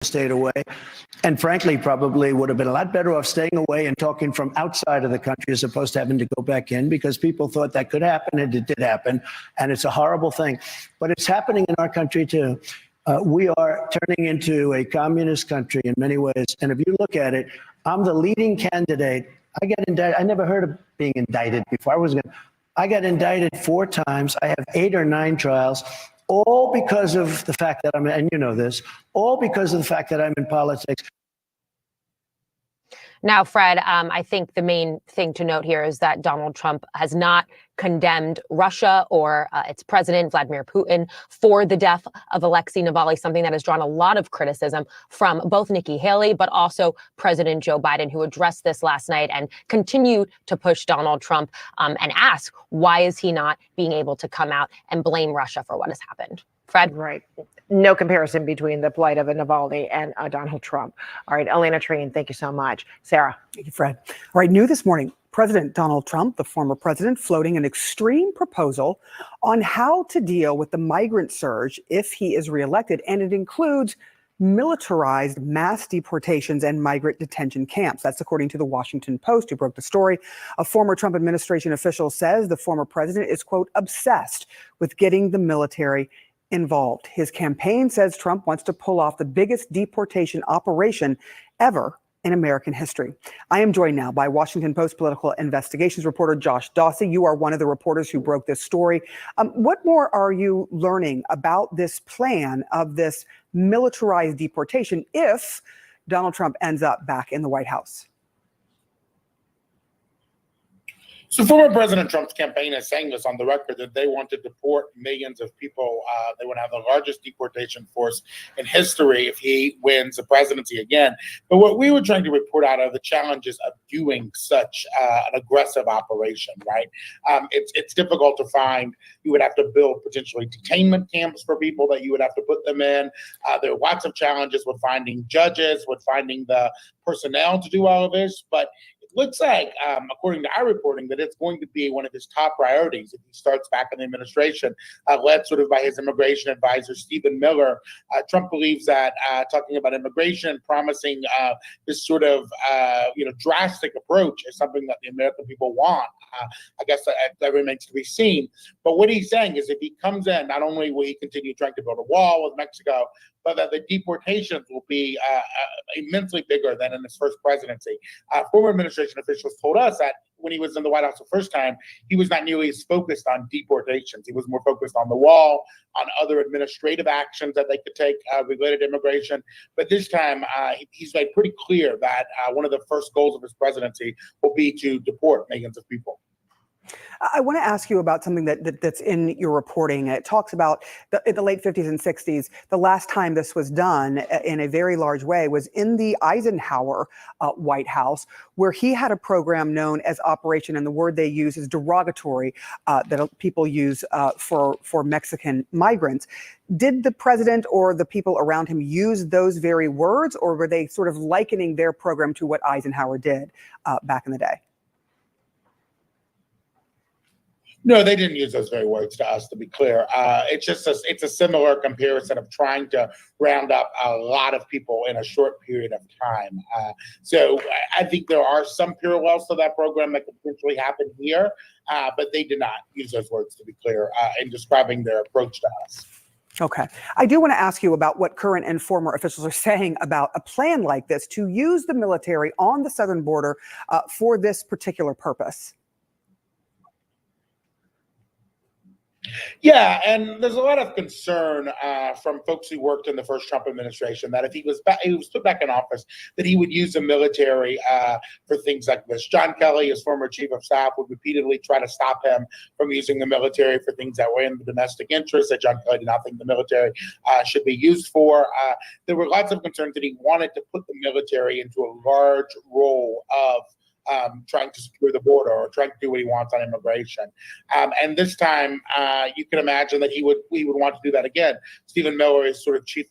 stayed away. And frankly, probably would have been a lot better off staying away and talking from outside of the country as opposed to having to go back in, because people thought that could happen, and it did happen. And it's a horrible thing. But it's happening in our country, too. We are turning into a communist country in many ways. And if you look at it, I'm the leading candidate. I get indicted. I never heard of being indicted before. I got indicted 4 times. I have 8 or 9 trials, all because of the fact that and you know this, all because of the fact that I'm in politics. Now, Fred, I think the main thing to note here is that Donald Trump has not condemned Russia or its president, Vladimir Putin, for the death of Alexei Navalny, something that has drawn a lot of criticism from both Nikki Haley, but also President Joe Biden, who addressed this last night and continued to push Donald Trump and ask, why is he not being able to come out and blame Russia for what has happened? Fred? Right. No comparison between the plight of a Navalny and Donald Trump. All right, Elena Treen, thank you so much. Sarah. Thank you, Fred. All right, new this morning, President Donald Trump, the former president, floating an extreme proposal on how to deal with the migrant surge if he is reelected, and it includes militarized mass deportations and migrant detention camps. That's according to the Washington Post, who broke the story. A former Trump administration official says the former president is, quote, obsessed with getting the military involved. His campaign says Trump wants to pull off the biggest deportation operation ever in American history. I am joined now by Washington Post political investigations reporter Josh Dawsey. You are one of the reporters who broke this story. What more are you learning about this plan of this militarized deportation if Donald Trump ends up back in the White House? So former President Trump's campaign is saying this on the record, that they want to deport millions of people. They want to have the largest deportation force in history if he wins the presidency again. But what we were trying to report out are the challenges of doing such an aggressive operation, right? It's difficult to find. You would have to build potentially detainment camps for people that you would have to put them in. There are lots of challenges with finding judges, with finding the personnel to do all of this. But looks like, according to our reporting, that it's going to be one of his top priorities if he starts back in the administration, led sort of by his immigration advisor, Stephen Miller. Trump believes that talking about immigration, promising this sort of drastic approach is something that the American people want. I guess that remains to be seen. But what he's saying is if he comes in, not only will he continue trying to build a wall with Mexico, but that the deportations will be immensely bigger than in his first presidency. Former administration officials told us that when he was in the White House the first time, he was not nearly as focused on deportations. He was more focused on the wall, on other administrative actions that they could take related to immigration. But this time, he's made pretty clear that one of the first goals of his presidency will be to deport millions of people. I want to ask you about something that's in your reporting. It talks about in the late 50s and 60s, the last time this was done in a very large way was in the Eisenhower White House, where he had a program known as Operation, and the word they use is derogatory, that people use for Mexican migrants. Did the president or the people around him use those very words, or were they sort of likening their program to what Eisenhower did back in the day? No, they didn't use those very words to us, to be clear. It's a similar comparison of trying to round up a lot of people in a short period of time. So I think there are some parallels to that program that could potentially happen here, but they did not use those words, to be clear, in describing their approach to us. Okay. I do want to ask you about what current and former officials are saying about a plan like this to use the military on the southern border for this particular purpose. Yeah, and there's a lot of concern from folks who worked in the first Trump administration that if he was put back in office, that he would use the military for things like this. John Kelly, his former chief of staff, would repeatedly try to stop him from using the military for things that were in the domestic interest, that John Kelly did not think the military should be used for. There were lots of concerns that he wanted to put the military into a large role of trying to secure the border or trying to do what he wants on immigration. And this time, you can imagine that he would want to do that again. Stephen Miller, his sort of chief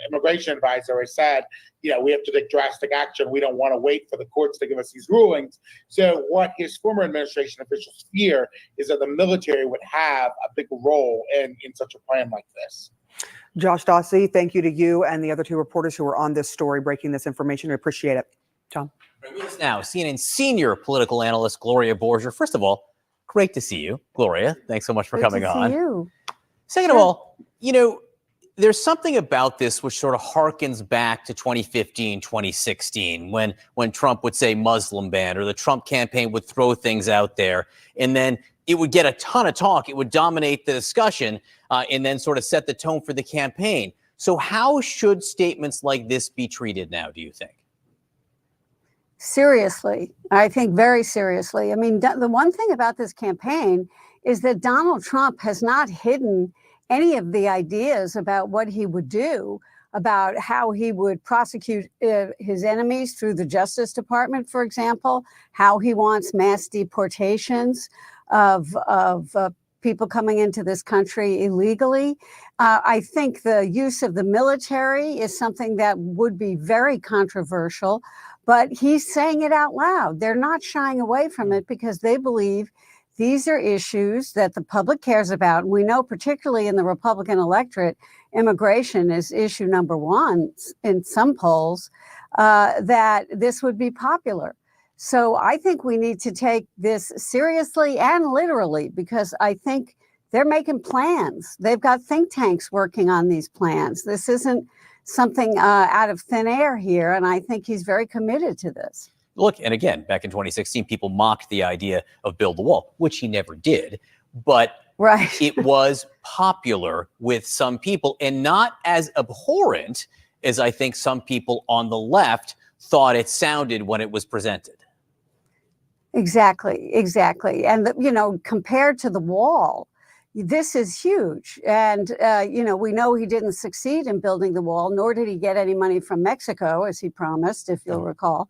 immigration advisor, has said, we have to take drastic action. We don't want to wait for the courts to give us these rulings. So what his former administration officials fear is that the military would have a big role in such a plan like this. Josh Dawsey, thank you to you and the other two reporters who were on this story breaking this information. We appreciate it. John. With us now, CNN senior political analyst Gloria Borger. First of all, great to see you, Gloria. Thanks so much for coming on. Good to see you. Second of all, there's something about this which sort of harkens back to 2015, 2016, when Trump would say Muslim ban, or the Trump campaign would throw things out there, and then it would get a ton of talk. It would dominate the discussion, and then sort of set the tone for the campaign. So how should statements like this be treated now, do you think? Seriously, I think very seriously. I mean, the one thing about this campaign is that Donald Trump has not hidden any of the ideas about what he would do, about how he would prosecute his enemies through the Justice Department, for example, how he wants mass deportations of people coming into this country illegally. I think the use of the military is something that would be very controversial, but he's saying it out loud. They're not shying away from it because they believe these are issues that the public cares about. We know, particularly in the Republican electorate, immigration is issue number one in some polls, that this would be popular. So I think we need to take this seriously and literally, because I think they're making plans. They've got think tanks working on these plans. This isn't something out of thin air here, and I think he's very committed to this. Look, and again, back in 2016, people mocked the idea of build the wall, which he never did. But right. It was popular with some people, and not as abhorrent as I think some people on the left thought it sounded when it was presented. Exactly. And, compared to the wall, this is huge. And, we know he didn't succeed in building the wall, nor did he get any money from Mexico, as he promised, if you'll recall.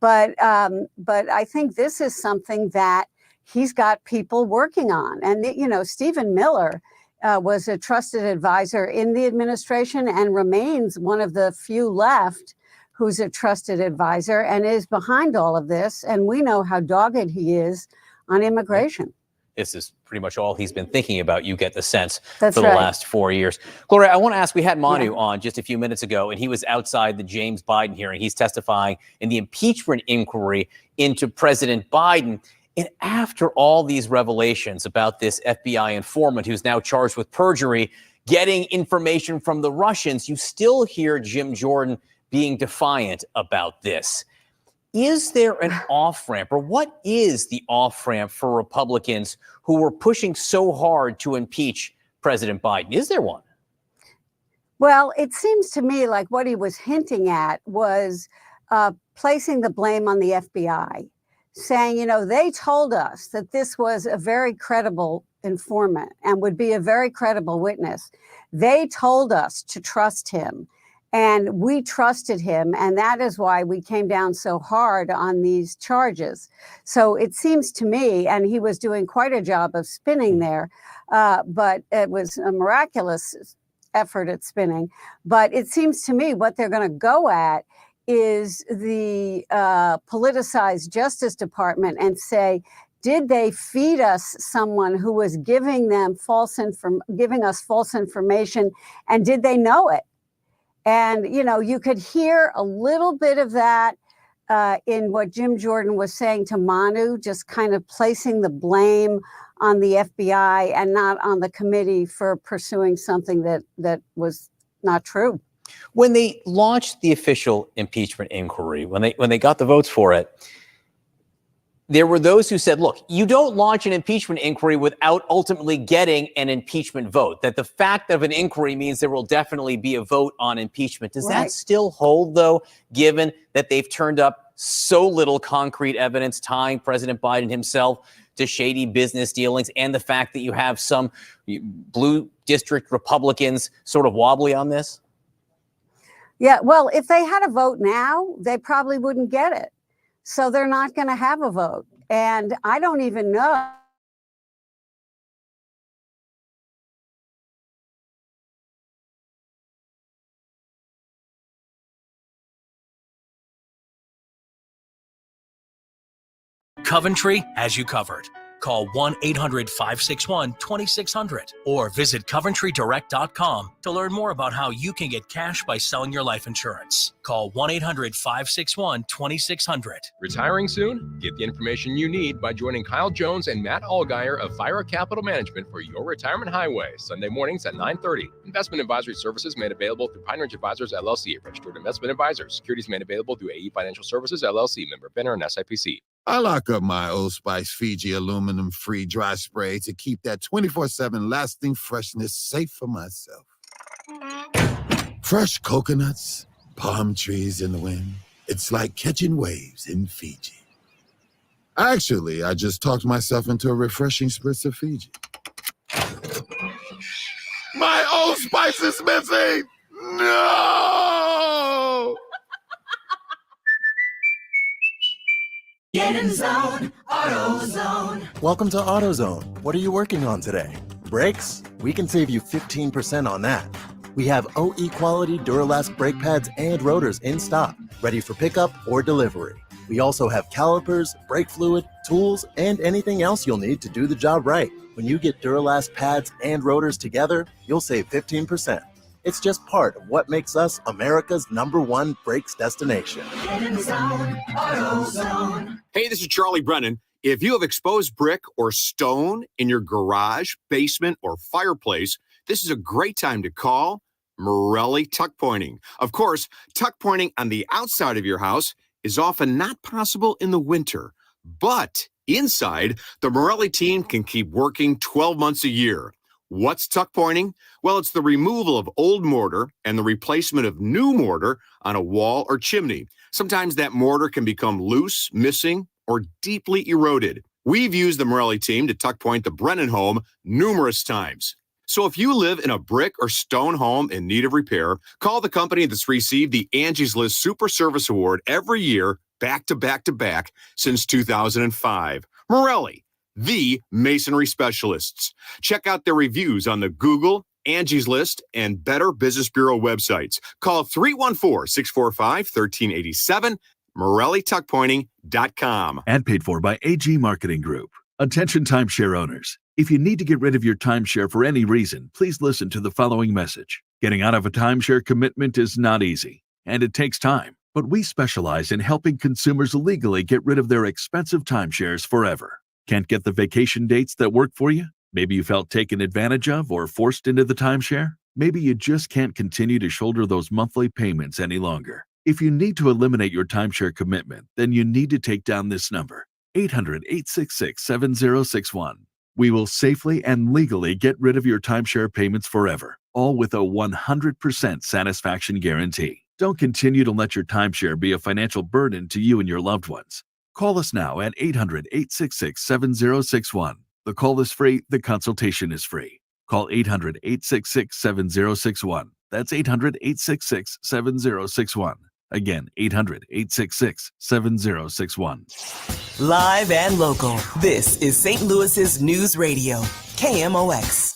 But I think this is something that he's got people working on. And, Stephen Miller was a trusted advisor in the administration and remains one of the few left who's a trusted advisor and is behind all of this. And we know how dogged he is on immigration. This is pretty much all he's been thinking about, you get the sense, That's for the right. last 4 years. Gloria, I want to ask, we had Manu on just a few minutes ago, and he was outside the James Biden hearing. He's testifying in the impeachment inquiry into President Biden. And after all these revelations about this FBI informant who's now charged with perjury, getting information from the Russians, you still hear Jim Jordan being defiant about this. Is there an off-ramp, or what is the off-ramp for Republicans who were pushing so hard to impeach President Biden? Is there one? Well, it seems to me like what he was hinting at was placing the blame on the FBI, saying, they told us that this was a very credible informant and would be a very credible witness. They told us to trust him. And we trusted him, and that is why we came down so hard on these charges. So it seems to me, and he was doing quite a job of spinning there, but it was a miraculous effort at spinning. But it seems to me what they're going to go at is the politicized Justice Department and say, did they feed us someone who was giving us false information, and did they know it? And, you could hear a little bit of that in what Jim Jordan was saying to Manu, just kind of placing the blame on the FBI and not on the committee for pursuing something that was not true. When they launched the official impeachment inquiry, when they got the votes for it, there were those who said, look, you don't launch an impeachment inquiry without ultimately getting an impeachment vote. That the fact of an inquiry means there will definitely be a vote on impeachment. Does that still hold, though, given that they've turned up so little concrete evidence tying President Biden himself to shady business dealings, and the fact that you have some blue district Republicans sort of wobbly on this? Yeah, well, if they had a vote now, they probably wouldn't get it. So they're not going to have a vote. And I don't even know. Coventry has you covered. Call 1-800-561-2600 or visit CoventryDirect.com to learn more about how you can get cash by selling your life insurance. Call 1-800-561-2600. Retiring soon? Get the information you need by joining Kyle Jones and Matt Allgeier of Fira Capital Management for Your Retirement Highway, Sunday mornings at 9:30. Investment advisory services made available through Pine Ridge Advisors, LLC, a registered investment advisor. Securities made available through AE Financial Services, LLC, member FINRA and SIPC. I lock up my Old Spice Fiji aluminum-free dry spray to keep that 24/7 lasting freshness safe for myself. Fresh coconuts, palm trees in the wind. It's like catching waves in Fiji. Actually, I just talked myself into a refreshing spritz of Fiji. My Old Spice is missing! No! Get in zone, AutoZone. Welcome to AutoZone. What are you working on today? Brakes? We can save you 15% on that. We have OE quality Duralast brake pads and rotors in stock, ready for pickup or delivery. We also have calipers, brake fluid, tools, and anything else you'll need to do the job right. When you get Duralast pads and rotors together, you'll save 15%. It's just part of what makes us America's #1 brakes destination. Get in zone, AutoZone. Hey, this is Charlie Brennan. If you have exposed brick or stone in your garage, basement, or fireplace, this is a great time to call Morelli Tuck Pointing. Of course, tuck pointing on the outside of your house is often not possible in the winter, but inside, the Morelli team can keep working 12 months a year. What's tuck pointing? Well, it's the removal of old mortar and the replacement of new mortar on a wall or chimney. Sometimes that mortar can become loose, missing, or deeply eroded. We've used the Morelli team to tuck point the Brennan home numerous times. So if you live in a brick or stone home in need of repair, call the company that's received the Angie's List Super Service Award every year, back to back to back, since 2005. Morelli, the masonry specialists. Check out their reviews on the Google, Angie's List, and Better Business Bureau websites. Call 314-645-1387, MorelliTuckPointing.com. Ad paid for by AG Marketing Group. Attention timeshare owners. If you need to get rid of your timeshare for any reason, please listen to the following message. Getting out of a timeshare commitment is not easy, and it takes time. But we specialize in helping consumers legally get rid of their expensive timeshares forever. Can't get the vacation dates that work for you? Maybe you felt taken advantage of or forced into the timeshare? Maybe you just can't continue to shoulder those monthly payments any longer. If you need to eliminate your timeshare commitment, then you need to take down this number, 800-866-7061. We will safely and legally get rid of your timeshare payments forever, all with a 100% satisfaction guarantee. Don't continue to let your timeshare be a financial burden to you and your loved ones. Call us now at 800-866-7061. The call is free. The consultation is free. Call 800-866-7061. That's 800-866-7061. Again, 800-866-7061. Live and local. This is St. Louis's News Radio, KMOX.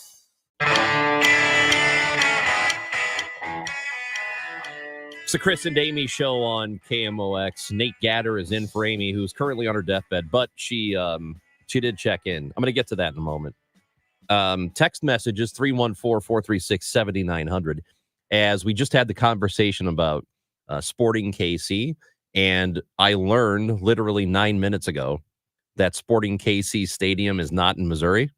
It's the Chris and Amy show on KMOX. Nate Gatter is in for Amy, who's currently on her deathbed, but she did check in. I'm going to get to that in a moment. Text messages 314-436-7900. As we just had the conversation about Sporting KC, and I learned literally 9 minutes ago that Sporting KC Stadium is not in Missouri.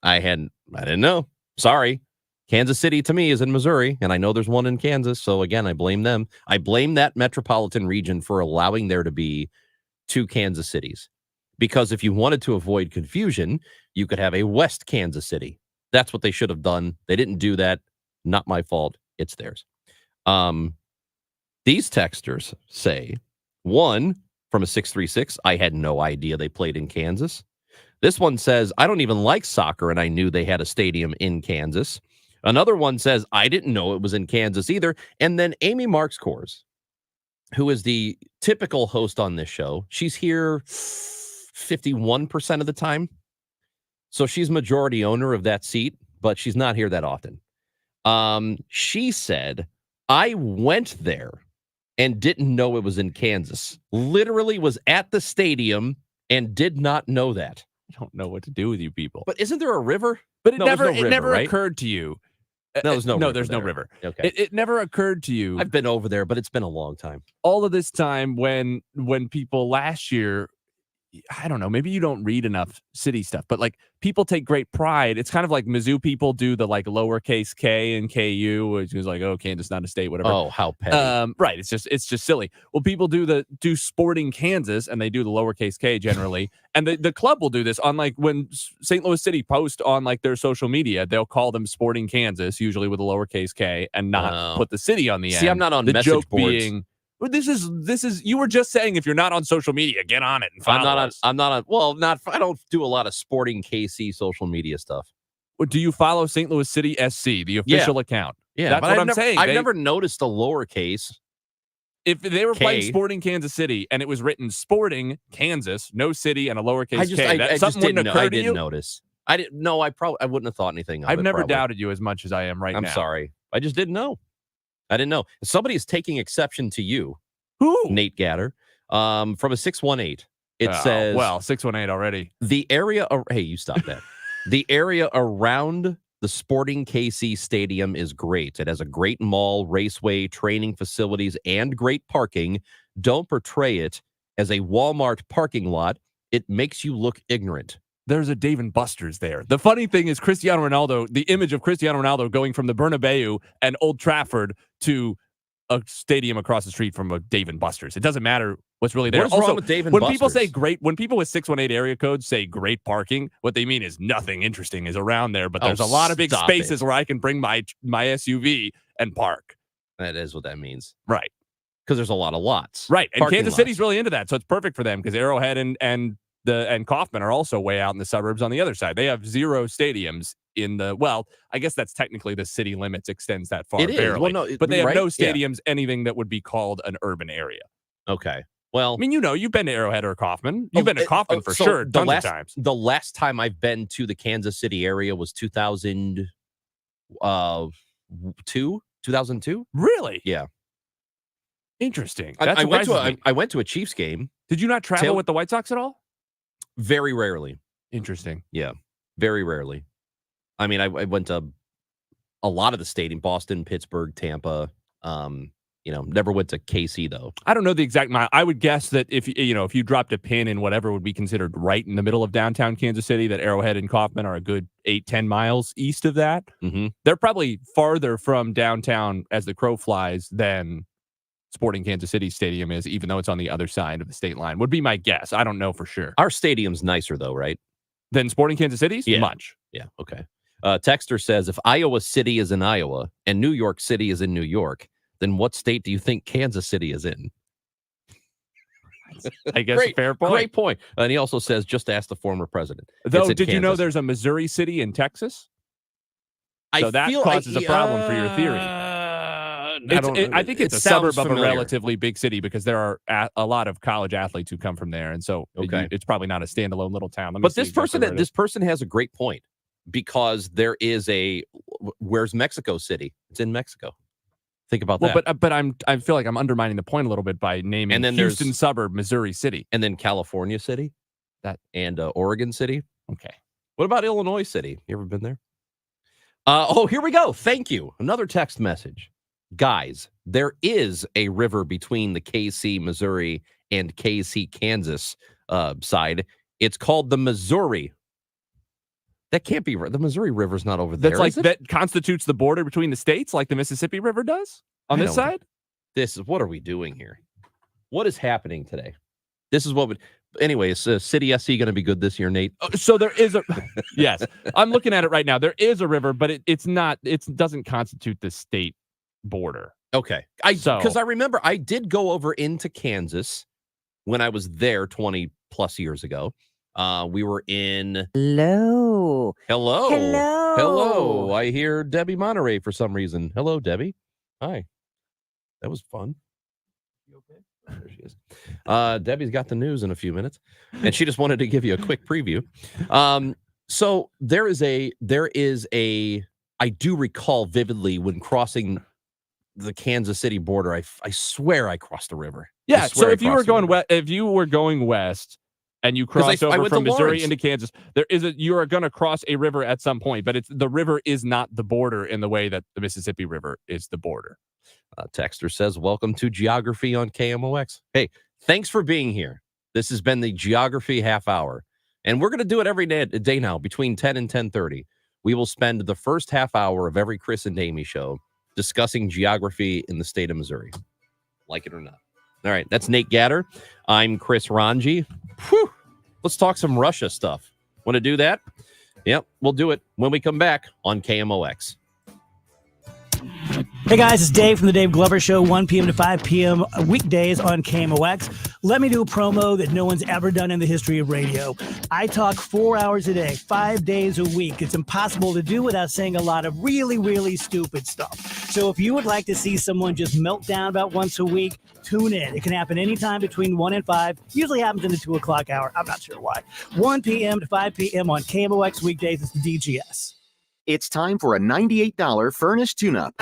I didn't know. Sorry. Kansas City, to me, is in Missouri, and I know there's one in Kansas, so again, I blame them. I blame that metropolitan region for allowing there to be two Kansas Cities, because if you wanted to avoid confusion, you could have a West Kansas City. That's what they should have done. They didn't do that. Not my fault. It's theirs. These texters say, one, from a 636, I had no idea they played in Kansas. This one says, I don't even like soccer, and I knew they had a stadium in Kansas. Another one says, I didn't know it was in Kansas either. And then Amy Marks Kors, who is the typical host on this show, she's here 51% of the time. So she's majority owner of that seat, but she's not here that often. She said, I went there and didn't know it was in Kansas. Literally was at the stadium and did not know that. I don't know what to do with you people. But isn't there a river? But it No, there's never no river, it never right? occurred to you. No, there's no river there's no there. river. Okay. It never occurred to you. I've been over there, but it's been a long time. All of this time when people last year, I don't know, maybe you don't read enough city stuff, but like people take great pride. It's kind of like Mizzou people do the like lowercase k and KU, which is like, oh, Kansas not a state, whatever. Oh, how petty. Right. It's just silly. Well, people do Sporting Kansas, and they do the lowercase k generally. And the club will do this on like when St. Louis City post on like their social media, they'll call them Sporting Kansas, usually with a lowercase k, and not put the city on the end. See, I'm not on the message joke boards. being, well, this is you were just saying if you're not on social media, get on it and follow us. I'm not on. Well, I don't do a lot of Sporting KC social media stuff. Well, do you follow St. Louis City SC, the official account? Yeah, that's but what I'm saying. I've never noticed a lowercase. If they were playing K. Sporting Kansas City and it was written Sporting Kansas, no city, and a lowercase I just k, something wouldn't occur I to you? didn't notice. I didn't. No, I wouldn't have thought anything of I've it, never probably. doubted you as much as I am right now. I'm sorry. I just didn't know. I didn't know. Somebody is taking exception to you. Who? Nate Gatter. From a 618. It says, well, 618 already. The area. Hey, you stop that. The area around the Sporting KC Stadium is great. It has a great mall, raceway, training facilities, and great parking. Don't portray it as a Walmart parking lot. It makes you look ignorant. There's a Dave & Buster's there. The funny thing is Cristiano Ronaldo, the image of Cristiano Ronaldo going from the Bernabeu and Old Trafford to a stadium across the street from a Dave & Buster's. It doesn't matter what's really there. What is Also, wrong with Dave & when people Buster's? say great, when people with 618 area codes say great parking, what they mean is nothing interesting is around there, but there's a lot of big stop spaces it. where I can bring my SUV and park. That is what that means. Right. Because there's a lot of lots. Right. And Parking Kansas lots. City's really into that, so it's perfect for them because Arrowhead and Kaufman are also way out in the suburbs on the other side. They have 0 stadiums in the, well, I guess that's technically the city limits extends that far. It is. Barely. Well, no, but they have right? no Yeah. stadiums, anything that would be called an urban area. Okay. Well, I mean, you've been to Arrowhead or Kaufman. You've been to Kaufman for sure, tons of times. The last time I've been to the Kansas City area was 2002. Really? Yeah. Interesting. I That went surprises me. I went to a Chiefs game. Did you not travel with the White Sox at all? Very rarely. Interesting. Yeah, very rarely. I mean, I went to a lot of the stadium, Boston, Pittsburgh, Tampa. Never went to KC though. I don't know the exact mile. I would guess that if you dropped a pin in whatever would be considered right in the middle of downtown Kansas City, that Arrowhead and Kaufman are a good 8-10 miles east of that. Mm-hmm. They're probably farther from downtown as the crow flies than Sporting Kansas City Stadium is, even though it's on the other side of the state line. Would be my guess. I don't know for sure. Our stadium's nicer though, right? Than Sporting Kansas City's? Yeah. Much. Yeah. Okay. Texter says, if Iowa City is in Iowa and New York City is in New York, then what state do you think Kansas City is in? I guess a fair point. Great point. And he also says, just ask the former president. Though, It's in did you know Kansas. there's a Missouri City in Texas? I So that feel causes a problem for your theory. I think it's a suburb of a relatively big city because there are a lot of college athletes who come from there, and so it's probably not a standalone little town. Let me But see this exactly where it is. this person has a great point because there is where's Mexico City? It's in Mexico. Think about that. But I feel like I'm undermining the point a little bit by naming And then Houston there's- suburb, Missouri City, and then California City, and Oregon City. Okay. What about Illinois City? You ever been there? Here we go. Thank you. Another text message. Guys, there is a river between the KC, Missouri, and KC, Kansas side. It's called the Missouri. That can't be right. The Missouri River's not over there. That's like is it? that constitutes the border between the states, like the Mississippi River does on I this don't- side. What are we doing here? What is happening today? This is what would. Anyways, City SC going to be good this year, Nate? So there is a yes. I'm looking at it right now. There is a river, but it's not. It doesn't constitute the state border. Okay, because I remember I did go over into Kansas when I was there 20 plus years ago. We were in. Hello. I hear Debbie Monterey for some reason. Hello, Debbie. Hi. That was fun. You okay? There she is. Debbie's got the news in a few minutes, and she just wanted to give you a quick preview. So there is a. I do recall vividly when crossing the Kansas City border. I swear I crossed the river. Yeah. So if you were going west, and you cross I over went from to Missouri Lawrence. into Kansas, you are going to cross a river at some point, but the river is not the border in the way that the Mississippi River is the border. Texter says, welcome to Geography on KMOX. Hey, thanks for being here. This has been the Geography Half Hour, and we're going to do it every day now between 10 and 10:30. We will spend the first half hour of every Chris and Amy show discussing geography in the state of Missouri. Like it or not. All right, that's Nate Gatter. I'm Chris Rongey. Whew. Let's talk some Russia stuff. Want to do that? Yep, we'll do it when we come back on KMOX. Hey guys, it's Dave from the Dave Glover Show, 1 p.m. to 5 p.m. weekdays on KMOX. Let me do a promo that no one's ever done in the history of radio. I talk 4 hours a day, 5 days a week. It's impossible to do without saying a lot of really, really stupid stuff. So if you would like to see someone just melt down about once a week, tune in. It can happen anytime between 1 and 5. Usually happens in the 2 o'clock hour. I'm not sure why. 1 p.m. to 5 p.m. on KMOX weekdays. It's the DGS. It's time for a $98 furnace tune-up.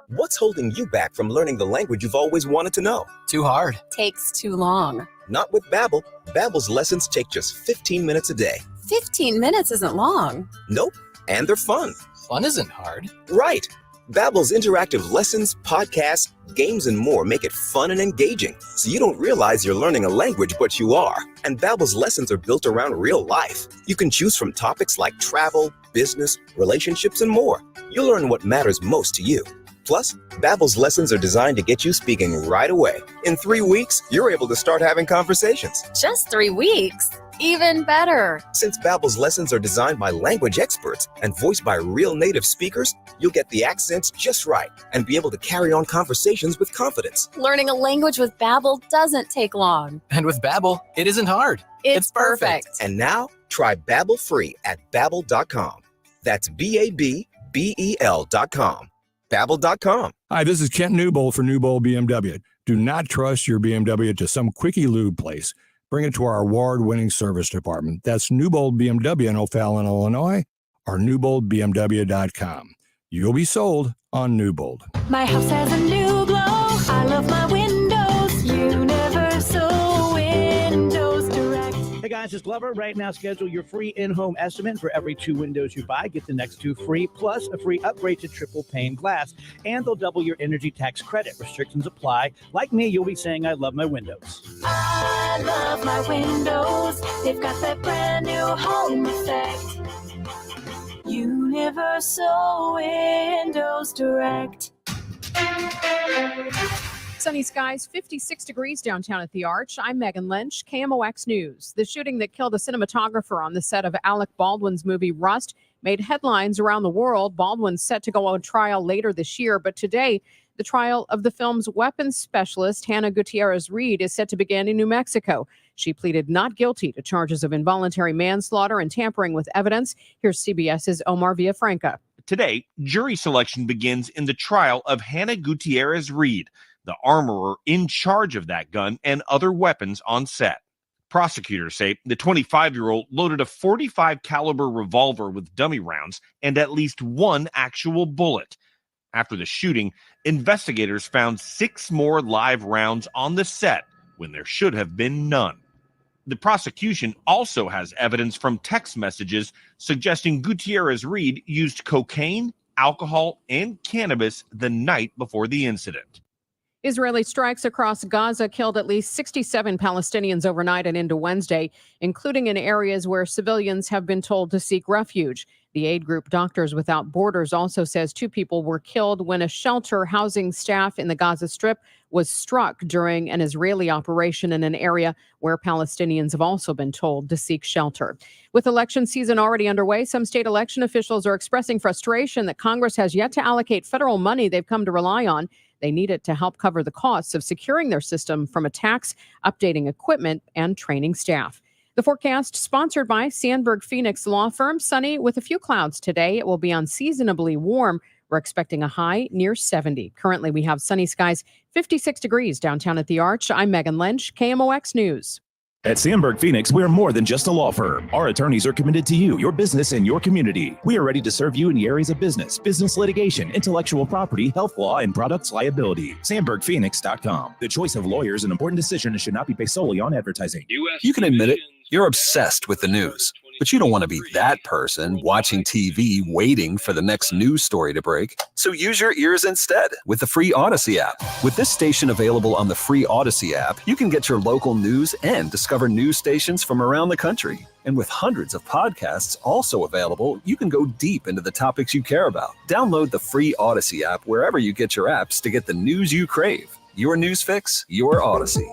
What's holding you back from learning the language you've always wanted to know? Too hard. Takes too long. Not with Babbel. Babbel's lessons take just 15 minutes a day. 15 minutes isn't long. Nope. And they're fun. Fun isn't hard. Right. Babbel's interactive lessons, podcasts, games, and more make it fun and engaging, so you don't realize you're learning a language, but you are. And Babbel's lessons are built around real life. You can choose from topics like travel, business, relationships, and more. You'll learn what matters most to you. Plus, Babbel's lessons are designed to get you speaking right away. In 3 weeks, you're able to start having conversations. Just 3 weeks. Even better. Since Babbel's lessons are designed by language experts and voiced by real native speakers, you'll get the accents just right and be able to carry on conversations with confidence. Learning a language with Babbel doesn't take long. And with Babbel, it isn't hard. It's perfect. And now, try Babbel free at Babbel.com. That's BABBEL.com. Babbel.com. Hi, this is Kent Newbold for Newbold BMW. Do not trust your BMW to some quickie lube place. Bring it to our award-winning service department. That's Newbold BMW in O'Fallon, Illinois, or newboldbmw.com. You'll be sold on Newbold. My house has a new glow. I love my windows. Universal Windows Direct. Hey guys, it's Glover. Right now, schedule your free in-home estimate. For every 2 windows you buy, get the next 2 free, plus a free upgrade to triple pane glass. And they'll double your energy tax credit. Restrictions apply. Like me, you'll be saying, I love my windows. I love my windows. They've got that brand new home effect. Universal Windows Direct. Sunny skies, 56 degrees downtown at the Arch. I'm Megan Lynch, KMOX News. The shooting that killed a cinematographer on the set of Alec Baldwin's movie Rust made headlines around the world. Baldwin's set to go on trial later this year, but today, the trial of the film's weapons specialist, Hannah Gutierrez-Reed, is set to begin in New Mexico. She pleaded not guilty to charges of involuntary manslaughter and tampering with evidence. Here's CBS's Omar Villafranca. Today, jury selection begins in the trial of Hannah Gutierrez-Reed, the armorer in charge of that gun and other weapons on set. Prosecutors say the 25-year-old loaded a .45 caliber revolver with dummy rounds and at least 1 actual bullet. After the shooting, investigators found 6 more live rounds on the set when there should have been none. The prosecution also has evidence from text messages suggesting Gutierrez-Reed used cocaine, alcohol, and cannabis the night before the incident. Israeli strikes across Gaza killed at least 67 Palestinians overnight and into Wednesday, including in areas where civilians have been told to seek refuge. The aid group Doctors Without Borders also says 2 people were killed when a shelter housing staff in the Gaza Strip was struck during an Israeli operation in an area where Palestinians have also been told to seek shelter. With election season already underway, some state election officials are expressing frustration that Congress has yet to allocate federal money they've come to rely on. They need it to help cover the costs of securing their system from attacks, updating equipment, and training staff. The forecast sponsored by Sandberg Phoenix Law Firm. Sunny with a few clouds today. It will be unseasonably warm. We're expecting a high near 70. Currently, we have sunny skies, 56 degrees downtown at the Arch. I'm Megan Lynch, KMOX News. At Sandberg Phoenix, we're more than just a law firm. Our attorneys are committed to you, your business, and your community. We are ready to serve you in the areas of business litigation, intellectual property, health law, and products liability. SandbergPhoenix.com. The choice of lawyers is an important decision and should not be based solely on advertising. You can admit it. You're obsessed with the news. But you don't want to be that person watching TV waiting for the next news story to break. So use your ears instead with the free Audacy app. With this station available on the free Audacy app, you can get your local news and discover news stations from around the country. And with hundreds of podcasts also available, you can go deep into the topics you care about. Download the free Audacy app wherever you get your apps to get the news you crave. Your news fix, your Audacy.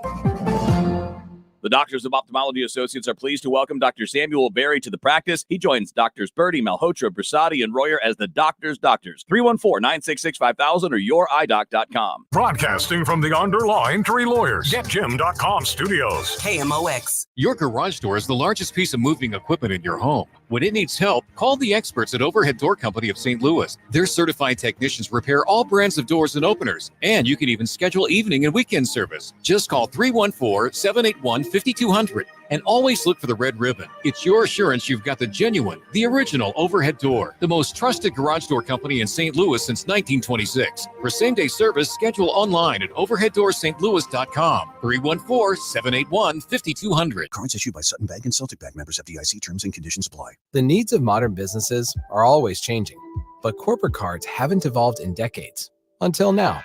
The Doctors of Ophthalmology Associates are pleased to welcome Dr. Samuel Berry to the practice. He joins Doctors Birdie, Malhotra, Brasati, and Royer as the Doctors' Doctors. 314-966-5000 or youridoc.com. Broadcasting from the underlined Three Lawyers. GetJim.com studios. KMOX. Your garage door is the largest piece of moving equipment in your home. When it needs help, call the experts at Overhead Door Company of St. Louis. Their certified technicians repair all brands of doors and openers, and you can even schedule evening and weekend service. Just call 314-781-5200 and always look for the red ribbon. It's your assurance you've got the genuine, the original Overhead Door, the most trusted garage door company in St. Louis since 1926. For same-day service, schedule online at overheaddoorstlouis.com. 314-781-5200. Cards issued by Sutton Bank and Celtic Bank, members FDIC. Terms and conditions apply. The needs of modern businesses are always changing, but corporate cards haven't evolved in decades. Until now.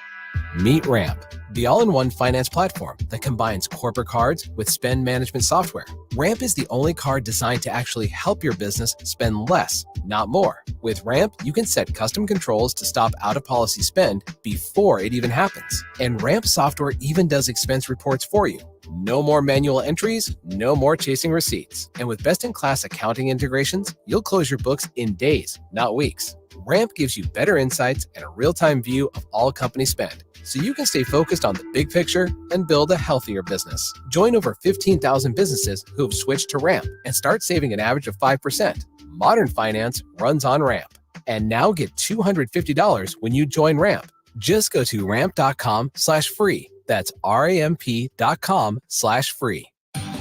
Meet Ramp, the all-in-one finance platform that combines corporate cards with spend management software. Ramp is the only card designed to actually help your business spend less, not more. With Ramp, you can set custom controls to stop out-of-policy spend before it even happens. And Ramp software even does expense reports for you. No more manual entries, no more chasing receipts. And with best-in-class accounting integrations, you'll close your books in days, not weeks. Ramp gives you better insights and a real-time view of all company spend, so you can stay focused on the big picture and build a healthier business. Join over 15,000 businesses who have switched to Ramp and start saving an average of 5%. Modern finance runs on Ramp. And now get $250 when you join Ramp. Just go to ramp.com/free. That's ramp.com/free.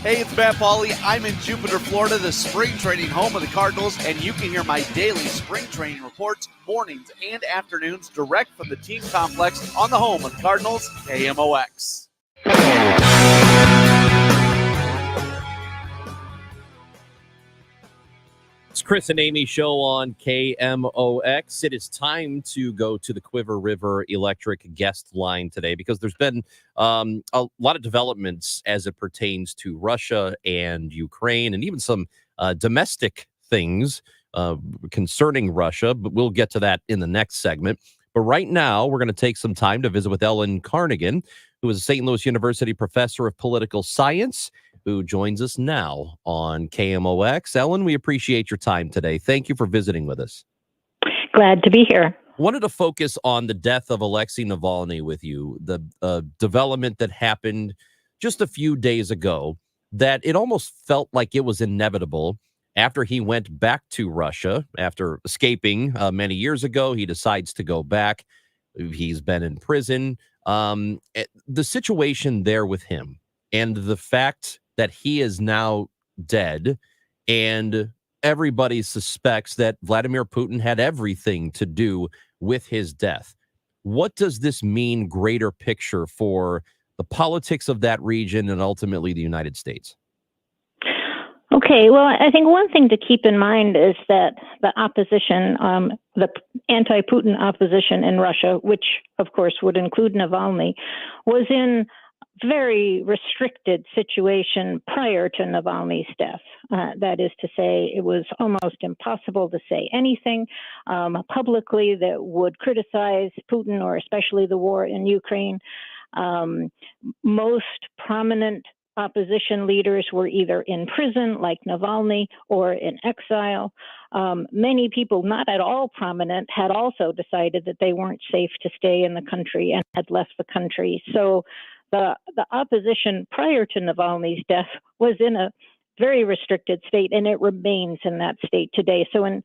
Hey, it's Matt Pauley. I'm in Jupiter, Florida, the spring training home of the Cardinals, and you can hear my daily spring training reports mornings and afternoons direct from the team complex on the home of the Cardinals, KMOX. It's Chris and Amy show on KMOX. It is time to go to the Quiver River Electric guest line today because there's been a lot of developments as it pertains to Russia and Ukraine and even some domestic things concerning Russia, but we'll get to that in the next segment. But right now, we're going to take some time to visit with Ellen Carnigan, who is a St. Louis University professor of political science, who joins us now on KMOX. Ellen, we appreciate your time today. Thank you for visiting with us. Glad to be here. Wanted to focus on the death of Alexei Navalny with you, the development that happened just a few days ago, that it almost felt like it was inevitable. After he went back to Russia, after escaping many years ago, he decides to go back. He's been in prison. The situation there with him and the fact that he is now dead and everybody suspects that Vladimir Putin had everything to do with his death. What does this mean greater picture for the politics of that region and ultimately the United States? Okay, well, I think one thing to keep in mind is that the opposition, the anti-Putin opposition in Russia, which of course would include Navalny, was in very restricted situation prior to Navalny's death. That is to say, it was almost impossible to say anything publicly that would criticize Putin or especially the war in Ukraine. Most prominent opposition leaders were either in prison, like Navalny, or in exile. Many people, not at all prominent, had also decided that they weren't safe to stay in the country and had left the country. So the opposition prior to Navalny's death was in a very restricted state, and it remains in that state today. So in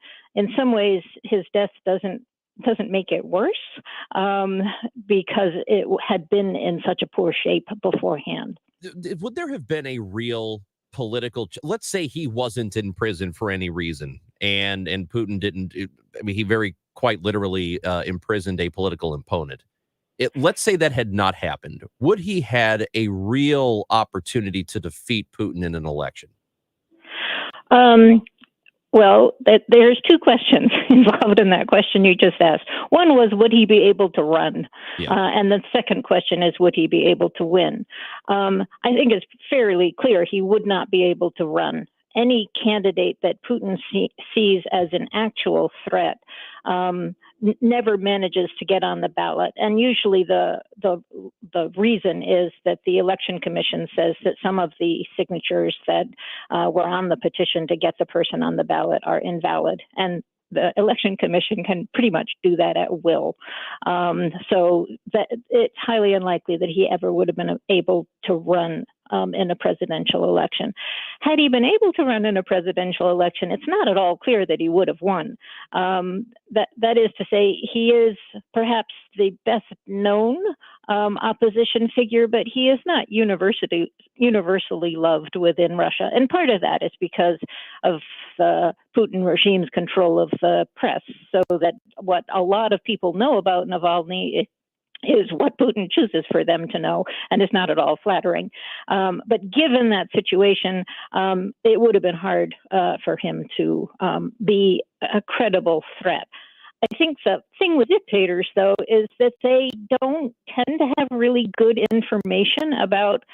some ways, his death doesn't make it worse because it had been in such a poor shape beforehand. would there have been a real political, let's say he wasn't in prison for any reason, and Putin didn't, he very quite literally imprisoned a political opponent. Let's say that had not happened. Would he had a real opportunity to defeat Putin in an election? Well, there's two questions involved in that question you just asked. One was, would he be able to run? Yeah. And the second question is, would he be able to win? I think it's fairly clear he would not be able to run. Any candidate that Putin sees as an actual threat never manages to get on the ballot. And usually the reason is that the Election Commission says that some of the signatures that were on the petition to get the person on the ballot are invalid. And the Election Commission can pretty much do that at will. So that it's highly unlikely that he ever would have been able to run in a presidential election. Had he been able to run in a presidential election, it's not at all clear that he would have won. That is to say, he is perhaps the best known opposition figure, but he is not universally loved within Russia. And part of that is because of the Putin regime's control of the press, so that what a lot of people know about Navalny is what Putin chooses for them to know, and is not at all flattering. But given that situation, it would have been hard for him to be a credible threat. I think the thing with dictators, though, is that they don't tend to have really good information about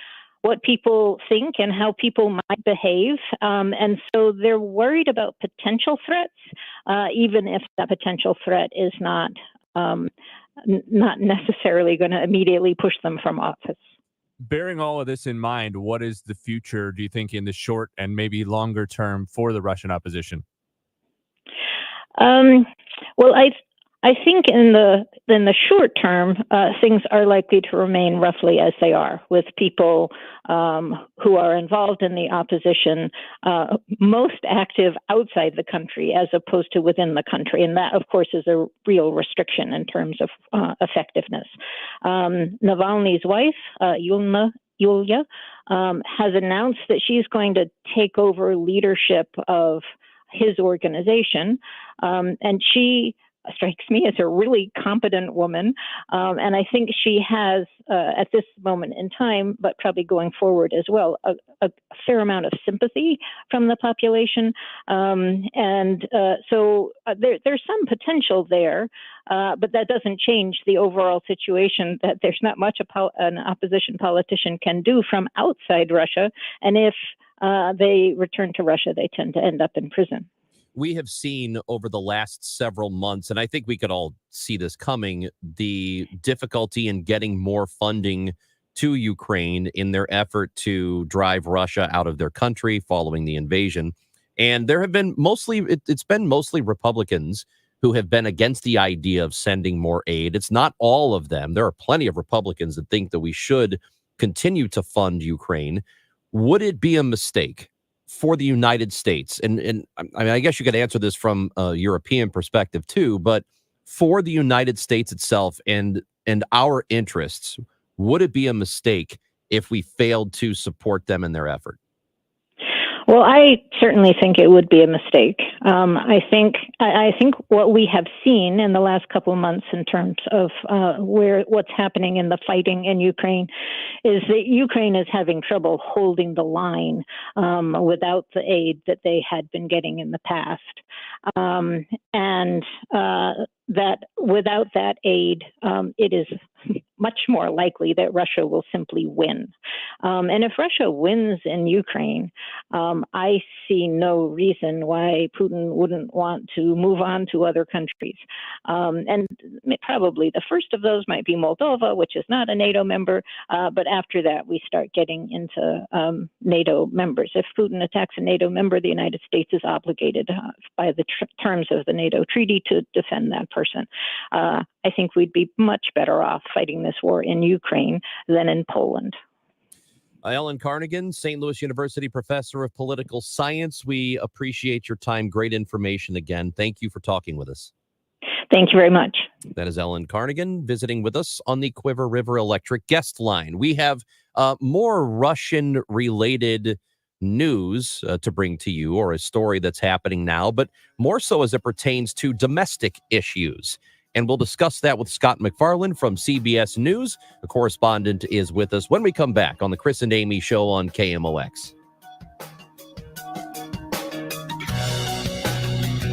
what people think and how people might behave. And so they're worried about potential threats, even if that potential threat is not necessarily going to immediately push them from office. Bearing all of this in mind, what is the future, do you think, in the short and maybe longer term for the Russian opposition? Well, I think in the short term, things are likely to remain roughly as they are, with people who are involved in the opposition most active outside the country as opposed to within the country. And that, of course, is a real restriction in terms of effectiveness. Navalny's wife, Yulia, has announced that she's going to take over leadership of his organization. And she strikes me as a really competent woman. And I think she has, at this moment in time, but probably going forward as well, a fair amount of sympathy from the population. So there's some potential there, but that doesn't change the overall situation that there's not much an opposition politician can do from outside Russia. And if they return to Russia, they tend to end up in prison. We have seen over the last several months, and I think we could all see this coming, the difficulty in getting more funding to Ukraine in their effort to drive Russia out of their country following the invasion. And there have been it's been mostly Republicans who have been against the idea of sending more aid. It's not all of them. There are plenty of Republicans that think that we should continue to fund Ukraine. Would it be a mistake for the United States? And I mean, I guess you could answer this from a European perspective too, but for the United States itself and our interests, would it be a mistake if we failed to support them in their effort? Well, I certainly think it would be a mistake. I think what we have seen in the last couple of months in terms of what's happening in the fighting in Ukraine is that Ukraine is having trouble holding the line without the aid that they had been getting in the past. That without that aid, it is much more likely that Russia will simply win. And if Russia wins in Ukraine, I see no reason why Putin wouldn't want to move on to other countries. And probably the first of those might be Moldova, which is not a NATO member. But after that, we start getting into NATO members. If Putin attacks a NATO member, the United States is obligated by the terms of the NATO treaty to defend that person. I think we'd be much better off fighting this war in Ukraine than in Poland. Ellen Carnigan, St. Louis University professor of political science. We appreciate your time. Great information again. Thank you for talking with us. Thank you very much. That is Ellen Carnigan visiting with us on the Quiver River Electric guest line. We have More Russian-related news to bring to you, or a story that's happening now, but more so as it pertains to domestic issues. And we'll discuss that with Scott McFarland from CBS News. The correspondent is with us when we come back on the Chris and Amy Show on KMOX.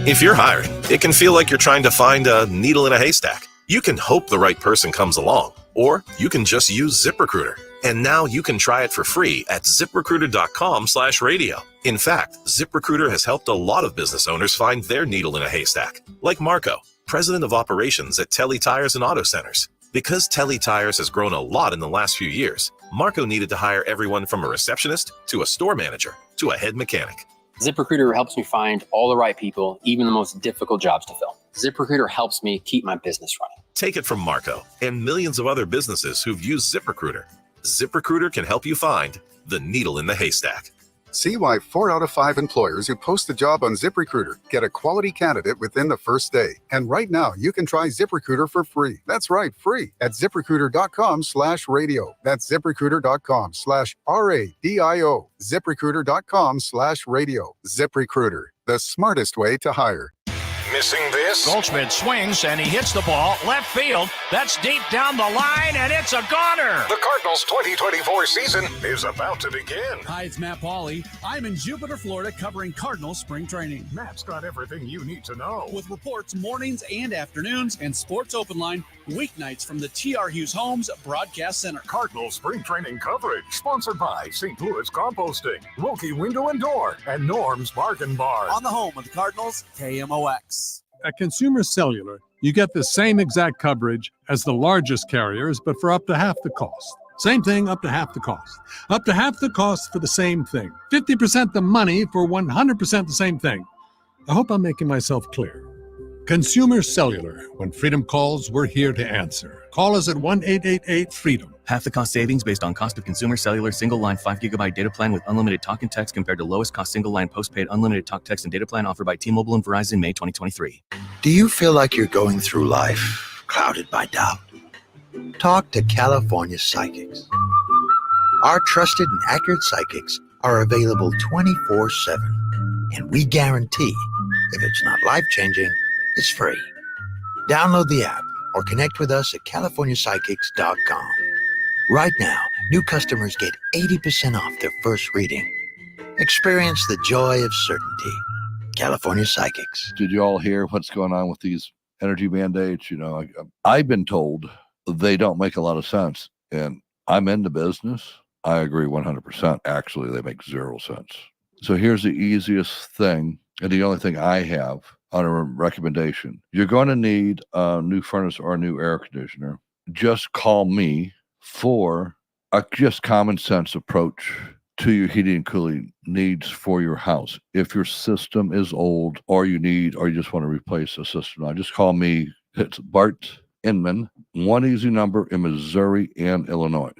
If you're hiring, it can feel like you're trying to find a needle in a haystack. You can hope the right person comes along, or you can just use ZipRecruiter. And now you can try it for free at ZipRecruiter.com/radio. In fact, ZipRecruiter has helped a lot of business owners find their needle in a haystack, like Marco, president of operations at Telly Tires and Auto Centers. Because Telly Tires has grown a lot in the last few years, Marco needed to hire everyone from a receptionist to a store manager to a head mechanic. ZipRecruiter helps me find all the right people, even the most difficult jobs to fill. ZipRecruiter helps me keep my business running. Take it from Marco and millions of other businesses who've used ZipRecruiter. ZipRecruiter can help you find the needle in the haystack. See why 4 out of 5 employers who post a job on ZipRecruiter get a quality candidate within the first day. And right now, you can try ZipRecruiter for free. That's right, free at ZipRecruiter.com/radio. That's ZipRecruiter.com/RADIO. ZipRecruiter.com/radio. ZipRecruiter, the smartest way to hire. Missing this? Goldschmidt swings and he hits the ball left field. That's deep down the line, and it's a goner. The Cardinals' 2024 season is about to begin. Hi, it's Matt Pauley. I'm in Jupiter, Florida, covering Cardinals spring training. Matt's got everything you need to know. With reports mornings and afternoons and Sports Open Line weeknights from the T.R. Hughes Homes Broadcast Center. Cardinals spring training coverage sponsored by St. Louis Composting, Wilkie Window and Door, and Norm's Bargain Bar. On the home of the Cardinals, KMOX. At Consumer Cellular, you get the same exact coverage as the largest carriers, but for up to half the cost. Same thing, up to half the cost. Up to half the cost for the same thing. 50% the money for 100% the same thing. I hope I'm making myself clear. Consumer Cellular. When freedom calls, we're here to answer. Call us at 1-888-FREEDOM. Half the cost savings based on cost of Consumer Cellular single-line 5GB data plan with unlimited talk and text compared to lowest cost single-line postpaid unlimited talk, text, and data plan offered by T-Mobile and Verizon May 2023. Do you feel like you're going through life clouded by doubt? Talk to California Psychics. Our trusted and accurate psychics are available 24/7, and we guarantee if it's not life-changing, it's free. Download the app or connect with us at CaliforniaPsychics.com. Right now, new customers get 80% off their first reading. Experience the joy of certainty. California Psychics. Did you all hear what's going on with these energy mandates? You know, I've been told they don't make a lot of sense. And I'm in the business. I agree 100%. Actually, they make 0 sense. So here's the easiest thing, and the only thing I have on a recommendation. You're going to need a new furnace or a new air conditioner. Just call me for a just common sense approach to your heating and cooling needs for your house. If your system is old or you just want to replace a system, now just call me. It's Bart Inman. One easy number in Missouri and Illinois.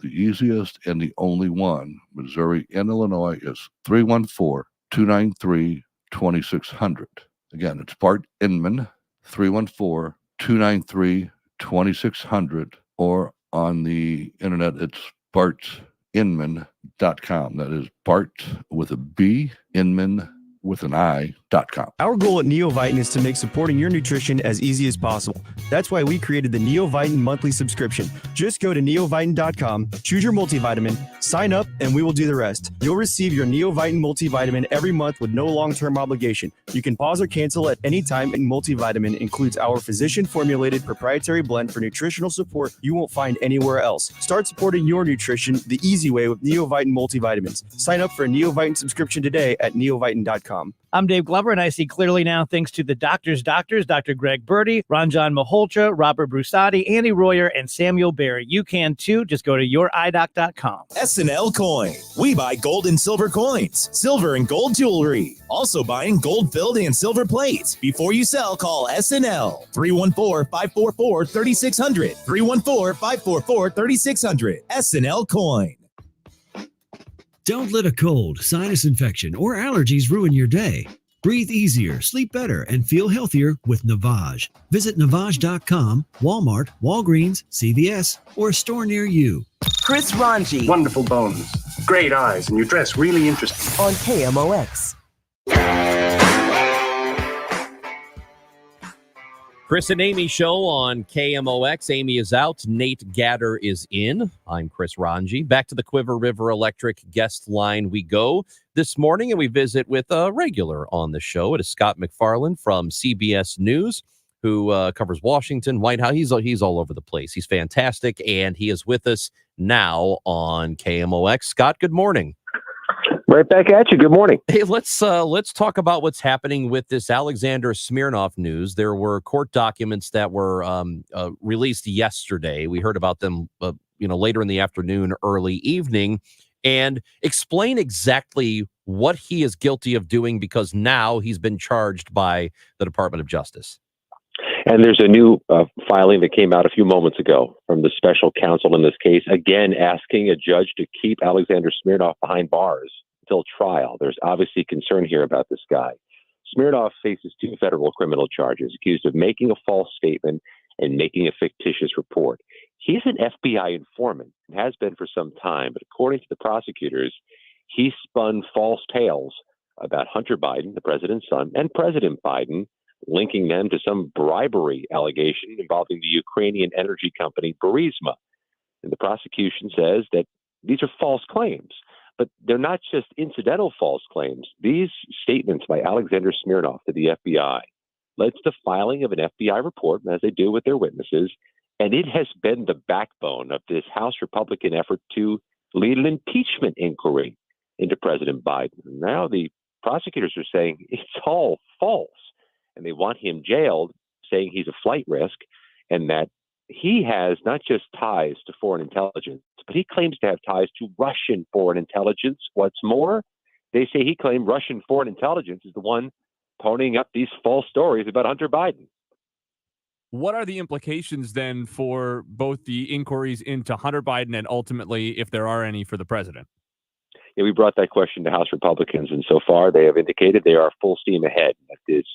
The easiest and the only one, Missouri and Illinois, is 314-293-2600. Again, it's Bart Inman, 314-293-2600, or on the internet, it's bartinman.com. That is Bart with a B, Inman with an I.com. Our goal at Neovitin is to make supporting your nutrition as easy as possible. That's why we created the Neovitin monthly subscription. Just go to neovitin.com, choose your multivitamin, sign up, and we will do the rest. You'll receive your Neovitin multivitamin every month with no long-term obligation. You can pause or cancel at any time, and multivitamin includes our physician-formulated proprietary blend for nutritional support you won't find anywhere else. Start supporting your nutrition the easy way with Neovitin multivitamins. Sign up for a Neovitin subscription today at neovitin.com. I'm Dave Glover, and I see clearly now thanks to the doctors, Dr. Greg Birdie, Ranjan Malhotra, Robert Brusati, Andy Royer, and Samuel Berry. You can too. Just go to youridoc.com. SNL Coin. We buy gold and silver coins, silver and gold jewelry. Also buying gold-filled and silver plates. Before you sell, call SNL. 314-544-3600. 314-544-3600. SNL Coin. Don't let a cold, sinus infection, or allergies ruin your day. Breathe easier, sleep better, and feel healthier with Navage. Visit Navage.com, Walmart, Walgreens, CVS, or a store near you. Chris Rongey. Wonderful bones, great eyes, and you dress really interesting. On KMOX. Chris and Amy show on KMOX. Amy is out. Nate Gatter is in. I'm Chris Rongey. Back to the Quiver River Electric guest line we go this morning, and we visit with a regular on the show. It is Scott McFarland from CBS News, who covers Washington, White House. He's all over the place. He's fantastic, and he is with us now on KMOX. Scott, good morning. Right back at you. Good morning. Hey, let's talk about what's happening with this Alexander Smirnov news. There were court documents that were released yesterday. We heard about them, later in the afternoon, early evening. And explain exactly what he is guilty of doing, because now he's been charged by the Department of Justice. And there's a new filing that came out a few moments ago from the special counsel in this case, again asking a judge to keep Alexander Smirnov behind bars until trial. There's obviously concern here about this guy. Smirnov faces 2 federal criminal charges, accused of making a false statement and making a fictitious report. He's an FBI informant and has been for some time, but according to the prosecutors, he spun false tales about Hunter Biden, the president's son, and President Biden, linking them to some bribery allegation involving the Ukrainian energy company Burisma. And the prosecution says that these are false claims. But they're not just incidental false claims. These statements by Alexander Smirnov to the FBI led to the filing of an FBI report, as they do with their witnesses, and it has been the backbone of this House Republican effort to lead an impeachment inquiry into President Biden. Now the prosecutors are saying it's all false, and they want him jailed, saying he's a flight risk, and that he has not just ties to foreign intelligence, but he claims to have ties to Russian foreign intelligence. What's more, they say he claimed Russian foreign intelligence is the one ponying up these false stories about Hunter Biden. What are the implications then for both the inquiries into Hunter Biden and ultimately, if there are any, for the president? Yeah, we brought that question to House Republicans, and so far they have indicated they are full steam ahead. That this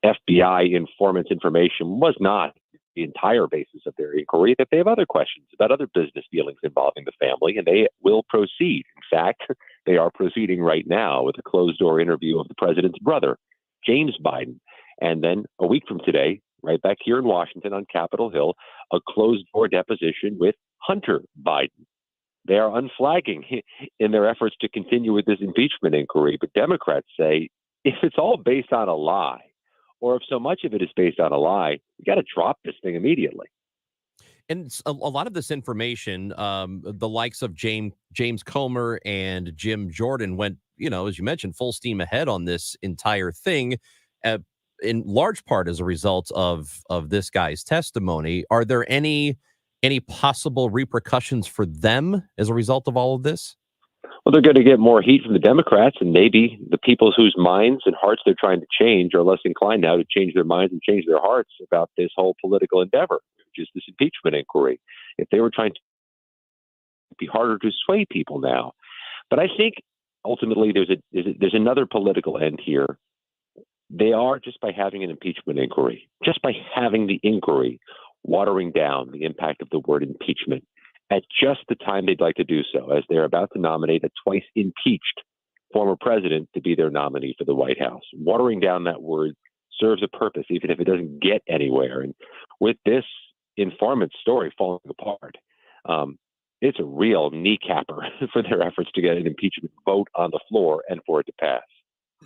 FBI informant's information was not the entire basis of their inquiry, that they have other questions about other business dealings involving the family, and they will proceed. In fact, they are proceeding right now with a closed-door interview of the president's brother, James Biden. And then a week from today, right back here in Washington on Capitol Hill, a closed-door deposition with Hunter Biden. They are unflagging in their efforts to continue with this impeachment inquiry, but Democrats say if it's all based on a lie, or if so much of it is based on a lie, you got to drop this thing immediately. And a lot of this information, the likes of James Comer and Jim Jordan went, as you mentioned, full steam ahead on this entire thing, in large part as a result of this guy's testimony. Are there any possible repercussions for them as a result of all of this? Well, they're going to get more heat from the Democrats, and maybe the people whose minds and hearts they're trying to change are less inclined now to change their minds and change their hearts about this whole political endeavor, which is this impeachment inquiry. If they were trying to be harder to sway people now. But I think ultimately there's another political end here. They are, just by having an impeachment inquiry, just by having the inquiry, watering down the impact of the word impeachment at just the time they'd like to do so, as they're about to nominate a twice impeached former president to be their nominee for the White House. Watering down that word serves a purpose, even if it doesn't get anywhere. And with this informant story falling apart, it's a real kneecapper for their efforts to get an impeachment vote on the floor and for it to pass.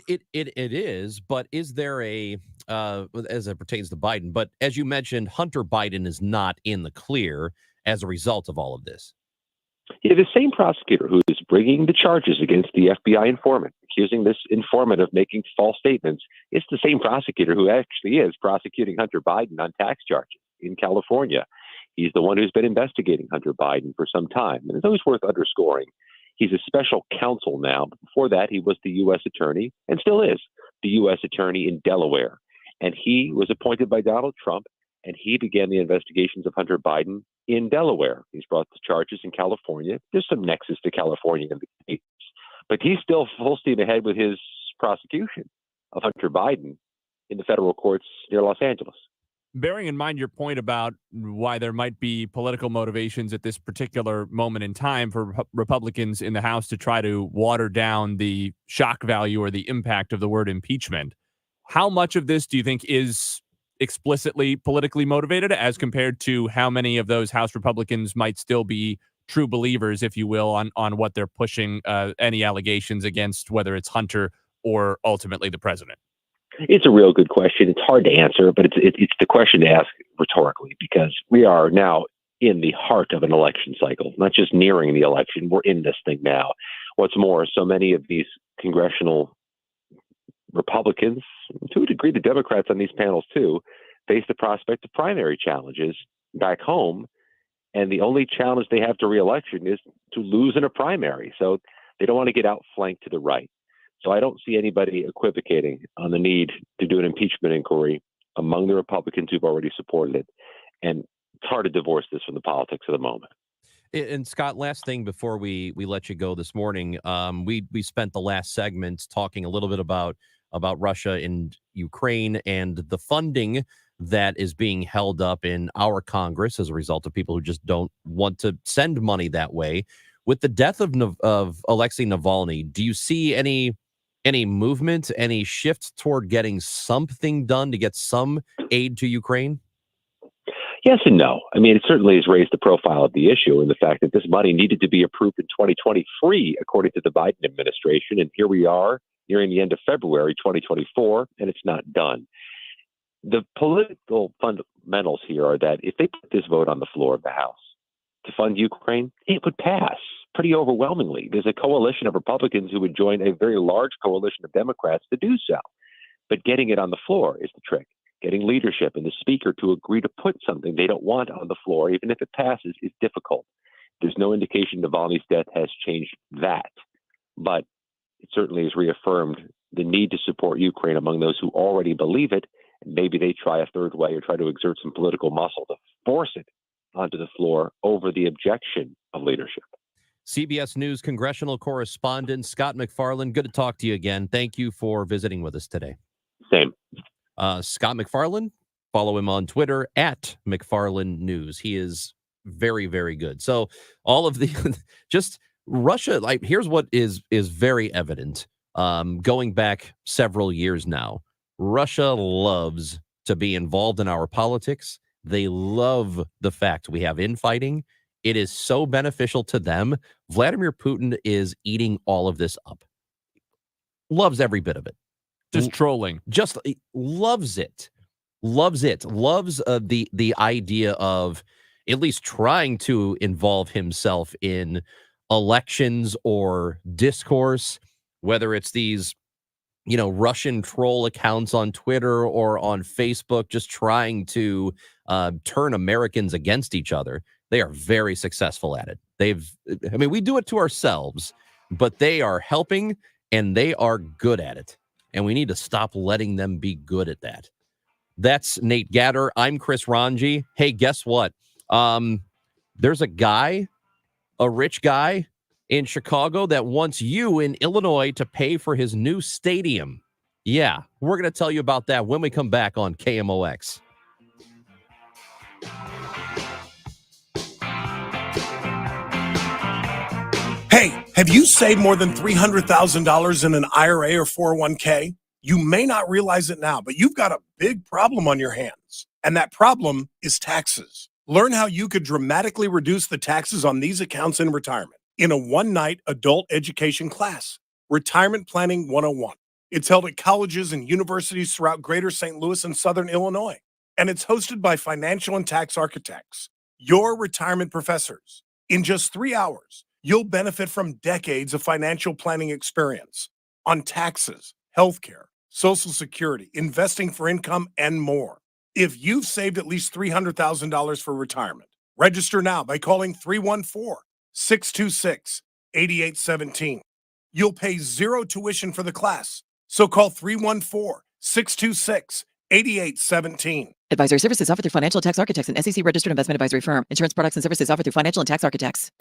It is, but is there as it pertains to Biden, but as you mentioned, Hunter Biden is not in the clear as a result of all of this. Yeah, the same prosecutor who is bringing the charges against the FBI informant, accusing this informant of making false statements, it's the same prosecutor who actually is prosecuting Hunter Biden on tax charges in California. He's the one who's been investigating Hunter Biden for some time. And it's always worth underscoring, he's a special counsel now. But before that, he was the U.S. attorney, and still is the U.S. attorney in Delaware. And he was appointed by Donald Trump, and he began the investigations of Hunter Biden in Delaware. He's brought the charges in California. There's some nexus to California in the case, but he's still full steam ahead with his prosecution of Hunter Biden in the federal courts near Los Angeles. Bearing in mind your point about why there might be political motivations at this particular moment in time for Republicans in the House to try to water down the shock value or the impact of the word impeachment, how much of this do you think is explicitly politically motivated as compared to how many of those House Republicans might still be true believers, if you will, on what they're pushing any allegations against, whether it's Hunter or ultimately the president? It's a real good question. It's hard to answer, but it's the question to ask rhetorically, because we are now in the heart of an election cycle, not just nearing the election. We're in this thing now. What's more, so many of these congressional Republicans, to a degree the Democrats on these panels too, face the prospect of primary challenges back home. And the only challenge they have to re-election is to lose in a primary. So they don't want to get outflanked to the right. So I don't see anybody equivocating on the need to do an impeachment inquiry among the Republicans who've already supported it. And it's hard to divorce this from the politics of the moment. And Scott, last thing before we let you go this morning, we spent the last segment talking a little bit about Russia and Ukraine and the funding that is being held up in our Congress as a result of people who just don't want to send money that way. With the death of Alexei Navalny, do you see any movement, any shift toward getting something done to get some aid to Ukraine? Yes and no. I mean, it certainly has raised the profile of the issue and the fact that this money needed to be approved in 2023, according to the Biden administration. And here we are nearing the end of February 2024, and it's not done. The political fundamentals here are that if they put this vote on the floor of the House to fund Ukraine, it would pass pretty overwhelmingly. There's a coalition of Republicans who would join a very large coalition of Democrats to do so. But getting it on the floor is the trick. Getting leadership and the speaker to agree to put something they don't want on the floor, even if it passes, is difficult. There's no indication Navalny's death has changed that. But it certainly has reaffirmed the need to support Ukraine among those who already believe it. And maybe they try a third way or try to exert some political muscle to force it onto the floor over the objection of leadership. CBS News congressional correspondent Scott MacFarlane, good to talk to you again. Thank you for visiting with us today. Same. Scott MacFarlane, follow him on Twitter at MacFarlane News. He is very, very good. So all of the just Russia, like here's what is very evident. Going back several years now, Russia loves to be involved in our politics. They love the fact we have infighting. It is so beneficial to them. Vladimir Putin is eating all of this up. Loves every bit of it. Just trolling. Just loves it. Loves it. Loves the idea of at least trying to involve himself in elections or discourse, whether it's these, Russian troll accounts on Twitter or on Facebook, just trying to turn Americans against each other. They are very successful at it. We do it to ourselves, but they are helping and they are good at it. And we need to stop letting them be good at that. That's Nate Gatter. I'm Chris Rongey. Hey, guess what? There's a rich guy in Chicago that wants you in Illinois to pay for his new stadium. Yeah, we're going to tell you about that when we come back on KMOX. Hey, have you saved more than $300,000 in an IRA or 401k? You may not realize it now, but you've got a big problem on your hands. And that problem is taxes. Learn how you could dramatically reduce the taxes on these accounts in retirement in a one-night adult education class, Retirement Planning 101. It's held at colleges and universities throughout greater St. Louis and Southern Illinois. And it's hosted by financial and tax architects, your retirement professors. In just 3 hours, you'll benefit from decades of financial planning experience on taxes, healthcare, Social Security, investing for income, and more. If you've saved at least $300,000 for retirement, register now by calling 314-626-8817. You'll pay zero tuition for the class, so call 314-626-8817. Advisory services offered through Financial and Tax Architects, an SEC registered investment advisory firm. Insurance products and services offered through Financial and Tax Architects.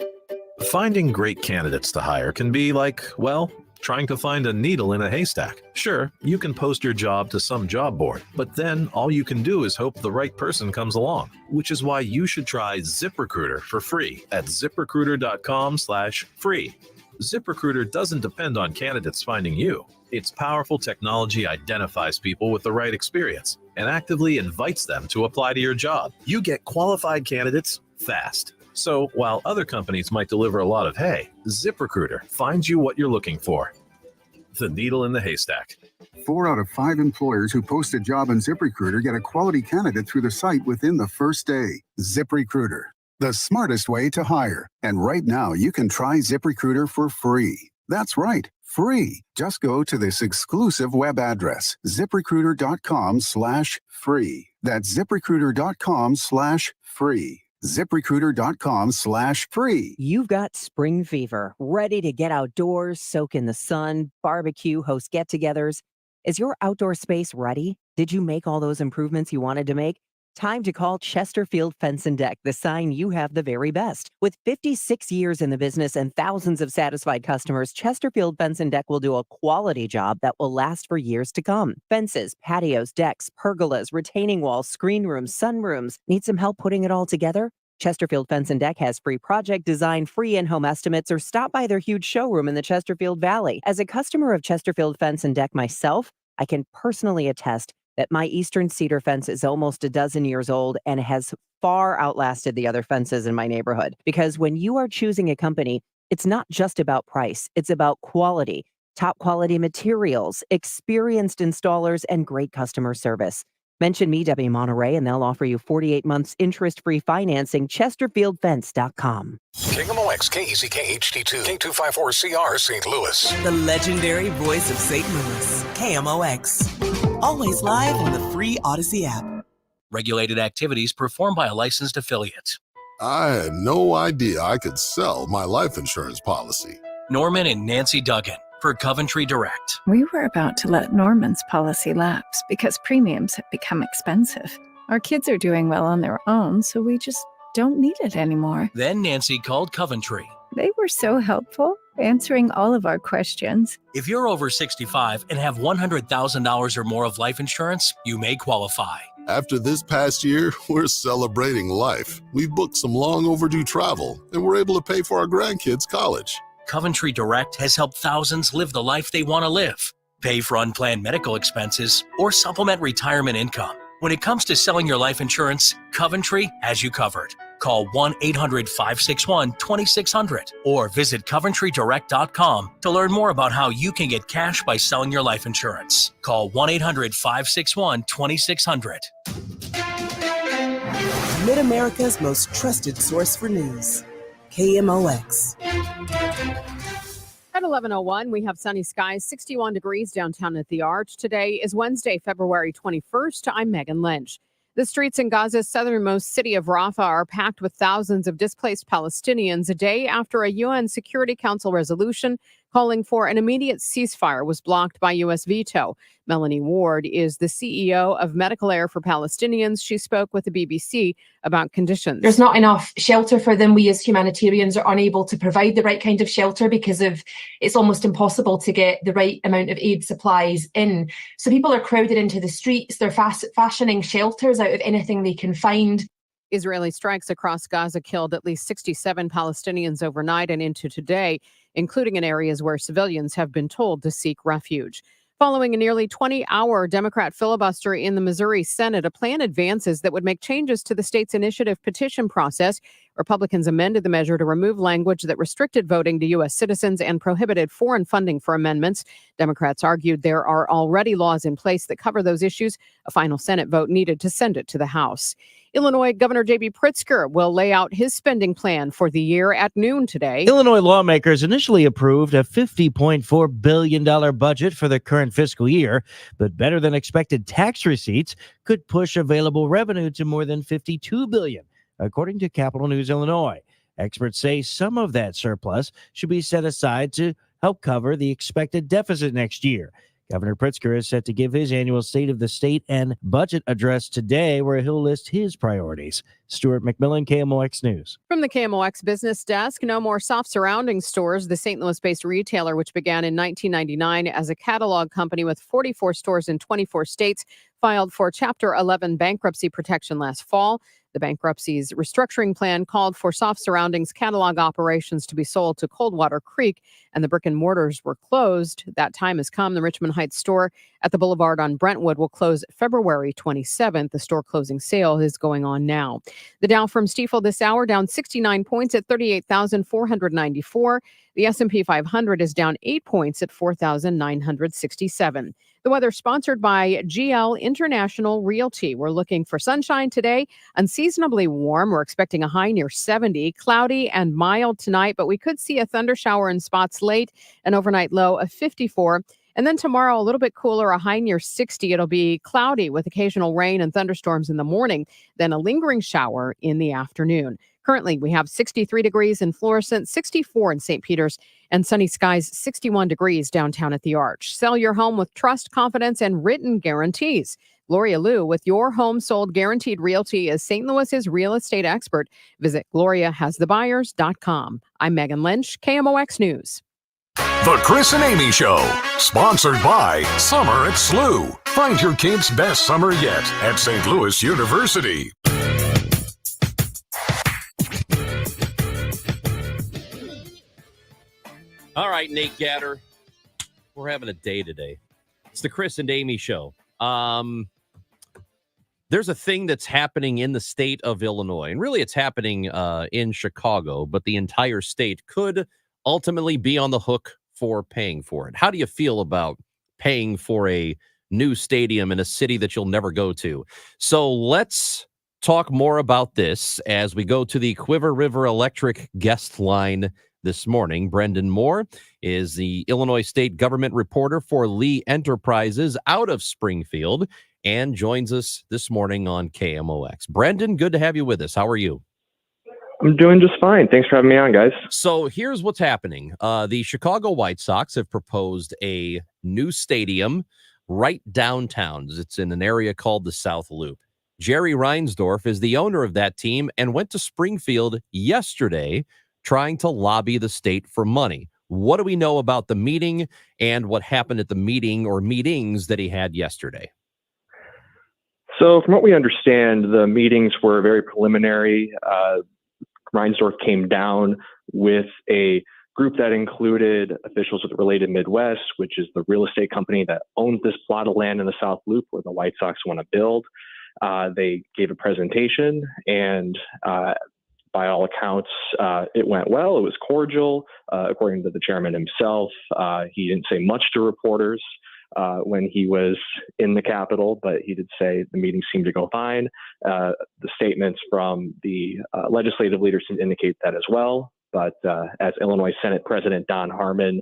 Finding great candidates to hire can be like, well, trying to find a needle in a haystack? Sure, you can post your job to some job board, but then all you can do is hope the right person comes along, which is why you should try ZipRecruiter for free at ZipRecruiter.com/free. ZipRecruiter doesn't depend on candidates finding you. Its powerful technology identifies people with the right experience and actively invites them to apply to your job. You get qualified candidates fast. So while other companies might deliver a lot of hay, ZipRecruiter finds you what you're looking for. The needle in the haystack. 4 out of 5 employers who post a job on ZipRecruiter get a quality candidate through the site within the first day. ZipRecruiter, the smartest way to hire. And right now, you can try ZipRecruiter for free. That's right, free. Just go to this exclusive web address, ZipRecruiter.com/free. That's ZipRecruiter.com/free. ZipRecruiter.com/free. You've got spring fever, ready to get outdoors, soak in the sun, barbecue, host get-togethers. Is your outdoor space ready? Did you make all those improvements you wanted to make? Time to call Chesterfield Fence and Deck, the sign you have the very best. With 56 years in the business and thousands of satisfied customers, Chesterfield Fence and Deck will do a quality job that will last for years to come. Fences, patios, decks, pergolas, retaining walls, screen rooms, sunrooms. Need some help putting it all together? Chesterfield Fence and Deck has free project design, free in-home estimates, or stop by their huge showroom in the Chesterfield Valley. As a customer of Chesterfield Fence and Deck myself, I can personally attest that my Eastern cedar fence is almost a dozen years old and has far outlasted the other fences in my neighborhood. Because when you are choosing a company, it's not just about price, it's about quality, top quality materials, experienced installers, and great customer service. Mention me, Debbie Monterey, and they'll offer you 48 months interest-free financing. ChesterfieldFence.com. KMOX, KECK HD2, K254CR, St. Louis. The legendary voice of St. Louis, KMOX. Always live on the free Audacy app. Regulated activities performed by a licensed affiliate. I had no idea I could sell my life insurance policy. Norman and Nancy Duggan for Coventry Direct. We were about to let Norman's policy lapse because premiums have become expensive. Our kids are doing well on their own, so we just don't need it anymore. Then Nancy called Coventry. They were so helpful, answering all of our questions. If you're over 65 and have $100,000 or more of life insurance, you may qualify. After this past year, we're celebrating life. We've booked some long overdue travel, and we're able to pay for our grandkids' college. Coventry Direct has helped thousands live the life they want to live. Pay for unplanned medical expenses or supplement retirement income. When it comes to selling your life insurance, Coventry has you covered. Call 1-800-561-2600 or visit CoventryDirect.com to learn more about how you can get cash by selling your life insurance. Call 1-800-561-2600. Mid-America's most trusted source for news, KMOX. At 11:01, we have sunny skies, 61 degrees downtown at the Arch. Today is Wednesday, February 21st. I'm Megan Lynch. The streets in Gaza's southernmost city of Rafah are packed with thousands of displaced Palestinians a day after a UN Security Council resolution calling for an immediate ceasefire was blocked by U.S. veto. Melanie Ward is the CEO of Medical Air for Palestinians. She spoke with the BBC about conditions. There's not enough shelter for them. We as humanitarians are unable to provide the right kind of shelter because it's almost impossible to get the right amount of aid supplies in. So people are crowded into the streets. They're fashioning shelters out of anything they can find. Israeli strikes across Gaza killed at least 67 Palestinians overnight and into today, including in areas where civilians have been told to seek refuge. Following a nearly 20-hour Democrat filibuster in the Missouri Senate, a plan advances that would make changes to the state's initiative petition process. Republicans amended the measure to remove language that restricted voting to U.S. citizens and prohibited foreign funding for amendments. Democrats argued there are already laws in place that cover those issues. A final Senate vote needed to send it to the House. Illinois Governor J.B. Pritzker will lay out his spending plan for the year at noon today. Illinois lawmakers initially approved a $50.4 billion budget for the current fiscal year, but better than expected tax receipts could push available revenue to more than $52 billion, according to Capital News Illinois. Experts say some of that surplus should be set aside to help cover the expected deficit next year. Governor Pritzker is set to give his annual State of the State and budget address today, where he'll list his priorities. Stuart McMillan, KMOX News. From the KMOX business desk, no more soft surrounding stores. The St. Louis-based retailer, which began in 1999 as a catalog company with 44 stores in 24 states, filed for Chapter 11 bankruptcy protection last fall. The bankruptcy's restructuring plan called for soft surroundings catalog operations to be sold to Coldwater Creek, and the brick and mortars were closed. That time has come. The Richmond Heights store at the Boulevard on Brentwood will close February 27th. The store closing sale is going on now. The Dow from Stifel this hour down 69 points at 38,494. The S&P 500 is down 8 points at 4,967. The weather sponsored by GL International Realty. We're looking for sunshine today, unseasonably warm. We're expecting a high near 70, cloudy and mild tonight, but we could see a thunder shower in spots late, an overnight low of 54. And then tomorrow, a little bit cooler, a high near 60. It'll be cloudy with occasional rain and thunderstorms in the morning, then a lingering shower in the afternoon. Currently, we have 63 degrees in Florissant, 64 in St. Peters, and sunny skies, 61 degrees downtown at the Arch. Sell your home with trust, confidence, and written guarantees. Gloria Liu with Your Home Sold Guaranteed Realty is St. Louis's real estate expert. Visit GloriaHasTheBuyers.com. I'm Megan Lynch, KMOX News. The Chris and Amy Show, sponsored by Summer at SLU. Find your kids' best summer yet at St. Louis University. All right, Nate Gatter, we're having a day today. It's the Chris and Amy Show. There's a thing that's happening in the state of Illinois, and really it's happening in Chicago, but the entire state could ultimately be on the hook for paying for it. How do you feel about paying for a new stadium in a city that you'll never go to? So let's talk more about this as we go to the Quiver River Electric guest line this morning. Brendan Moore is the Illinois State Government reporter for Lee Enterprises out of Springfield and joins us this morning on KMOX. Brendan, good to have you with us. How are you? I'm doing just fine. Thanks for having me on, guys. So here's what's happening. The Chicago White Sox have proposed a new stadium right downtown. It's in an area called the South Loop. Jerry Reinsdorf is the owner of that team and went to Springfield yesterday trying to lobby the state for money. What do we know about the meeting and what happened at the meeting or meetings that he had yesterday? So from what we understand, the meetings were very preliminary. Reinsdorf came down with a group that included officials with Related Midwest, which is the real estate company that owns this plot of land in the South Loop where the White Sox want to build. They gave a presentation, and by all accounts, it went well. It was cordial. According to the chairman himself, he didn't say much to reporters when he was in the Capitol, but he did say the meeting seemed to go fine. The statements from the legislative leaders indicate that as well. But as Illinois Senate President Don Harmon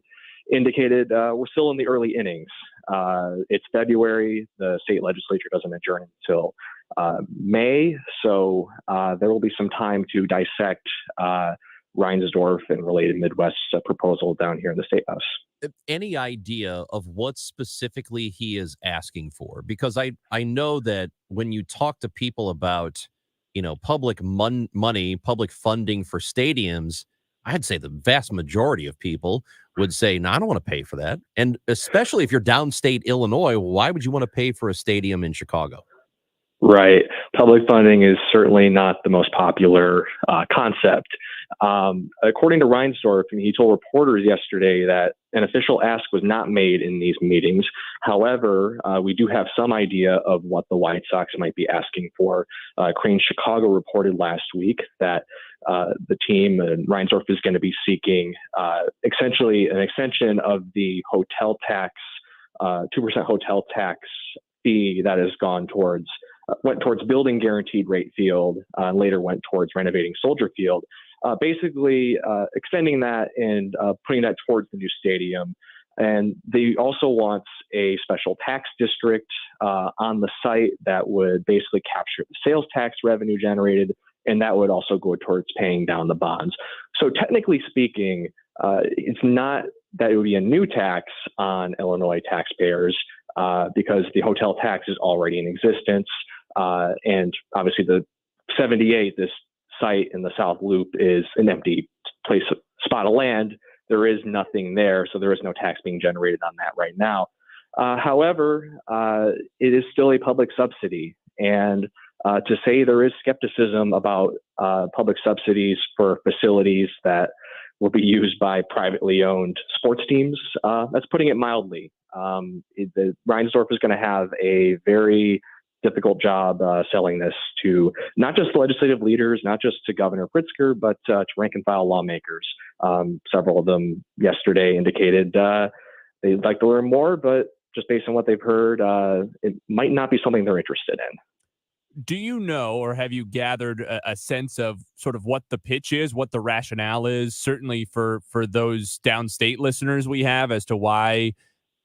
indicated, we're still in the early innings. It's February. The state legislature doesn't adjourn until May, so there will be some time to dissect Reinsdorf and Related Midwest's proposal down here in the State House. Any idea of what specifically he is asking for? Because I know that when you talk to people about, public money, public funding for stadiums, I'd say the vast majority of people would say, no, I don't want to pay for that. And especially if you're downstate Illinois, why would you want to pay for a stadium in Chicago? Right. Public funding is certainly not the most popular concept. According to Reinsdorf, he told reporters yesterday that an official ask was not made in these meetings. However, we do have some idea of what the White Sox might be asking for. Crane Chicago reported last week that the team and Reinsdorf is going to be seeking essentially an extension of the hotel tax, 2% hotel tax fee that has went towards building Guaranteed Rate Field, and later went towards renovating Soldier Field, basically extending that and putting that towards the new stadium. And they also want a special tax district on the site that would basically capture the sales tax revenue generated, and that would also go towards paying down the bonds. So technically speaking, it's not that it would be a new tax on Illinois taxpayers because the hotel tax is already in existence. And obviously the 78, this site in the South Loop, is an empty spot of land. There is nothing there, so there is no tax being generated on that right now. However, it is still a public subsidy. And to say there is skepticism about public subsidies for facilities that will be used by privately owned sports teams, that's putting it mildly. Reinsdorf is going to have a very difficult job selling this to not just legislative leaders, not just to Governor Pritzker, but to rank and file lawmakers. Several of them yesterday indicated they'd like to learn more, but just based on what they've heard, it might not be something they're interested in. Do you know, or have you gathered a sense of sort of what the pitch is, what the rationale is, certainly for those downstate listeners we have, as to why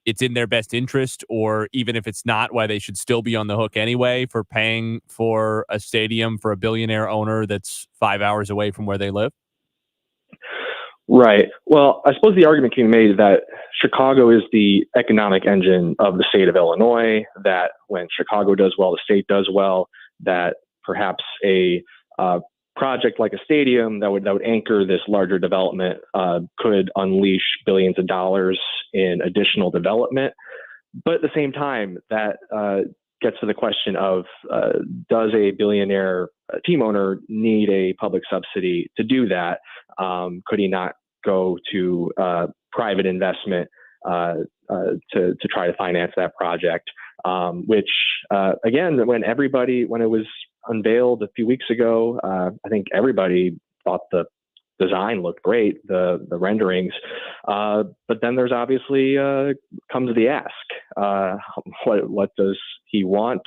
it's in their best interest, or even if it's not, why they should still be on the hook anyway for paying for a stadium for a billionaire owner that's 5 hours away from where they live? Right. Well, I suppose the argument can be made that Chicago is the economic engine of the state of Illinois, that when Chicago does well, the state does well, that perhaps a project like a stadium that would anchor this larger development could unleash billions of dollars in additional development. But at the same time, that gets to the question of does a billionaire team owner need a public subsidy to do that? Could he not go to private investment to try to finance that project? Which again, when it was unveiled a few weeks ago, I think everybody thought the design looked great, the renderings. But then there's obviously comes the ask. What does he want?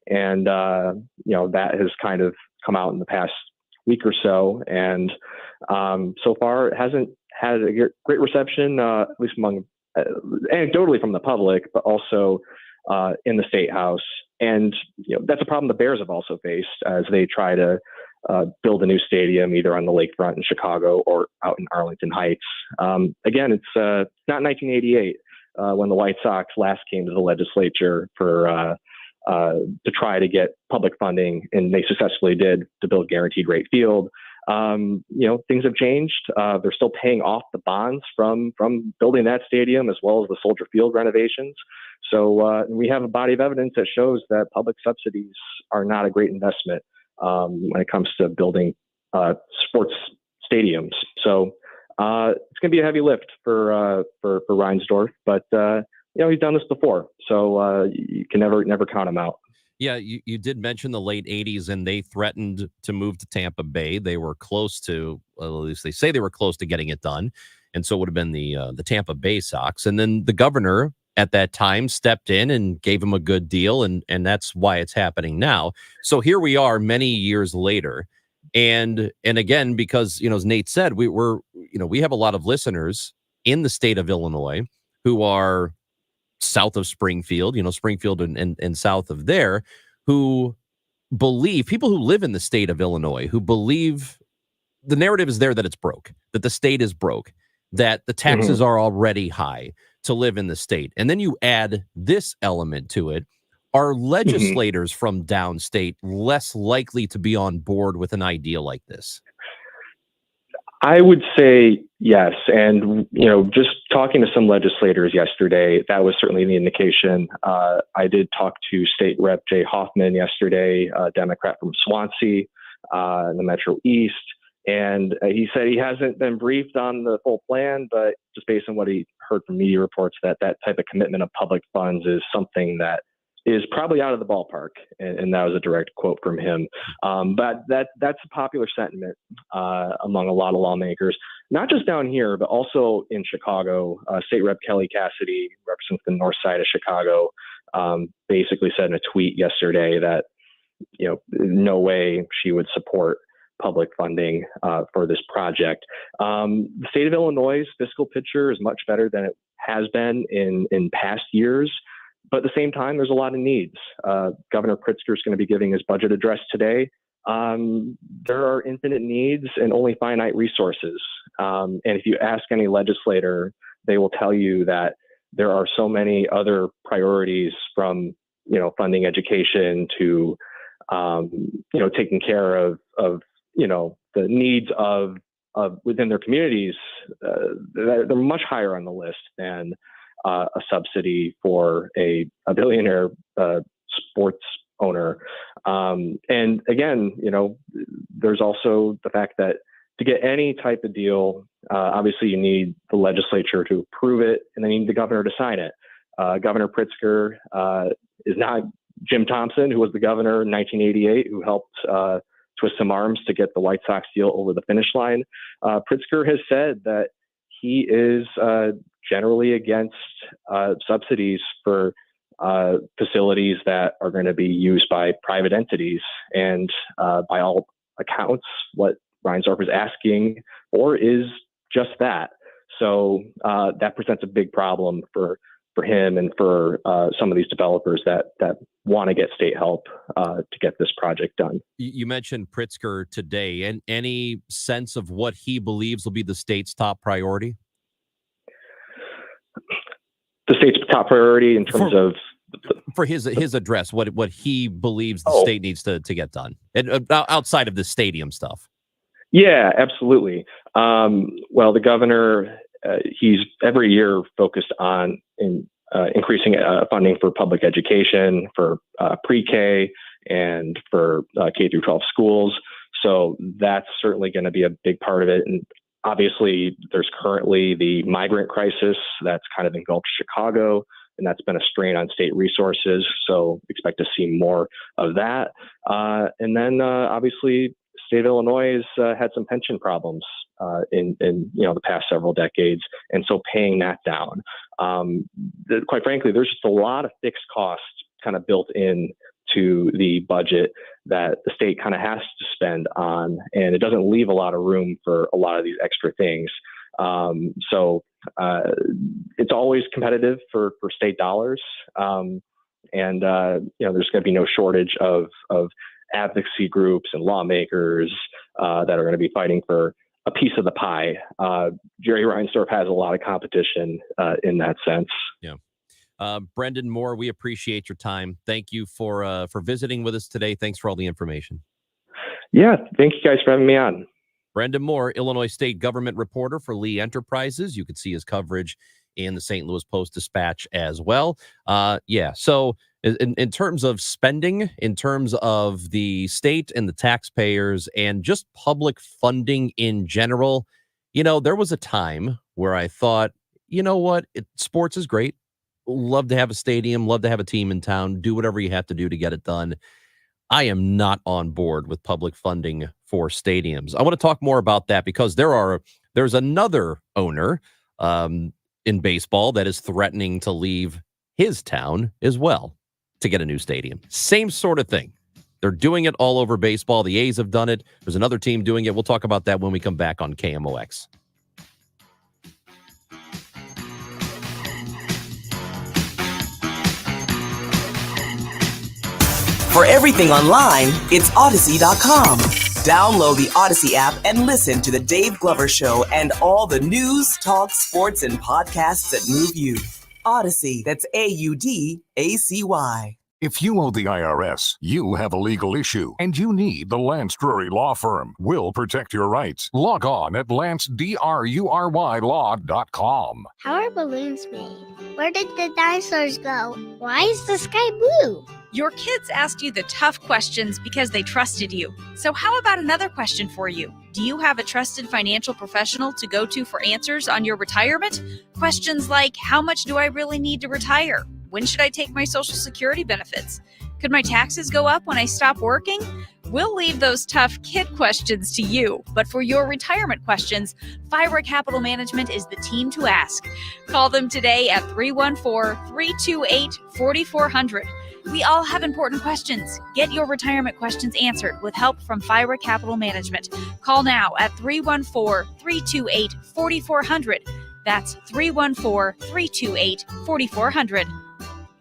And that has kind of come out in the past week or so, and so far it hasn't had a great reception, at least among anecdotally from the public, but also in the State House. And that's a problem the Bears have also faced as they try to build a new stadium either on the lakefront in Chicago or out in Arlington Heights. Again, it's not 1988 when the White Sox last came to the legislature to try to get public funding, and they successfully did, to build Guaranteed Rate Field. Things have changed. They're still paying off the bonds from building that stadium as well as the Soldier Field renovations. So we have a body of evidence that shows that public subsidies are not a great investment when it comes to building sports stadiums. So it's going to be a heavy lift for Reinsdorf, but he's done this before, so you can never count him out. Yeah, you did mention the late 80s, and they threatened to move to Tampa Bay. They were close to, well, at least they say they were close to getting it done, and so it would have been the Tampa Bay Sox. And then the governor at that time stepped in and gave him a good deal, and that's why it's happening now. So here we are many years later, and again, because as Nate said, we have a lot of listeners in the state of Illinois who are south of Springfield, Springfield and south of there, who believe, people who live in the state of Illinois, who believe the narrative is there that it's broke, that the state is broke, that the taxes are already high to live in the state. And then you add this element to it. Are legislators from downstate less likely to be on board with an idea like this? I would say yes. And, just talking to some legislators yesterday, that was certainly the indication. I did talk to State Rep Jay Hoffman yesterday, a Democrat from Swansea, in the Metro East. And he said he hasn't been briefed on the full plan, but just based on what he heard from media reports, that type of commitment of public funds is something that is probably out of the ballpark. And that was a direct quote from him. But that's a popular sentiment among a lot of lawmakers, not just down here, but also in Chicago. State Rep Kelly Cassidy represents the north side of Chicago, basically said in a tweet yesterday that, no way she would support public funding for this project. The state of Illinois' fiscal picture is much better than it has been in past years. But at the same time, there's a lot of needs. Governor Pritzker is going to be giving his budget address today. There are infinite needs and only finite resources. And if you ask any legislator, they will tell you that there are so many other priorities, from funding education to taking care of the needs of within their communities. They're much higher on the list than a subsidy for a billionaire sports owner. And again, there's also the fact that to get any type of deal, obviously you need the legislature to approve it, and then you need the governor to sign it. Governor Pritzker is not Jim Thompson, who was the governor in 1988, who helped twist some arms to get the White Sox deal over the finish line. Pritzker has said that he is generally against subsidies for facilities that are going to be used by private entities. And by all accounts, what Reinsdorf is asking for is just that. So that presents a big problem for him and for some of these developers that want to get state help to get this project done. You mentioned Pritzker today, and any sense of what he believes will be the state's top priority? The state's top priority in terms of his address, what he believes the state needs to get done, and outside of the stadium stuff. Yeah, absolutely. Well, the governor, he's every year focused on increasing funding for public education, for pre-K, and for K through 12 schools. So that's certainly going to be a big part of it. And obviously, there's currently the migrant crisis that's kind of engulfed Chicago, and that's been a strain on state resources. So expect to see more of that. And then obviously, state of Illinois has had some pension problems in the past several decades, and so paying that down. Quite frankly, there's just a lot of fixed costs kind of built in to the budget that the state kind of has to spend on, and it doesn't leave a lot of room for a lot of these extra things. So it's always competitive for state dollars, and there's going to be no shortage of advocacy groups and lawmakers that are going to be fighting for a piece of the pie. Jerry Reinsdorf has a lot of competition in that sense. Yeah. Brendan Moore, we appreciate your time. Thank you for visiting with us today. Thanks for all the information. Yeah, thank you guys for having me on. Brendan Moore, Illinois State Government reporter for Lee Enterprises. You can see his coverage in the St. Louis Post-Dispatch as well. So in terms of spending, in terms of the state and the taxpayers and just public funding in general, there was a time where I thought, sports is great. Love to have a stadium, love to have a team in town, do whatever you have to do to get it done. I am not on board with public funding for stadiums. I want to talk more about that because there's another owner in baseball that is threatening to leave his town as well to get a new stadium. Same sort of thing. They're doing it all over baseball. The A's have done it. There's another team doing it. We'll talk about that when we come back on KMOX. For everything online, it's Audacy.com. Download the Audacy app and listen to The Dave Glover Show and all the news, talk, sports, and podcasts that move you. Audacy, that's Audacy. If you owe the IRS, you have a legal issue, and you need the Lance Drury Law Firm. We'll protect your rights. Log on at lancedrurylaw.com. How are balloons made? Where did the dinosaurs go? Why is the sky blue? Your kids asked you the tough questions because they trusted you. So how about another question for you? Do you have a trusted financial professional to go to for answers on your retirement? Questions like, how much do I really need to retire? When should I take my Social Security benefits? Could my taxes go up when I stop working? We'll leave those tough kid questions to you. But for your retirement questions, FIRA Capital Management is the team to ask. Call them today at 314-328-4400. We all have important questions. Get your retirement questions answered with help from FIRA Capital Management. Call now at 314-328-4400. That's 314-328-4400.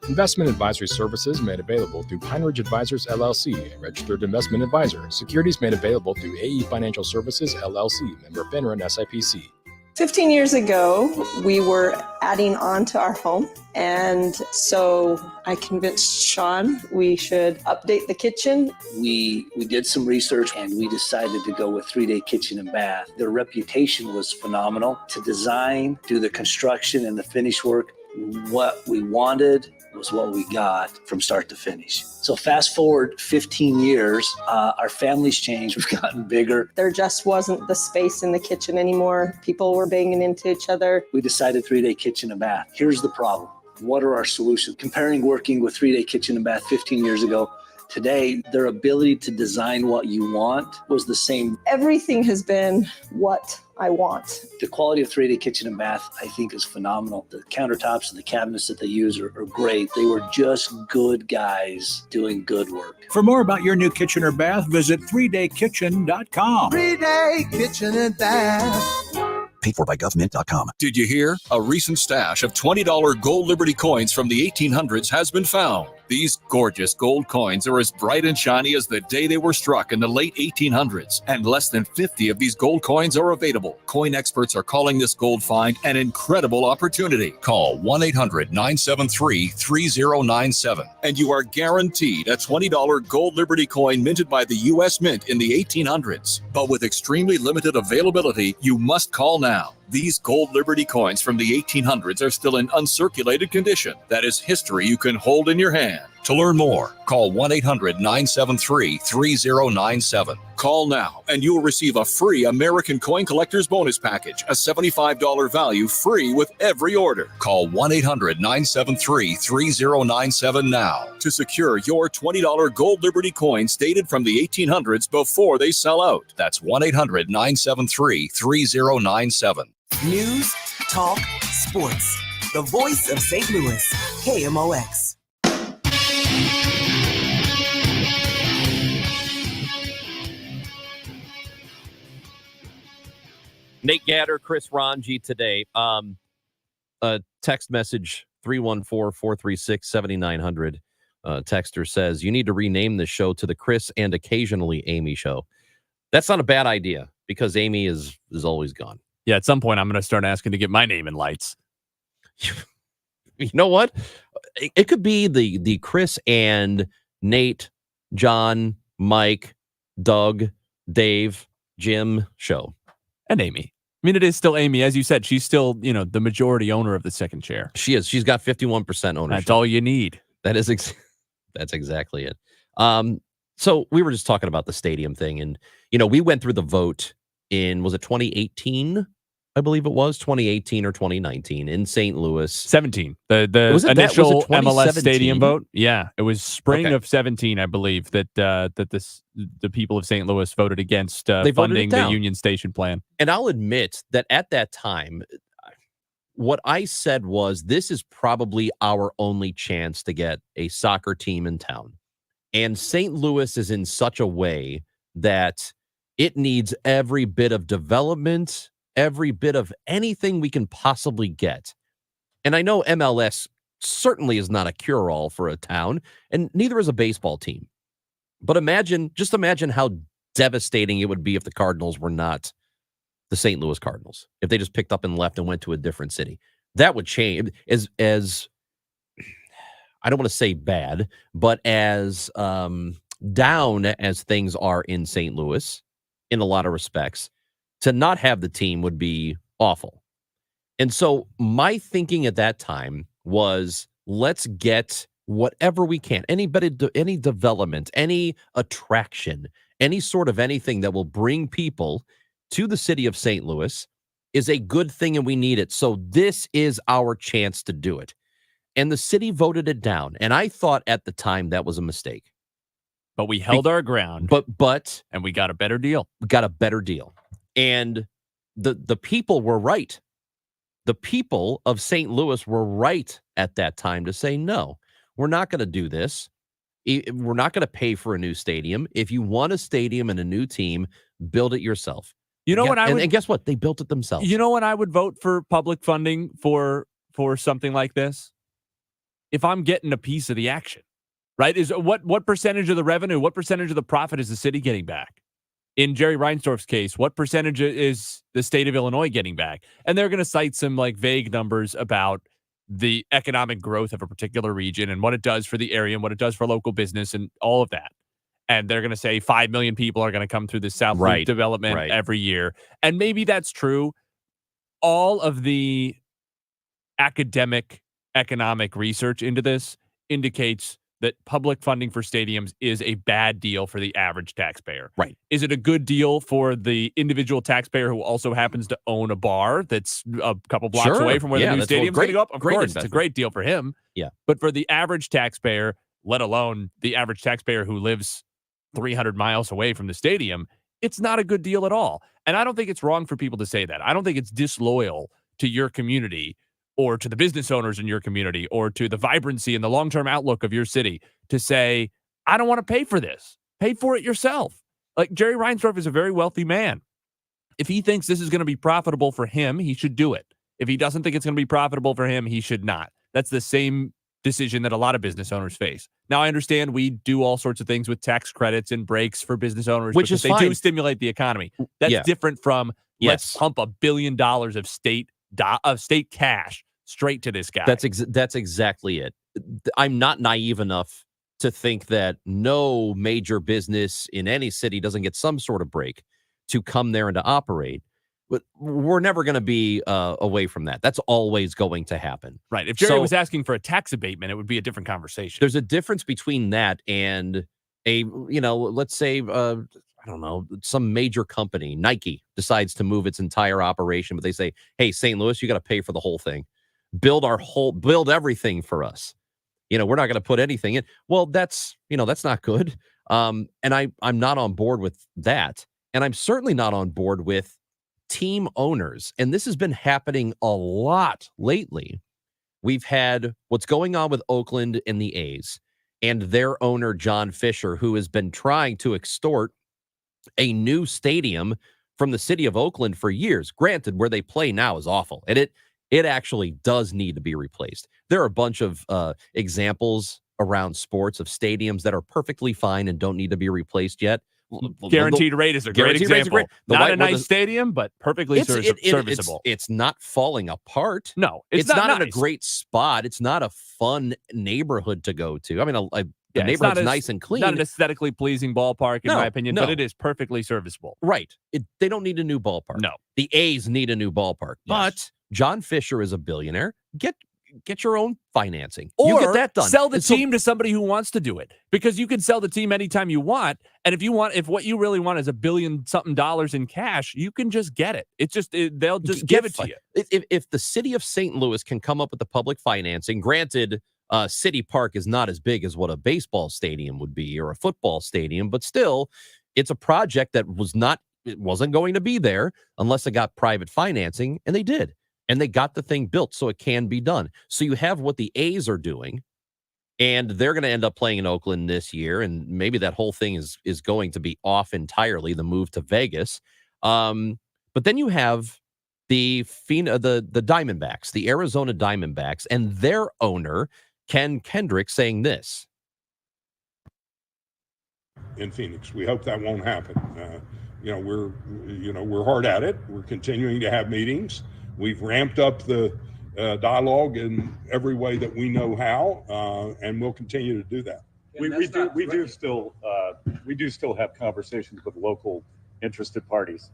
Investment advisory services made available through Pine Ridge Advisors, LLC, a registered investment advisor. Securities made available through AE Financial Services, LLC, member FINRA and SIPC. 15 years ago, we were adding on to our home. And so I convinced Sean we should update the kitchen. We did some research and we decided to go with 3-Day Kitchen and Bath. Their reputation was phenomenal. To design, do the construction and the finish work, what we wanted was what we got from start to finish. So fast forward 15 years, our family's changed. We've gotten bigger. There just wasn't the space in the kitchen anymore. People were banging into each other. We decided 3-Day Kitchen and Bath. Here's the problem. What are our solutions? Comparing working with 3-Day Kitchen and Bath 15 years ago, today, their ability to design what you want was the same. Everything has been what I want. The quality of 3-Day Kitchen and Bath, I think, is phenomenal. The countertops and the cabinets that they use are great. They were just good guys doing good work. For more about your new kitchen or bath, visit 3daykitchen.com. 3-Day Kitchen and Bath. Paid for by government.com. Did you hear? A recent stash of $20 gold Liberty coins from the 1800s has been found. These gorgeous gold coins are as bright and shiny as the day they were struck in the late 1800s, and less than 50 of these gold coins are available. Coin experts are calling this gold find an incredible opportunity. Call 1-800-973-3097, and you are guaranteed a $20 gold Liberty coin minted by the U.S. Mint in the 1800s. But with extremely limited availability, you must call now. These gold Liberty coins from the 1800s are still in uncirculated condition. That is history you can hold in your hand. To learn more, call 1-800-973-3097. Call now, and you will receive a free American Coin Collector's Bonus Package, a $75 value free with every order. Call 1-800-973-3097 now to secure your $20 gold Liberty coins dated from the 1800s before they sell out. That's 1-800-973-3097. News, talk, sports. The voice of St. Louis, KMOX. Nate Gatter, Chris Rongey today. A text message 314-436-7900. Texter says, you need to rename the show to the Chris and occasionally Amy show. That's not a bad idea because Amy is always gone. Yeah, at some point I'm going to start asking to get my name in lights. You know what? It could be the Chris and Nate, John, Mike, Doug, Dave, Jim show. And Amy. I mean, it is still Amy. As you said, she's still, the majority owner of the second chair. She is. She's got 51% ownership. That's all you need. That is that's exactly it. So we were just talking about the stadium thing, and we went through the vote in, was it 2018? I believe it was 2018 or 2019 in St. Louis. 17. The initial MLS stadium vote. Yeah, it was spring of 17, I believe, that the people of St. Louis voted against funding the Union Station plan. And I'll admit that at that time, what I said was, this is probably our only chance to get a soccer team in town. And St. Louis is in such a way that it needs every bit of development, every bit of anything we can possibly get. And I know MLS certainly is not a cure-all for a town, and neither is a baseball team. But just imagine how devastating it would be if the Cardinals were not the St. Louis Cardinals. If they just picked up and left and went to a different city. That would change. As I don't want to say bad, but as down as things are in St. Louis, in a lot of respects, to not have the team would be awful. And so my thinking at that time was, let's get whatever we can, any development, any attraction, any sort of anything that will bring people to the city of St. Louis is a good thing, and we need it. So this is our chance to do it. And the city voted it down. And I thought at the time that was a mistake. But we held our ground. And we got a better deal. We got a better deal. And the people were right. The people of St. Louis were right at that time to say, no, we're not going to do this. We're not going to pay for a new stadium. If you want a stadium and a new team, build it yourself. And guess what? They built it themselves. You know when I would vote for public funding for something like this? If I'm getting a piece of the action, right? Is what percentage of the revenue, what percentage of the profit is the city getting back? in Jerry Reinsdorf's case, what percentage is the state of Illinois getting back? And they're going to cite some like vague numbers about the economic growth of a particular region and what it does for the area and what it does for local business and all of that. And they're going to say 5 million people are going to come through the South Loop development every year. And maybe that's true. All of the academic economic research into this indicates that public funding for stadiums is a bad deal for the average taxpayer. Right. Is it a good deal for the individual taxpayer who also happens to own a bar that's a couple blocks away from where the new stadium's going to go up? Of course, it's a great deal for him. Yeah. But for the average taxpayer, let alone the average taxpayer who lives 300 miles away from the stadium, it's not a good deal at all. And I don't think it's wrong for people to say that. I don't think it's disloyal to your community or to the business owners in your community or to the vibrancy and the long-term outlook of your city to say, I don't want to pay for this. Pay for it yourself. Like Jerry Reinsdorf is a very wealthy man. If he thinks this is going to be profitable for him, he should do it. If he doesn't think it's going to be profitable for him, he should not. That's the same decision that a lot of business owners face. Now, I understand we do all sorts of things with tax credits and breaks for business owners, which is they do stimulate the economy. That's different from let's pump $1 billion of state cash straight to this guy. That's exactly it. I'm not naive enough to think that no major business in any city doesn't get some sort of break to come there and to operate. But we're never going to be away from that. That's always going to happen. Right. If Jerry was asking for a tax abatement, it would be a different conversation. There's a difference between that and let's say, I don't know, some major company, Nike, decides to move its entire operation, but they say, hey, St. Louis, you got to pay for the whole thing. Build everything for us. We're not going to put anything in. Well, that's not good. And I'm not on board with that. And I'm certainly not on board with team owners. And this has been happening a lot lately. We've had what's going on with Oakland and the A's and their owner, John Fisher, who has been trying to extort a new stadium from the city of Oakland for years. Granted, where they play now is awful. And it actually does need to be replaced. There are a bunch of examples around sports of stadiums that are perfectly fine and don't need to be replaced yet. Guaranteed rate is a great example. Not a nice stadium, but perfectly serviceable. It's not falling apart. No, it's not nice. in a great spot. It's not a fun neighborhood to go to. I mean, the neighborhood's nice and clean. Not an aesthetically pleasing ballpark, in my opinion, but it is perfectly serviceable. Right. They don't need a new ballpark. No. The A's need a new ballpark. Yes. But John Fisher is a billionaire. Get your own financing. Or you get that done. Sell the team to somebody who wants to do it, because you can sell the team anytime you want. And if what you really want is $1 billion something in cash, you can just get it. They'll just give it to you. If the city of St. Louis can come up with the public financing, granted, City Park is not as big as what a baseball stadium would be or a football stadium, but still, it's a project that wasn't going to be there unless it got private financing, and they did. And they got the thing built so it can be done. So you have what the A's are doing, and they're going to end up playing in Oakland this year, and maybe that whole thing is going to be off entirely, the move to Vegas. But then you have the Diamondbacks, the Arizona Diamondbacks, and their owner, Ken Kendrick, saying this. In Phoenix, we hope that won't happen. We're hard at it. We're continuing to have meetings. We've ramped up the dialogue in every way that we know how, and we'll continue to do that. We do still have conversations with local interested parties.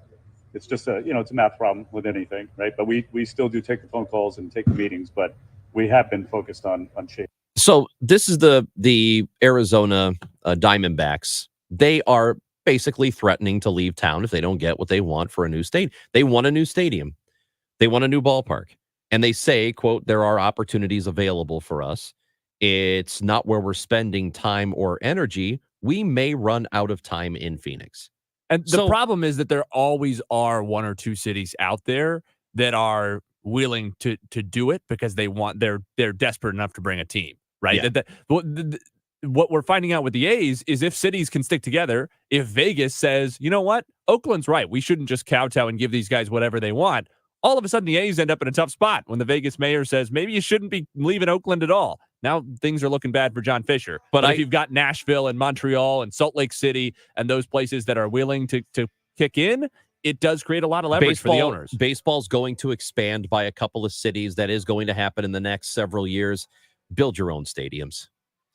It's just it's a math problem with anything, right? But we still do take the phone calls and take the meetings, but we have been focused on shaping. So this is the Arizona Diamondbacks. They are basically threatening to leave town if they don't get what they want for a new stadium. They want a new stadium. They want a new ballpark. And they say, quote, there are opportunities available for us. It's not where we're spending time or energy. We may run out of time in Phoenix. And the problem is that there always are one or two cities out there that are willing to do it because they're desperate enough to bring a team, right? Yeah. What we're finding out with the A's is if cities can stick together, if Vegas says, you know what, Oakland's right, we shouldn't just kowtow and give these guys whatever they want. All of a sudden, the A's end up in a tough spot when the Vegas mayor says, maybe you shouldn't be leaving Oakland at all. now things are looking bad for John Fisher. But if you've got Nashville and Montreal and Salt Lake City and those places that are willing to kick in, it does create a lot of leverage for the owners. Baseball's going to expand by a couple of cities. That is going to happen in the next several years. Build your own stadiums.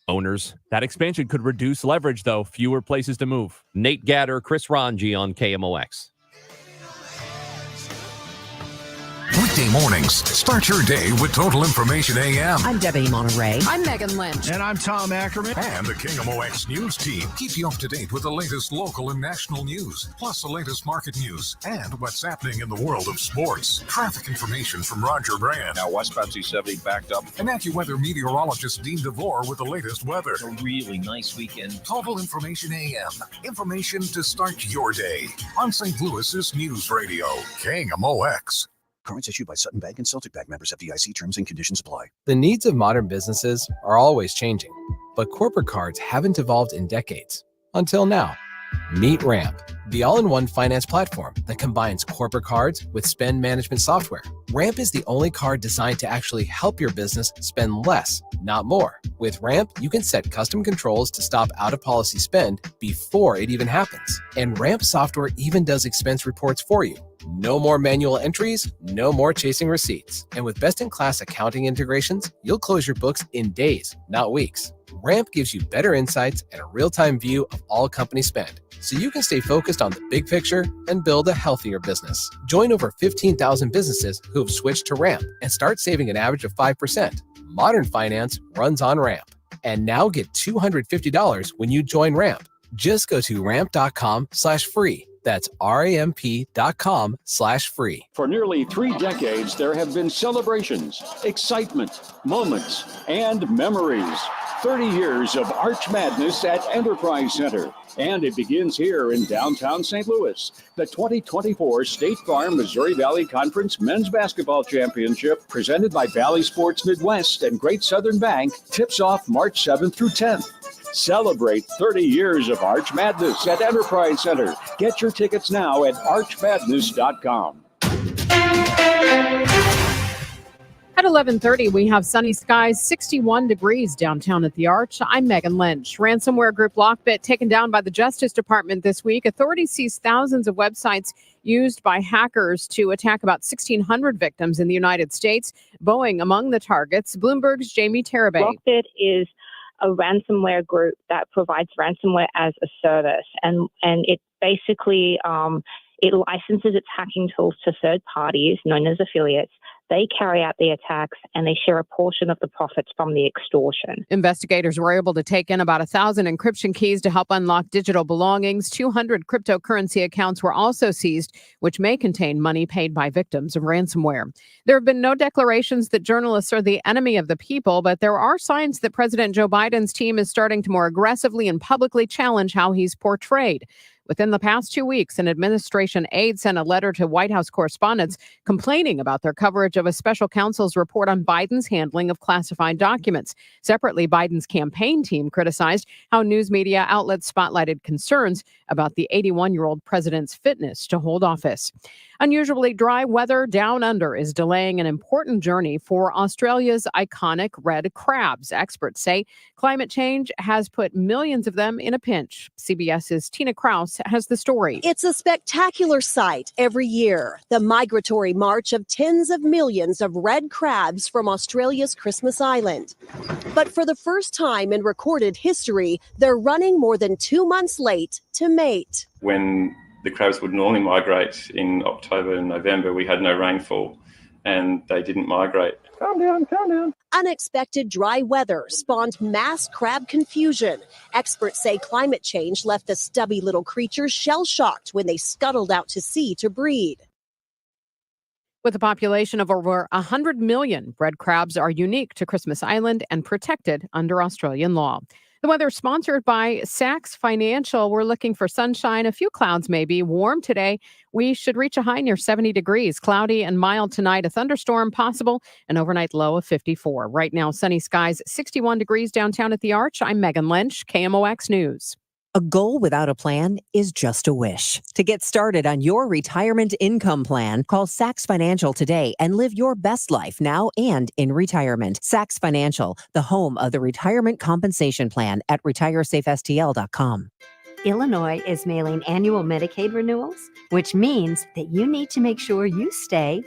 Owners. That expansion could reduce leverage, though. Fewer places to move. Nate Gatter, Chris Rongey on KMOX. Weekday mornings, start your day with Total Information AM. I'm Debbie Monterey. I'm Megan Lynch. And I'm Tom Ackerman. And the KMOX News team keep you up to date with the latest local and national news, plus the latest market news and what's happening in the world of sports. Traffic information from Roger Brand. Now westbound 270 backed up. And AccuWeather meteorologist Dean DeVore with the latest weather. It's a really nice weekend. Total Information AM. Information to start your day on St. Louis's News Radio, KMOX. Cards issued by Sutton Bank and Celtic Bank, members FDIC. Terms and conditions apply. The needs of modern businesses are always changing, but corporate cards haven't evolved in decades. Until now. Meet Ramp, the all-in-one finance platform that combines corporate cards with spend management software. Ramp is the only card designed to actually help your business spend less, not more. With Ramp, you can set custom controls to stop out-of-policy spend before it even happens. And Ramp software even does expense reports for you. No more manual entries, no more chasing receipts. And with best-in-class accounting integrations, you'll close your books in days, not weeks. Ramp gives you better insights and a real-time view of all company spend, so you can stay focused on the big picture and build a healthier business. Join over 15,000 businesses who have switched to Ramp and start saving an average of 5%. Modern finance runs on Ramp. And now get $250 when you join Ramp. Just go to ramp.com/free. That's ramp.com/free. For nearly 3 decades, there have been celebrations, excitement, moments, and memories. 30 years of Arch Madness at Enterprise Center. And it begins here in downtown St. Louis. The 2024 State Farm Missouri Valley Conference Men's Basketball Championship, presented by Valley Sports Midwest and Great Southern Bank, tips off March 7th through 10th. Celebrate 30 years of Arch Madness at Enterprise Center. Get your tickets now at archmadness.com. At 11:30, we have sunny skies, 61 degrees downtown at the Arch. I'm Megan Lynch. Ransomware group Lockbit taken down by the Justice Department this week. Authorities seized thousands of websites used by hackers to attack about 1,600 victims in the United States. Boeing among the targets. Bloomberg's Jamie Tarabay. Lockbit is a ransomware group that provides ransomware as a service, and it basically it licenses its hacking tools to third parties known as affiliates. They carry out the attacks and they share a portion of the profits from the extortion. Investigators were able to take in about 1,000 encryption keys to help unlock digital belongings. 200 cryptocurrency accounts were also seized, which may contain money paid by victims of ransomware. There have been no declarations that journalists are the enemy of the people, but there are signs that President Joe Biden's team is starting to more aggressively and publicly challenge how he's portrayed. Within the past 2 weeks, an administration aide sent a letter to White House correspondents complaining about their coverage of a special counsel's report on Biden's handling of classified documents. Separately, Biden's campaign team criticized how news media outlets spotlighted concerns about the 81-year-old president's fitness to hold office. Unusually dry weather down under is delaying an important journey for Australia's iconic red crabs. Experts say climate change has put millions of them in a pinch. CBS's Tina Kraus has the story. It's a spectacular sight every year, the migratory march of tens of millions of red crabs from Australia's Christmas Island. But for the first time in recorded history, they're running more than 2 months late to mate. When the crabs would normally migrate in October and November, we had no rainfall and they didn't migrate. Calm down, calm down. Unexpected dry weather spawned mass crab confusion. Experts say climate change left the stubby little creatures shell-shocked when they scuttled out to sea to breed. With a population of over 100 million, red crabs are unique to Christmas Island and protected under Australian law. The weather sponsored by Saks Financial. We're looking for sunshine, a few clouds maybe. Warm today. We should reach a high near 70 degrees. Cloudy and mild tonight. A thunderstorm possible. An overnight low of 54. Right now, sunny skies, 61 degrees downtown at the Arch. I'm Megan Lynch, KMOX News. A goal without a plan is just a wish. To get started on your retirement income plan, call Sachs Financial today and live your best life now and in retirement. Sachs Financial, the home of the retirement compensation plan at retiresafestl.com. Illinois is mailing annual Medicaid renewals, which means that you need to make sure you stay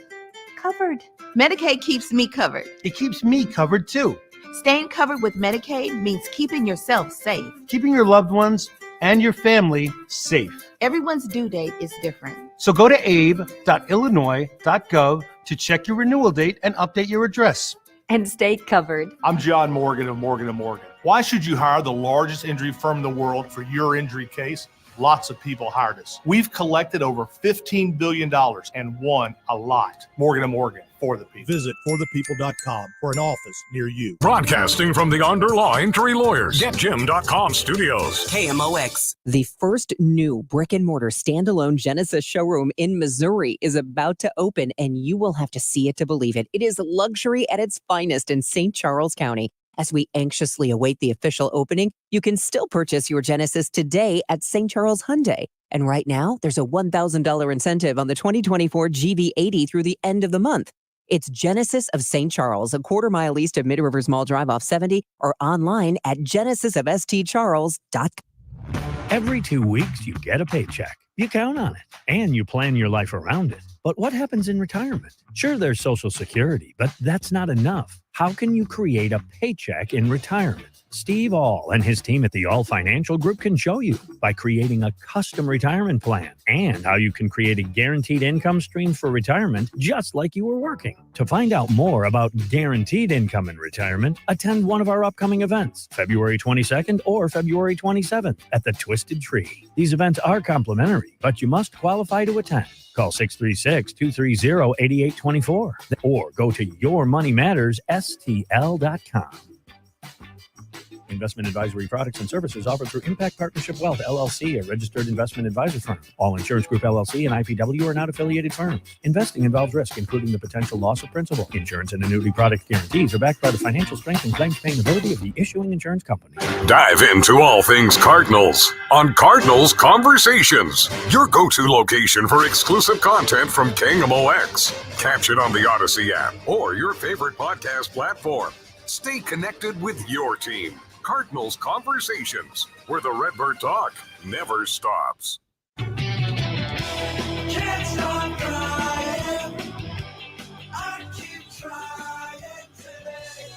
covered. Medicaid keeps me covered. It keeps me covered too. Staying covered with Medicaid means keeping yourself safe. Keeping your loved ones and your family safe. Everyone's due date is different. So go to abe.illinois.gov to check your renewal date and update your address. And stay covered. I'm John Morgan of Morgan & Morgan. Why should you hire the largest injury firm in the world for your injury case? Lots of people hired us. We've collected over $15 billion and won a lot. Morgan & Morgan, for the people. Visit forthepeople.com for an office near you. Broadcasting from the Underlaw Injury Lawyers, GetJim.com studios. KMOX. The first new brick-and-mortar standalone Genesis showroom in Missouri is about to open, and you will have to see it to believe it. It is luxury at its finest in St. Charles County. As we anxiously await the official opening, you can still purchase your Genesis today at St. Charles Hyundai. And right now, there's a $1,000 incentive on the 2024 GV80 through the end of the month. It's Genesis of St. Charles, a quarter-mile east of Mid-Rivers Mall Drive off 70, or online at genesisofstcharles.com. Every 2 weeks, you get a paycheck. You count on it, and you plan your life around it. But what happens in retirement? Sure, there's Social Security, but that's not enough. How can you create a paycheck in retirement? Steve All and his team at the All Financial Group can show you by creating a custom retirement plan and how you can create a guaranteed income stream for retirement just like you were working. To find out more about guaranteed income in retirement, attend one of our upcoming events, February 22nd or February 27th at the Twisted Tree. These events are complimentary, but you must qualify to attend. Call 636-230-8824 or go to yourmoneymattersstl.com. Investment advisory products and services offered through Impact Partnership Wealth, LLC, a registered investment advisor firm. All Insurance Group, LLC, and IPW are not affiliated firms. Investing involves risk, including the potential loss of principal. Insurance and annuity product guarantees are backed by the financial strength and claims paying ability of the issuing insurance company. Dive into all things Cardinals on Cardinals Conversations, your go-to location for exclusive content from KMOX. Catch it on the Audacy app or your favorite podcast platform. Stay connected with your team. Cardinals Conversations, where the Redbird talk never stops. Can't stop crying. I keep trying today.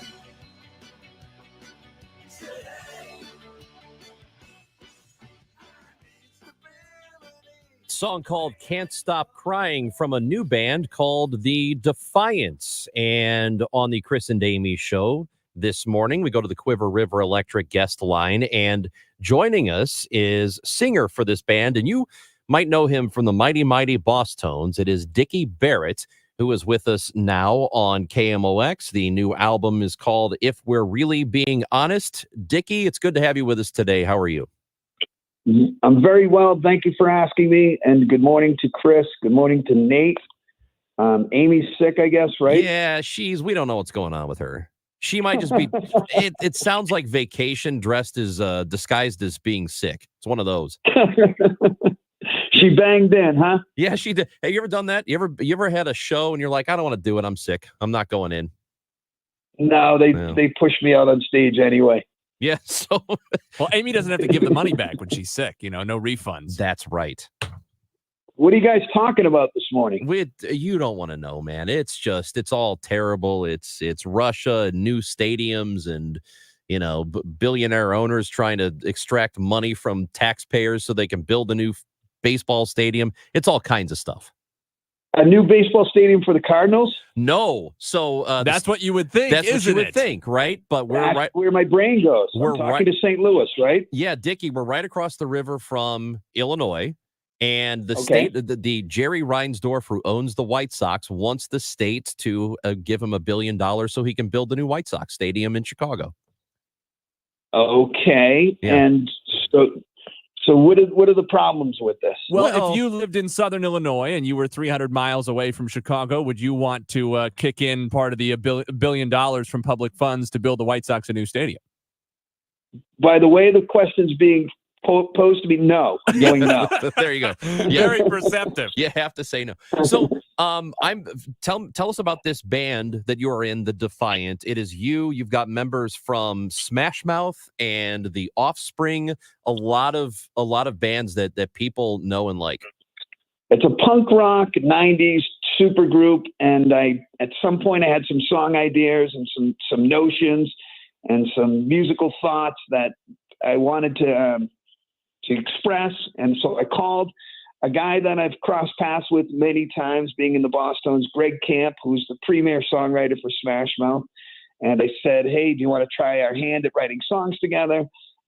Song called Can't Stop Crying from a new band called The Defiance. And on the Chris and Amy show this morning, we go to the Quiver River Electric guest line, and joining us is singer for this band, and you might know him from the Mighty Mighty Boss Tones. It is Dickie Barrett, who is with us now on KMOX. The new album is called If We're Really Being Honest. Dickie, it's good to have you with us today. How are you? I'm very well. Thank you for asking me. And good morning to Chris. Good morning to Nate. Amy's sick, I guess, right? Yeah, we don't know what's going on with her. She might just be, it sounds like vacation dressed as, disguised as being sick. It's one of those. She banged in, huh? Yeah, she did. Have you ever done that? You ever had a show and you're like, I don't want to do it. I'm sick. I'm not going in. No, they pushed me out on stage anyway. Yeah. So, well, Amy doesn't have to give the money back when she's sick. No refunds. That's right. What are you guys talking about this morning? You don't want to know, man. It's all terrible. It's Russia, new stadiums, and billionaire owners trying to extract money from taxpayers so they can build a new baseball stadium. It's all kinds of stuff. A new baseball stadium for the Cardinals? No. So that's what you would think. That's what you would think, right? But that's right where my brain goes. We're talking to St. Louis, right? Yeah, Dickie, we're right across the river from Illinois. And the state, the Jerry Reinsdorf, who owns the White Sox, wants the state to give him $1 billion so he can build a new White Sox stadium in Chicago. Okay. Yeah. And so what are the problems with this? Well, if you lived in Southern Illinois and you were 300 miles away from Chicago, would you want to kick in part of the $1 billion from public funds to build the White Sox a new stadium? By the way the question's being Supposed to be no. I'm going no. There you go. Very perceptive. You have to say no. So, tell us about this band that you are in, the Defiant. It is you. You've got members from Smash Mouth and The Offspring. A lot of bands that people know and like. It's a punk rock 90s super group, and at some point I had some song ideas and some notions and some musical thoughts that I wanted to express. And so I called a guy that I've crossed paths with many times, being in the Boston's, Greg Camp, who's the premier songwriter for Smash Mouth. And I said, hey, do you want to try our hand at writing songs together?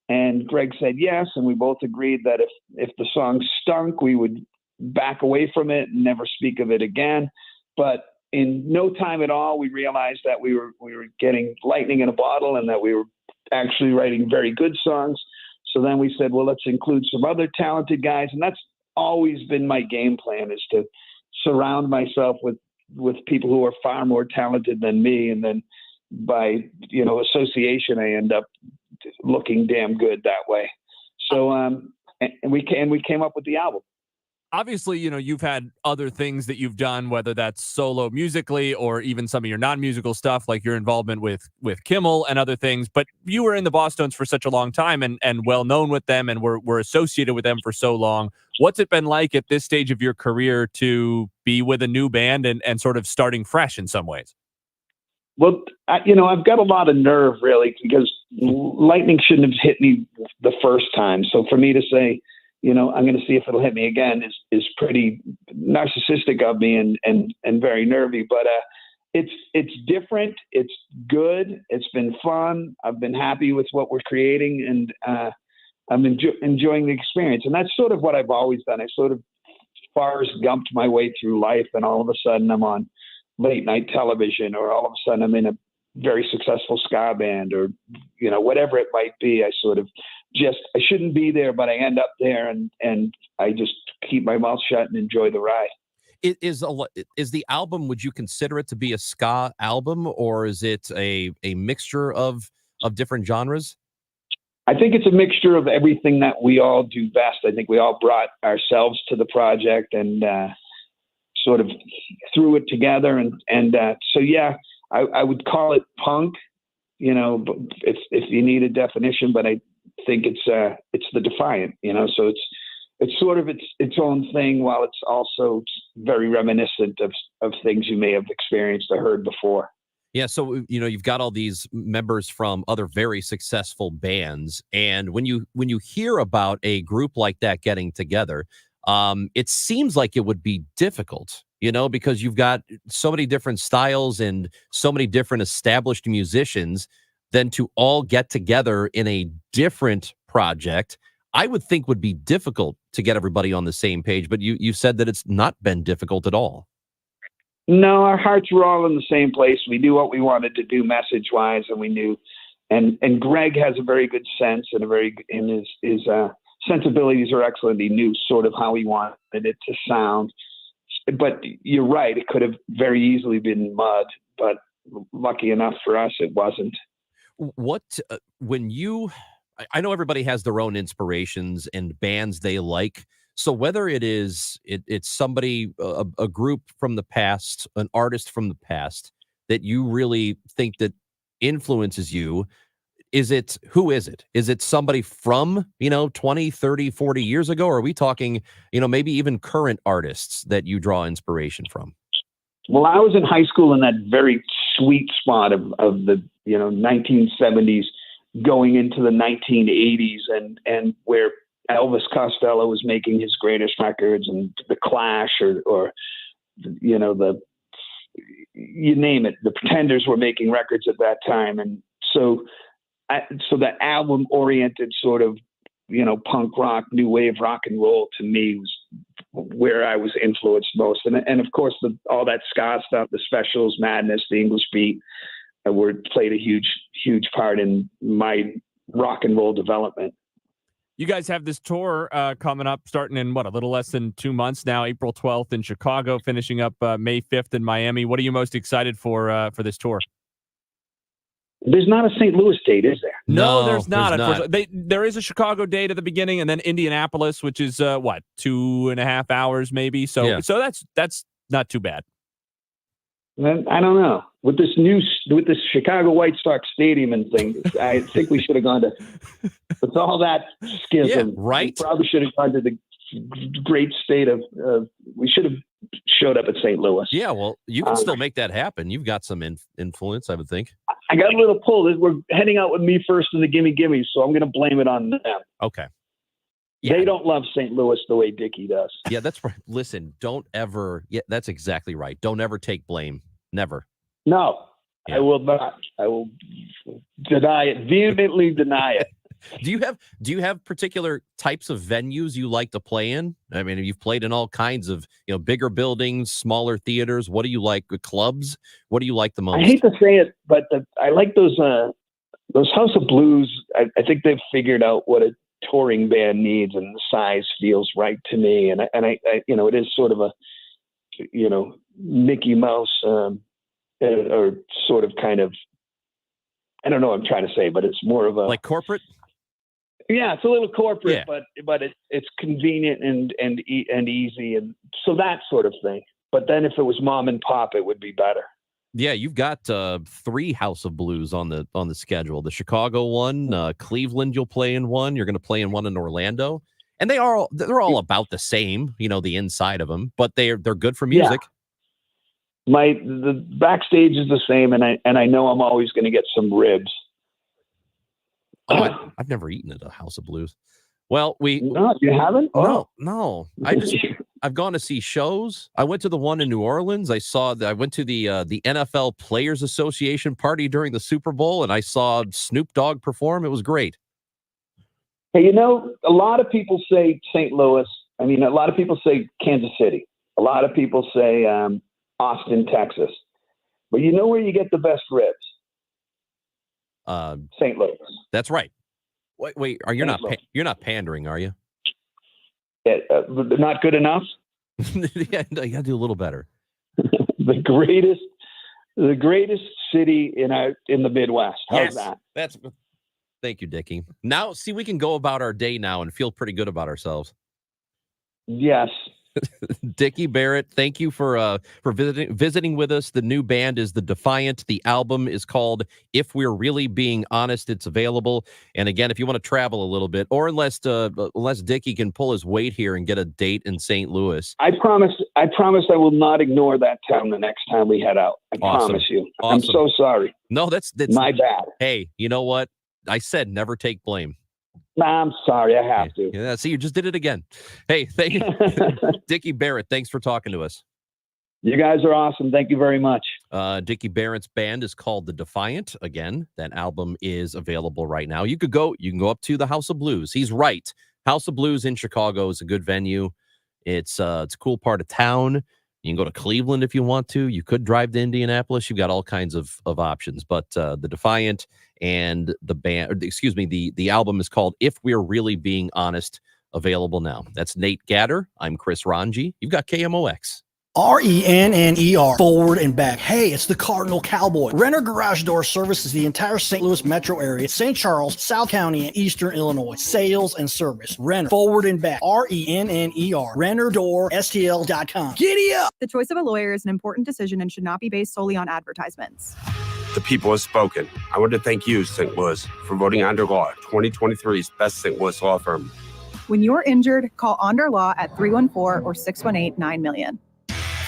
And Greg said yes, and we both agreed that if the song stunk, we would back away from it and never speak of it again. But in no time at all, we realized that we were getting lightning in a bottle and that we were actually writing very good songs. So then we said, well, let's include some other talented guys. And that's always been my game plan, is to surround myself with people who are far more talented than me. And then by, association, I end up looking damn good that way. So, and we came up with the album. Obviously, you've had other things that you've done, whether that's solo musically or even some of your non-musical stuff, like your involvement with Kimmel and other things. But you were in the Bosstones for such a long time and well known with them, and were associated with them for so long. What's it been like at this stage of your career to be with a new band and sort of starting fresh in some ways? Well, I've got a lot of nerve, really, because lightning shouldn't have hit me the first time. So for me to say, I'm going to see if it'll hit me again is pretty narcissistic of me and very nervy, but it's different. It's good. It's been fun. I've been happy with what we're creating, and I'm enjoying the experience. And that's sort of what I've always done. I sort of Forrest Gumped my way through life, and all of a sudden I'm on late night television, or all of a sudden I'm in a very successful ska band, or whatever it might be. I sort of I shouldn't be there, but I end up there, and I just keep my mouth shut and enjoy the ride. Is the album, would you consider it to be a ska album, or is it a mixture of different genres? I think it's a mixture of everything that we all do best. I think we all brought ourselves to the project and sort of threw it together, and so yeah, I would call it punk, if you need a definition, but I think it's the Defiant, so it's sort of its own thing, while it's also very reminiscent of things you may have experienced or heard before. Yeah, so you've got all these members from other very successful bands, and when you hear about a group like that getting together, it seems like it would be difficult, because you've got so many different styles and so many different established musicians. Then to all get together in a different project, I would think would be difficult to get everybody on the same page. But you said that it's not been difficult at all. No, our hearts were all in the same place. We knew what we wanted to do message wise, and we knew, and Greg has a very good sense, and his sensibilities are excellent. He knew sort of how he wanted it to sound. But you're right, it could have very easily been mud, but lucky enough for us, it wasn't. What I know everybody has their own inspirations and bands they like. So whether it's somebody, a group from the past, an artist from the past that you really think that influences you, who is it? Is it somebody from, 20, 30, 40 years ago? Or are we talking, maybe even current artists that you draw inspiration from? Well, I was in high school in that very sweet spot of the 1970s going into the 1980s, and where Elvis Costello was making his greatest records, and the Clash, or you name it, the Pretenders were making records at that time, and so that album oriented sort of punk rock, new wave rock and roll to me was where I was influenced most, and of course all that ska stuff, the Specials, Madness, the English Beat, played a huge part in my rock and roll development. You guys have this tour coming up, starting in a little less than 2 months now. April 12th in Chicago, finishing up May 5th in Miami. What are you most excited for this tour? There's not a St. Louis date, is there? No, there's not. there's not. Unfortunately, there is a Chicago date at the beginning, and then Indianapolis, which is 2.5 hours maybe. So Yeah. so that's not too bad. And I don't know. With this Chicago White Sox stadium and thing, I think we should have gone to. With all that schism, Yeah, right? We probably should have gone to the great state of. We should have showed up at St. Louis. Yeah, well, you can still make that happen. You've got some influence, I would think. I got a little pull. We're heading out with me first in the Gimme Gimmes, so I'm going to blame it on them. Okay. They don't love St. Louis the way Dickie does. Yeah, that's right. Listen, don't ever. Yeah, that's exactly right. Don't ever take blame. Never. No, I will not. I will deny it. Vehemently deny it. Do you have particular types of venues you like to play in? I mean, you've played in all kinds of, bigger buildings, smaller theaters. What do you like? Clubs? What do you like the most? I hate to say it, but I like those House of Blues. I think they've figured out what a touring band needs, and the size feels right to me. And I it is sort of a, Mickey Mouse, or sort of kind of, I don't know what I'm trying to say, but it's more of a like corporate. Yeah, it's a little corporate, Yeah. but it's convenient and easy, and so that sort of thing. But then if it was mom and pop, it would be better. Yeah, you've got 3 House of Blues on the schedule. The Chicago one, Cleveland, you'll play in one. You're going to play in one in Orlando, and they're all about the same. The inside of them, but they're good for music. Yeah. The backstage is the same, and I know I'm always going to get some ribs. Oh, I've never eaten at a House of Blues. Well, No, you haven't? No. I've gone to see shows. I went to the one in New Orleans. I went to the NFL Players Association party during the Super Bowl, and I saw Snoop Dogg perform. It was great. Hey, a lot of people say St. Louis. I mean, a lot of people say Kansas City. A lot of people say Austin, Texas. But you know where you get the best ribs? St. Louis. That's right. Wait, you're not pandering, are you? Not good enough? Yeah, you got to do a little better. the greatest city in the Midwest. How's that? Thank you, Dickie. Now, see, we can go about our day now and feel pretty good about ourselves. Yes. Dickie Barrett, thank you for visiting with us. The new band is The Defiant. The album is called If We're Really Being Honest. It's available. And again, if you want to travel a little bit, or unless Dickie can pull his weight here and get a date in St. Louis. I promise I will not ignore that town the next time we head out. I promise you. Awesome. I'm so sorry. No, that's my bad. Hey, you know what? I said never take blame. Nah, I'm sorry. I have to. Yeah, see, you just did it again. Hey, thank you. Dickie Barrett, thanks for talking to us. You guys are awesome. Thank you very much. Dickie Barrett's band is called The Defiant. Again, that album is available right now. You can go up to the House of Blues. He's right. House of Blues in Chicago is a good venue. It's a cool part of town. You can go to Cleveland if you want to. You could drive to Indianapolis. You've got all kinds of options. But The Defiant and the band, the album is called If We're Really Being Honest, available now. That's Nate Gatter. I'm Chris Rongey. You've got KMOX. RENNER, forward and back. Hey, it's the Cardinal Cowboy. Renner Garage Door services the entire St. Louis metro area, St. Charles, South County, and Eastern Illinois. Sales and service. Renner, forward and back. RENNER, RennerDoorSTL.com. Giddy up! The choice of a lawyer is an important decision and should not be based solely on advertisements. The people have spoken. I want to thank you, St. Louis, for voting Onder Law 2023's best St. Louis law firm. When you're injured, call Onder Law at 314 or 618-9000000.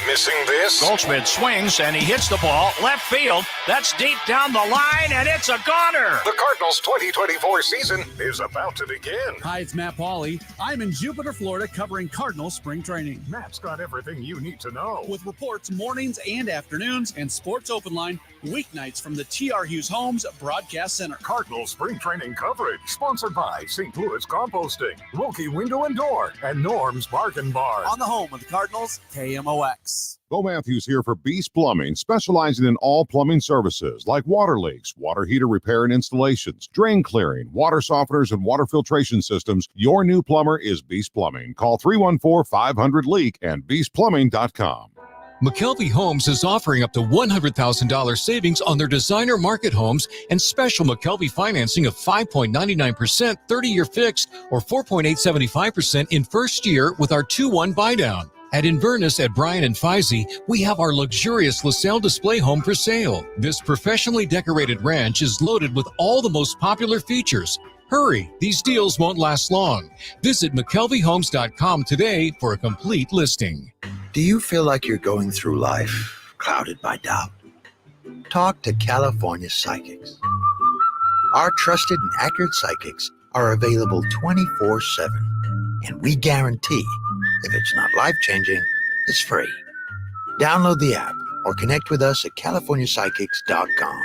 Missing this? Goldschmidt swings and he hits the ball left field. That's deep down the line, and it's a goner. The Cardinals' 2024 season is about to begin. Hi, it's Matt Pauley. I'm in Jupiter, Florida, covering Cardinals spring training. Matt's got everything you need to know. With reports mornings and afternoons and Sports Open Line weeknights from the T.R. Hughes Homes Broadcast Center. Cardinals spring training coverage sponsored by St. Louis Composting, Wilkie Window and Door, and Norm's Bargain Bar. On the home of the Cardinals, KMOX. Bo Matthews here for Beast Plumbing, specializing in all plumbing services like water leaks, water heater repair and installations, drain clearing, water softeners, and water filtration systems. Your new plumber is Beast Plumbing. Call 314-500-LEAK and beastplumbing.com. McKelvey Homes is offering up to $100,000 savings on their designer market homes and special McKelvey financing of 5.99%, 30-year fixed, or 4.875% in first year with our 2-1 buydown. At Inverness at Bryan and Feisey, we have our luxurious LaSalle display home for sale. This professionally decorated ranch is loaded with all the most popular features. Hurry, these deals won't last long. Visit McKelveyHomes.com today for a complete listing. Do you feel like you're going through life clouded by doubt? Talk to California Psychics. Our trusted and accurate psychics are available 24/7, and we guarantee if it's not life-changing, it's free. Download the app or connect with us at CaliforniaPsychics.com.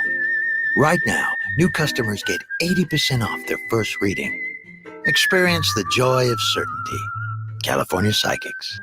Right now, new customers get 80% off their first reading. Experience the joy of certainty. California Psychics.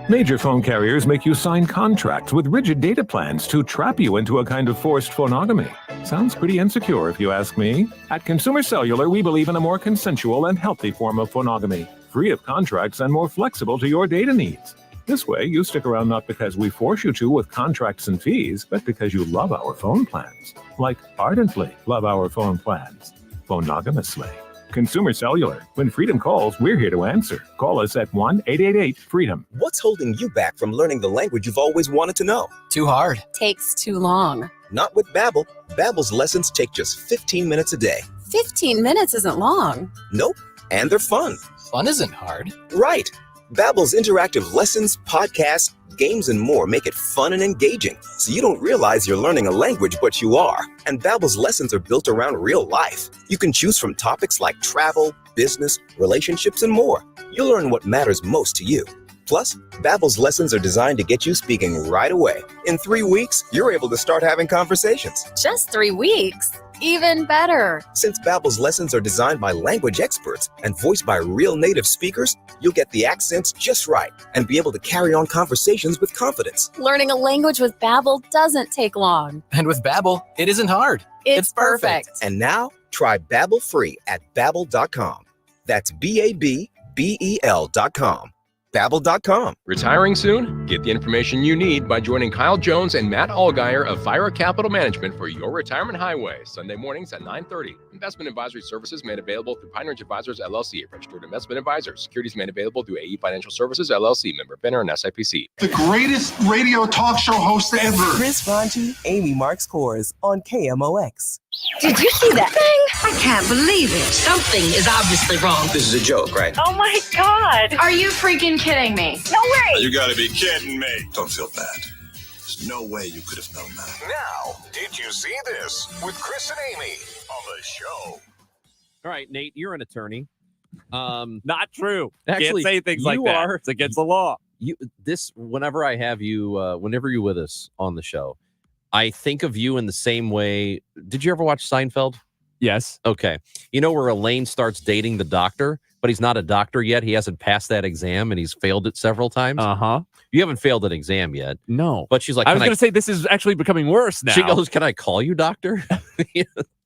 Major phone carriers make you sign contracts with rigid data plans to trap you into a kind of forced phonogamy. Sounds pretty insecure if you ask me. At Consumer Cellular, we believe in a more consensual and healthy form of phonogamy, free of contracts and more flexible to your data needs. This way, you stick around not because we force you to with contracts and fees, but because you love our phone plans. Like ardently love our phone plans. Phonogamously. Consumer Cellular. When freedom calls, we're here to answer. Call us at 1-888-FREEDOM. What's holding you back from learning the language you've always wanted to know? Too hard. Takes too long. Not with Babbel. Babbel's lessons take just 15 minutes a day. 15 minutes isn't long. Nope. And they're fun. Fun isn't hard. Right. Babbel's interactive lessons, podcasts, games, and more make it fun and engaging, so you don't realize you're learning a language, but you are. And Babbel's lessons are built around real life. You can choose from topics like travel, business, relationships, and more. You'll learn what matters most to you. Plus, Babbel's lessons are designed to get you speaking right away. In 3 weeks, you're able to start having conversations. Just 3 weeks. Even better. Since Babbel's lessons are designed by language experts and voiced by real native speakers, you'll get the accents just right and be able to carry on conversations with confidence. Learning a language with Babbel doesn't take long. And with Babbel, it isn't hard. It's perfect. And now, try Babbel free at Babbel.com. That's Babbel.com. Babbel.com. Retiring soon? Get the information you need by joining Kyle Jones and Matt Allgeier of Fira Capital Management for Your Retirement Highway, Sunday mornings at 9:30. Investment advisory services made available through Pine Ridge Advisors, LLC, a registered investment advisor. Securities made available through AE Financial Services, LLC, member FINRA and SIPC. The greatest radio talk show host ever. Chris Ranji, Amy Marks Kors on KMOX. Did you see that thing? I can't believe it. Something is obviously wrong. This is a joke, right? Oh my God. Are you freaking kidding me? No way. You gotta be kidding me. Don't feel bad. There's no way you could have known that. Now, did you see this with Chris and Amy on the show? All right, Nate, you're an attorney. Not true. Actually, can't say things like you that. are. It's against the law. Whenever I have you, whenever you're with us on the show, I think of you in the same way. Did you ever watch Seinfeld? Yes. Okay. You know where Elaine starts dating the doctor, but he's not a doctor yet. He hasn't passed that exam and he's failed it several times. Uh-huh. You haven't failed an exam yet. No. But she's like, I was going to say this is actually becoming worse now. She goes, "Can I call you doctor?"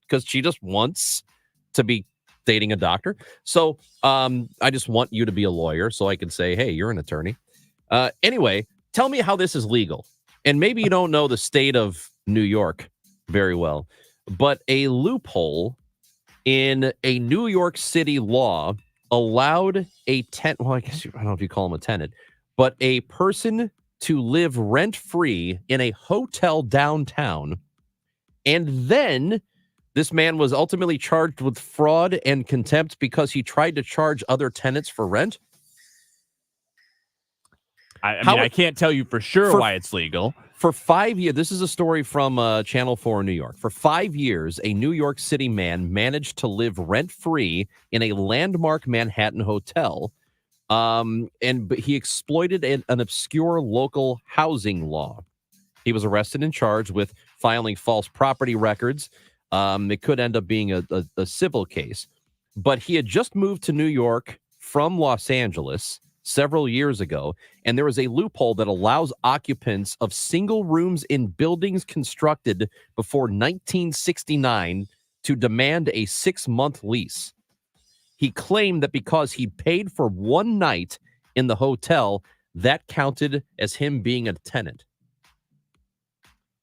Because she just wants to be dating a doctor. So I just want you to be a lawyer so I can say, hey, you're an attorney. Anyway, tell me how this is legal. And maybe you don't know the state of New York very well, but a loophole in a New York City law allowed a tenant, well, I guess I don't know if you call him a tenant, but a person to live rent-free in a hotel downtown. And then this man was ultimately charged with fraud and contempt because he tried to charge other tenants for rent. I mean, I can't tell you for sure why it's legal. For 5 years, this is a story from Channel 4 New York. For 5 years, a New York City man managed to live rent-free in a landmark Manhattan hotel, but he exploited an obscure local housing law. He was arrested and charged with filing false property records. It could end up being a civil case. But he had just moved to New York from Los Angeles several years ago, and there is a loophole that allows occupants of single rooms in buildings constructed before 1969 to demand a 6-month lease. He claimed that because he paid for one night in the hotel, that counted as him being a tenant.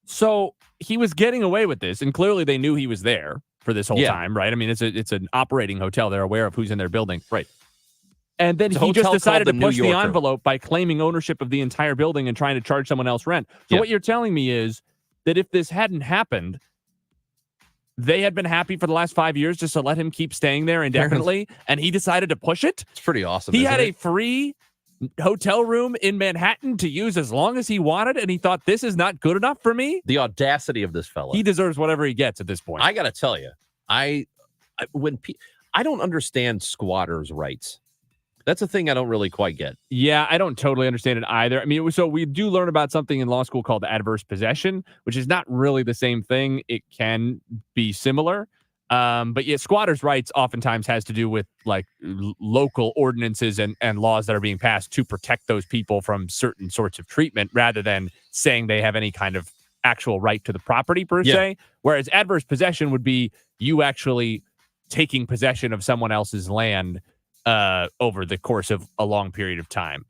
So he was getting away with this, and clearly they knew he was there for this whole time, right? I mean, it's an operating hotel. They're aware of who's in their building. Right. And then It's a he just hotel decided to called the push New the Yorker. envelope by claiming ownership of the entire building and trying to charge someone else rent. So Yeah. what you're telling me is that if this hadn't happened, they had been happy for the last 5 years just to let him keep staying there indefinitely, and he decided to push it? It's pretty awesome. He isn't had it? a free hotel room in Manhattan to use as long as he wanted, and he thought, this is not good enough for me? The audacity of this fella. He deserves whatever he gets at this point. I got to tell you, I don't understand squatters' rights. That's a thing I don't really quite get. Yeah, I don't totally understand it either. I mean, so we do learn about something in law school called adverse possession, which is not really the same thing. It can be similar. But yeah, squatters' rights oftentimes has to do with like local ordinances and laws that are being passed to protect those people from certain sorts of treatment rather than saying they have any kind of actual right to the property per se. Whereas adverse possession would be you actually taking possession of someone else's land over the course of a long period of time.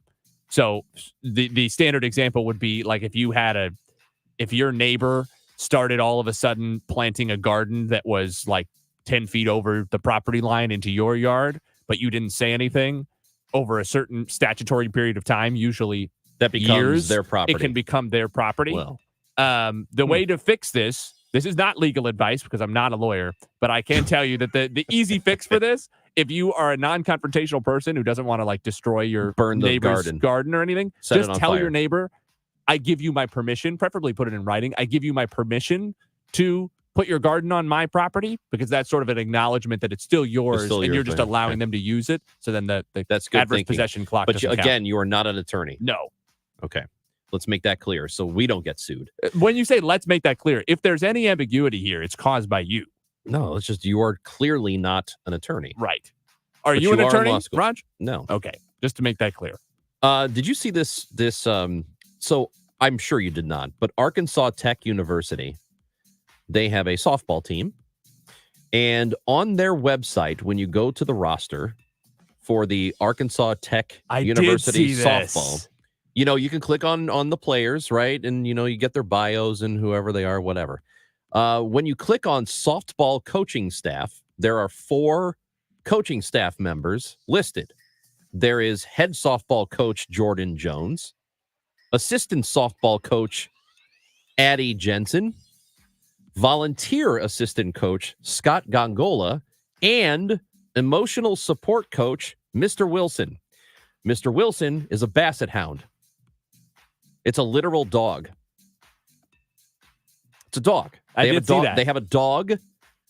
So the standard example would be like if your neighbor started all of a sudden planting a garden that was like 10 feet over the property line into your yard, but you didn't say anything over a certain statutory period of time, usually that becomes years, their property. It can become their property. Well, the way to fix this is not legal advice because I'm not a lawyer, but I can tell you that the easy fix for this, if you are a non-confrontational person who doesn't want to like destroy your neighbor's garden or anything, Set it just on tell fire. your neighbor, I give you my permission, preferably put it in writing. I give you my permission to put your garden on my property because that's sort of an acknowledgement that it's still yours and you're just allowing them to use it. So then that's good adverse thinking. possession clock But doesn't count. again, you are not an attorney. No. Okay. Let's make that clear so we don't get sued. When you say let's make that clear, if there's any ambiguity here, it's caused by you. No, it's just you are clearly not an attorney. Right. Are But you an in attorney, law school. Raj? No. Okay. Just to make that clear. Did you see this? So I'm sure you did not, but Arkansas Tech University, they have a softball team. And on their website, when you go to the roster for the Arkansas Tech University softball, you can click on the players, right? And, you get their bios and whoever they are, whatever. When you click on softball coaching staff, there are 4 coaching staff members listed. There is head softball coach Jordan Jones, assistant softball coach Addie Jensen, volunteer assistant coach Scott Gongola, and emotional support coach Mr. Wilson. Mr. Wilson is a basset hound. It's a literal dog. It's a dog. I did see that. They have a dog,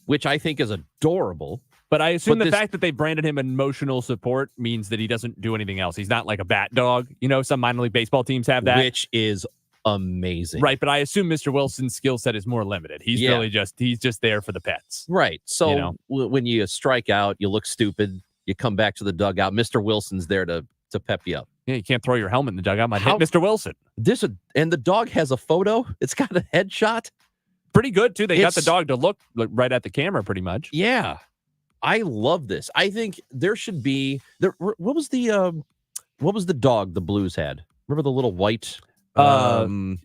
which I think is adorable. But I assume the fact that they branded him emotional support means that he doesn't do anything else. He's not like a bat dog. Some minor league baseball teams have that. Which is amazing. Right, but I assume Mr. Wilson's skill set is more limited. He's really he's just there for the pets. Right. So when you strike out, you look stupid, you come back to the dugout, Mr. Wilson's there to pep you up. Yeah, you can't throw your helmet in the dugout. Might hit Mr. Wilson. And the dog has a photo. It's got a headshot. Pretty good, too. They got the dog to look right at the camera, pretty much. Yeah. I love this. I think there should be what was the dog the Blues had? Remember the little white Barkley.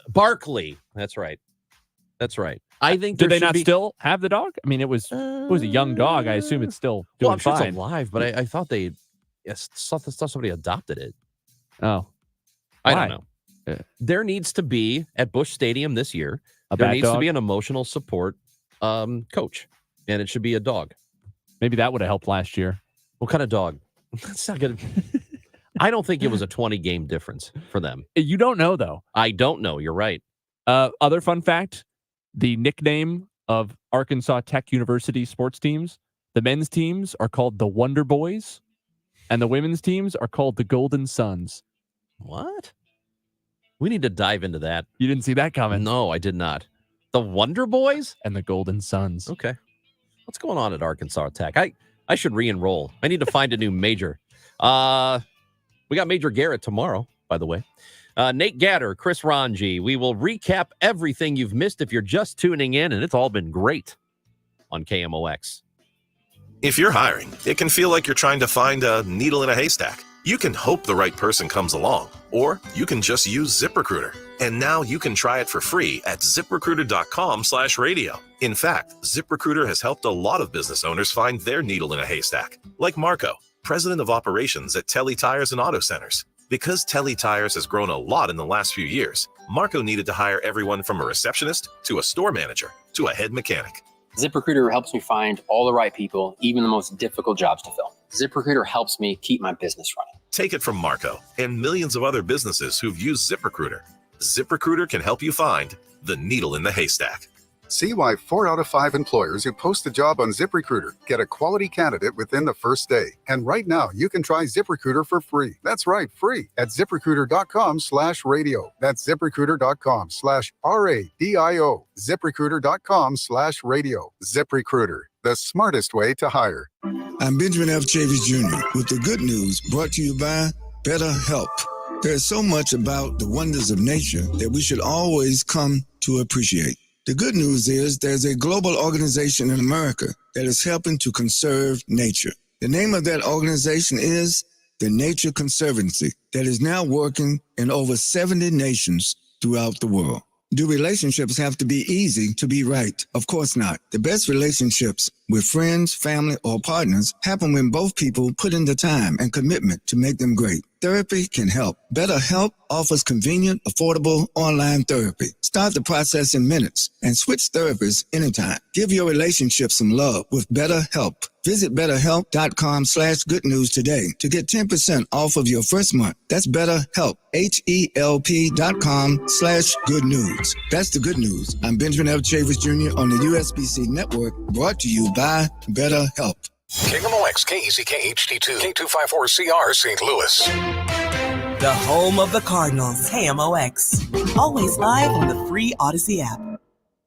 Barkley. That's right. I think do they not still have the dog? I mean, it was a young dog. I assume it's still doing I'm sure fine. it's alive, but I thought thought somebody adopted it. Oh, I don't know. There needs to be at Busch Stadium this year. There needs to be an emotional support coach, and it should be a dog. Maybe that would have helped last year. What kind of dog? That's not good. I don't think it was a 20-game difference for them. You don't know, though. I don't know. You're right. Other fun fact, the nickname of Arkansas Tech University sports teams, the men's teams are called the Wonder Boys, and the women's teams are called the Golden Sons. What? We need to dive into that. You didn't see that coming? No, I did not. The Wonder Boys? And the Golden Sons. Okay. What's going on at Arkansas Tech? I should re-enroll. I need to find a new major. We got Major Garrett tomorrow, by the way. Nate Gatter, Chris Rongey. We will recap everything you've missed if you're just tuning in, and it's all been great on KMOX. If you're hiring, it can feel like you're trying to find a needle in a haystack. You can hope the right person comes along, or you can just use ZipRecruiter. And now you can try it for free at ZipRecruiter.com/radio. In fact, ZipRecruiter has helped a lot of business owners find their needle in a haystack, like Marco, president of operations at Telly Tires and Auto Centers. Because Telly Tires has grown a lot in the last few years, Marco needed to hire everyone from a receptionist to a store manager to a head mechanic. ZipRecruiter helps me find all the right people, even the most difficult jobs to fill. ZipRecruiter helps me keep my business running. Take it from Marco and millions of other businesses who've used ZipRecruiter. ZipRecruiter can help you find the needle in the haystack. See why 4 out of 5 employers who post a job on ZipRecruiter get a quality candidate within the first day. And right now, you can try ZipRecruiter for free. That's right, free at ZipRecruiter.com/radio. That's ZipRecruiter.com/RADIO. ZipRecruiter.com/radio. ZipRecruiter, the smartest way to hire. I'm Benjamin F. Chavis Jr. with the good news brought to you by BetterHelp. There's so much about the wonders of nature that we should always come to appreciate. The good news is there's a global organization in America that is helping to conserve nature. The name of that organization is the Nature Conservancy, that is now working in over 70 nations throughout the world. Do relationships have to be easy to be right? Of course not. The best relationships with friends, family, or partners happen when both people put in the time and commitment to make them great. Therapy can help. BetterHelp offers convenient, affordable online therapy. Start the process in minutes and switch therapists anytime. Give your relationship some love with BetterHelp. Visit BetterHelp.com/good news today to get 10% off of your first month. That's BetterHelp, HELP.com/good news. That's the good news. I'm Benjamin F. Chavis Jr. on the USBC Network, brought to you by BetterHelp. KMOX, KECK HD2, K254CR, St. Louis. The home of the Cardinals, KMOX. Always live on the free Audacy app.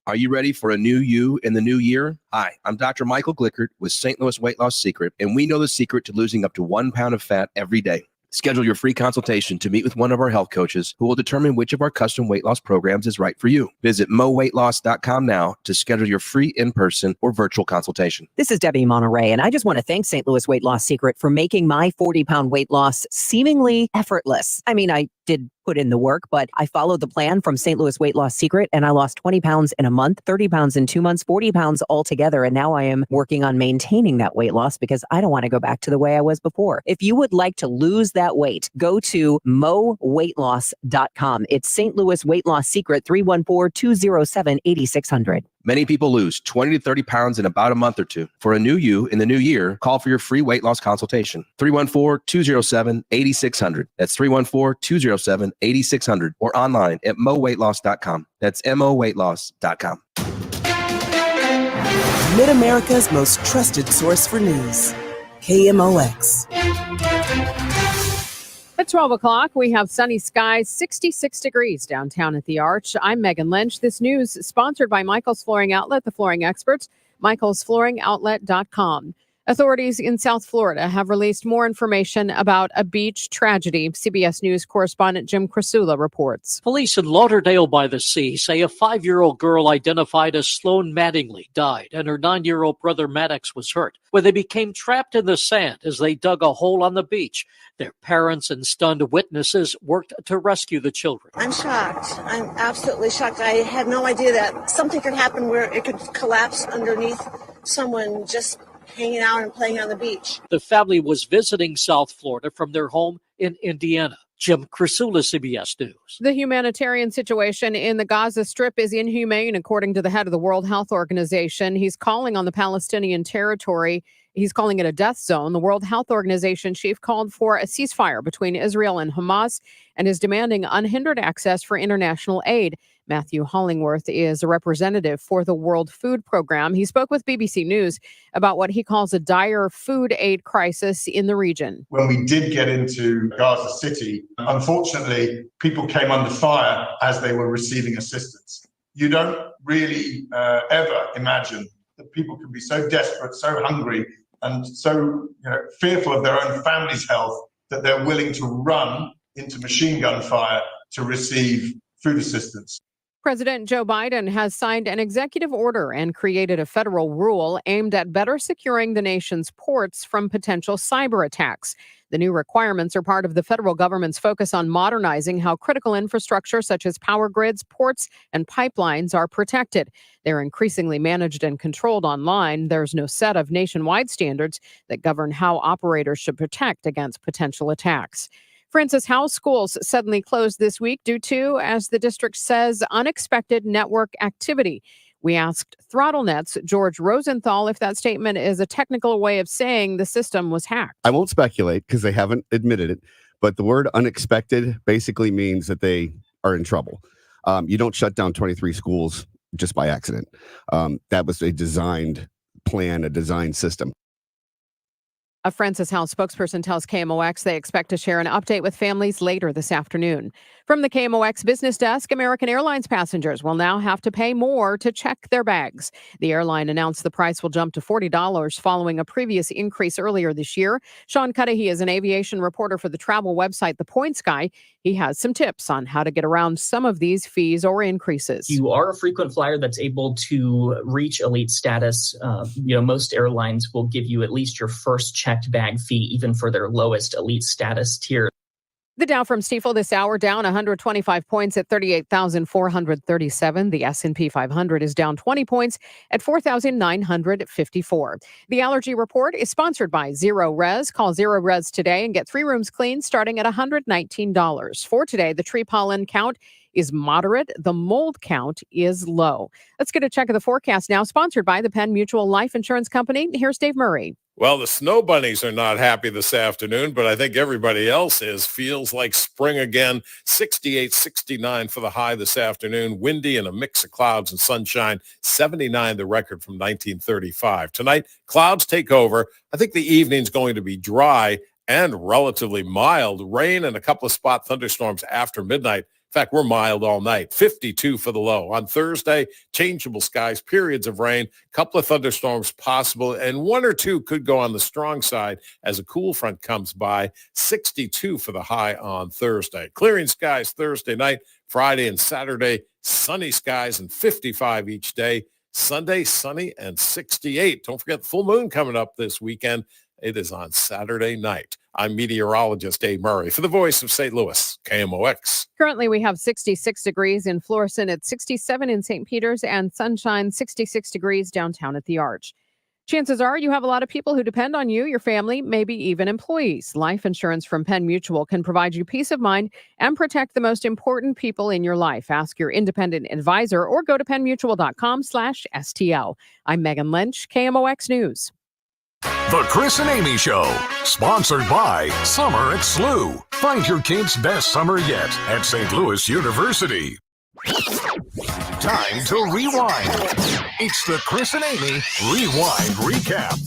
Are you ready for a new you in the new year? Hi, I'm Dr. Michael Glickert with St. Louis Weight Loss Secret, and we know the secret to losing up to 1 pound of fat every day. Schedule your free consultation to meet with one of our health coaches who will determine which of our custom weight loss programs is right for you. Visit moweightloss.com now to schedule your free in-person or virtual consultation. This is Debbie Monterey, and I just want to thank St. Louis Weight Loss Secret for making my 40-pound weight loss seemingly effortless. I mean, I did put in the work, but I followed the plan from St. Louis Weight Loss Secret, and I lost 20 pounds in a month, 30 pounds in 2 months, 40 pounds altogether. And now I am working on maintaining that weight loss because I don't want to go back to the way I was before. If you would like to lose that weight, go to moweightloss.com. It's St. Louis Weight Loss Secret, 314-207-8600. Many people lose 20 to 30 pounds in about a month or two. For a new you in the new year, call for your free weight loss consultation. 314-207-8600. That's 314-207-8600 or online at moweightloss.com. That's moweightloss.com. Mid-America's most trusted source for news, KMOX. At 12 o'clock, we have sunny skies, 66 degrees downtown at the Arch. I'm Megan Lynch. This news sponsored by Michael's Flooring Outlet, the flooring experts, michaelsflooringoutlet.com. Authorities in South Florida have released more information about a beach tragedy. CBS News correspondent Jim Crisula reports. Police in Lauderdale-by-the-Sea say a 5-year-old girl identified as Sloan Mattingly died and her 9-year-old brother Maddox was hurt when they became trapped in the sand as they dug a hole on the beach. Their parents and stunned witnesses worked to rescue the children. I'm shocked. I'm absolutely shocked. I had no idea that something could happen where it could collapse underneath someone just hanging out and playing on the beach. The family was visiting South Florida from their home in Indiana. Jim Crisula, CBS News. The humanitarian situation in the Gaza Strip is inhumane, according to the head of the World Health Organization. He's calling on the Palestinian territory. He's calling it a death zone. The World Health Organization chief called for a ceasefire between Israel and Hamas and is demanding unhindered access for international aid. Matthew Hollingworth is a representative for the World Food Program. He spoke with BBC News about what he calls a dire food aid crisis in the region. When we did get into Gaza City, unfortunately, people came under fire as they were receiving assistance. You don't really ever imagine that people can be so desperate, so hungry, and so fearful of their own family's health that they're willing to run into machine gun fire to receive food assistance. President Joe Biden has signed an executive order and created a federal rule aimed at better securing the nation's ports from potential cyber attacks. The new requirements are part of the federal government's focus on modernizing how critical infrastructure such as power grids, ports, and pipelines are protected. They're increasingly managed and controlled online. There's no set of nationwide standards that govern how operators should protect against potential attacks. Francis, how schools suddenly closed this week due to, as the district says, unexpected network activity. We asked ThrottleNet's George Rosenthal if that statement is a technical way of saying the system was hacked. I won't speculate because they haven't admitted it, but the word unexpected basically means that they are in trouble. You don't shut down 23 schools just by accident. That was a designed plan, a designed system. A Francis House spokesperson tells KMOX they expect to share an update with families later this afternoon. From the KMOX business desk, American Airlines passengers will now have to pay more to check their bags. The airline announced the price will jump to $40 following a previous increase earlier this year. Sean Cudahy is an aviation reporter for the travel website The Points Guy. He has some tips on how to get around some of these fees or increases. You are a frequent flyer that's able to reach elite status. Most airlines will give you at least your first checked bag fee, even for their lowest elite status tier. The Dow from Stifel this hour down 125 points at 38,437. The S&P 500 is down 20 points at 4,954. The Allergy Report is sponsored by Zero Res. Call Zero Res today and get 3 rooms cleaned starting at $119. For today, the tree pollen count is moderate. The mold count is low. Let's get a check of the forecast now, sponsored by the Penn Mutual Life Insurance Company. Here's Dave Murray. Well, the snow bunnies are not happy this afternoon, but I think everybody else is. Feels like spring again. 68, 69 for the high this afternoon. Windy and a mix of clouds and sunshine. 79 the record from 1935. Tonight, clouds take over. I think the evening's going to be dry and relatively mild. Rain and a couple of spot thunderstorms after midnight. In fact, we're mild all night. 52 for the low. On Thursday, changeable skies, periods of rain, couple of thunderstorms possible, and 1 or 2 could go on the strong side as a cool front comes by. 62 for the high on Thursday. Clearing skies Thursday night, Friday and Saturday, sunny skies and 55 each day. Sunday, sunny and 68. Don't forget the full moon coming up this weekend. It is on Saturday night. I'm meteorologist Dave Murray for the Voice of St. Louis, KMOX. Currently, we have 66 degrees in Florissant at 67 in St. Peters and sunshine 66 degrees downtown at the Arch. Chances are you have a lot of people who depend on you, your family, maybe even employees. Life insurance from Penn Mutual can provide you peace of mind and protect the most important people in your life. Ask your independent advisor or go to pennmutual.com/STL. I'm Megan Lynch, KMOX News. The Chris and Amy Show, sponsored by Summer at SLU. Find your kids' best summer yet at St. Louis University. Time to rewind. It's the Chris and Amy Rewind Recap.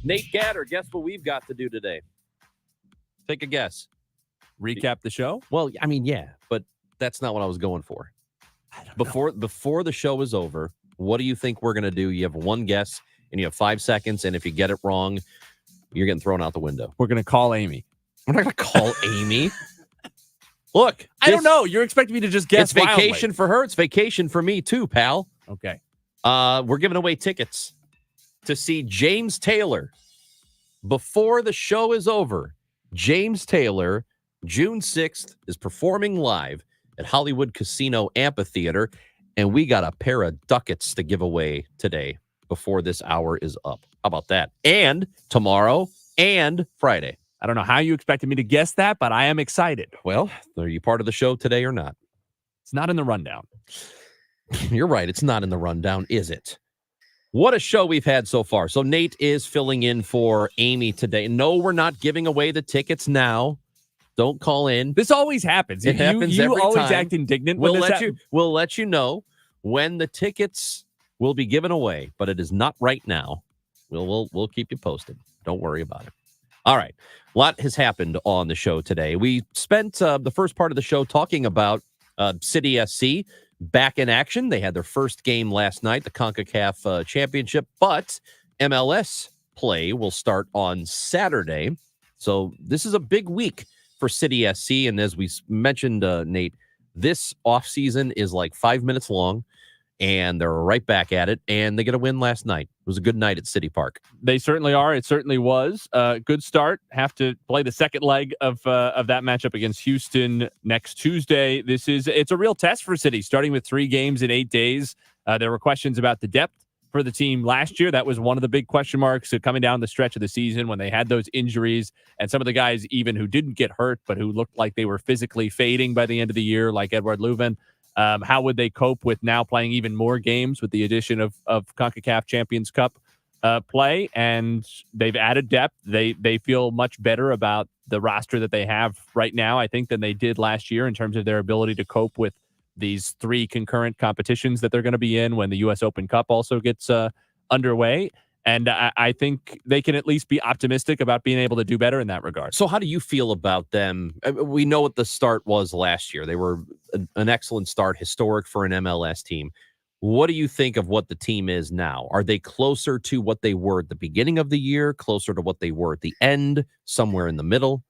Nate Gatter, guess what we've got to do today? Take a guess. Recap the show? Well, I mean, yeah, but that's not what I was going for. Before the show is over, what do you think we're going to do? You have one guess. And you have 5 seconds, and if you get it wrong, you're getting thrown out the window. We're going to call Amy. We're not going to call Amy. Look. I don't know. You're expecting me to just guess It's vacation wildly. for her. It's vacation for me, too, pal. Okay. We're giving away tickets to see James Taylor. Before the show is over, James Taylor, June 6th, is performing live at Hollywood Casino Amphitheater, and we got a pair of ducats to give away today before this hour is up. How about that? And tomorrow and Friday. I don't know how you expected me to guess that, but I am excited. Well, are you part of the show today or not? It's not in the rundown. You're right. It's not in the rundown, is it? What a show we've had so far. So Nate is filling in for Amy today. No, we're not giving away the tickets now. Don't call in. This always happens. It happens every You always time. act indignant. We'll let you know when the tickets will be given away, but it is not right now. We'll keep you posted. Don't worry about it. All right. A lot has happened on the show today. We spent the first part of the show talking about City SC back in action. They had their first game last night, the CONCACAF Championship, but MLS play will start on Saturday. So this is a big week for City SC. And as we mentioned, Nate, This offseason is like 5 minutes long, and they're right back at it, and they get a win last night. It was a good night at City Park. They certainly are. It certainly was. Good start. Have to play the second leg of that matchup against Houston next Tuesday. It's a real test for City, starting with 3 games in 8 days. There were questions about the depth for the team last year. That was one of the big question marks coming down the stretch of the season when they had those injuries, and some of the guys even who didn't get hurt, but who looked like they were physically fading by the end of the year, like Edward Leuven. How would they cope with now playing even more games with the addition of CONCACAF Champions Cup play? And they've added depth. They feel much better about the roster that they have right now, I think, than they did last year in terms of their ability to cope with these 3 concurrent competitions that they're going to be in when the U.S. Open Cup also gets underway. And I think they can at least be optimistic about being able to do better in that regard. So how do you feel about them? We know what the start was last year. They were an excellent start, historic for an MLS team. What do you think of what the team is now? Are they closer to what they were at the beginning of the year, closer to what they were at the end, somewhere in the middle?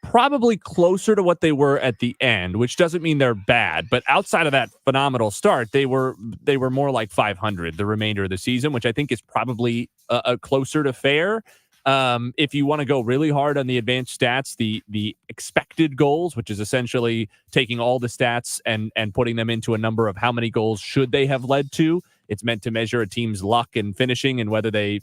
Probably closer to what they were at the end, which doesn't mean they're bad. But outside of that phenomenal start, they were more like 500 the remainder of the season, which I think is probably closer to fair. If you want to go really hard on the advanced stats, the expected goals, which is essentially taking all the stats and putting them into a number of how many goals should they have led to. It's meant to measure a team's luck in finishing and whether they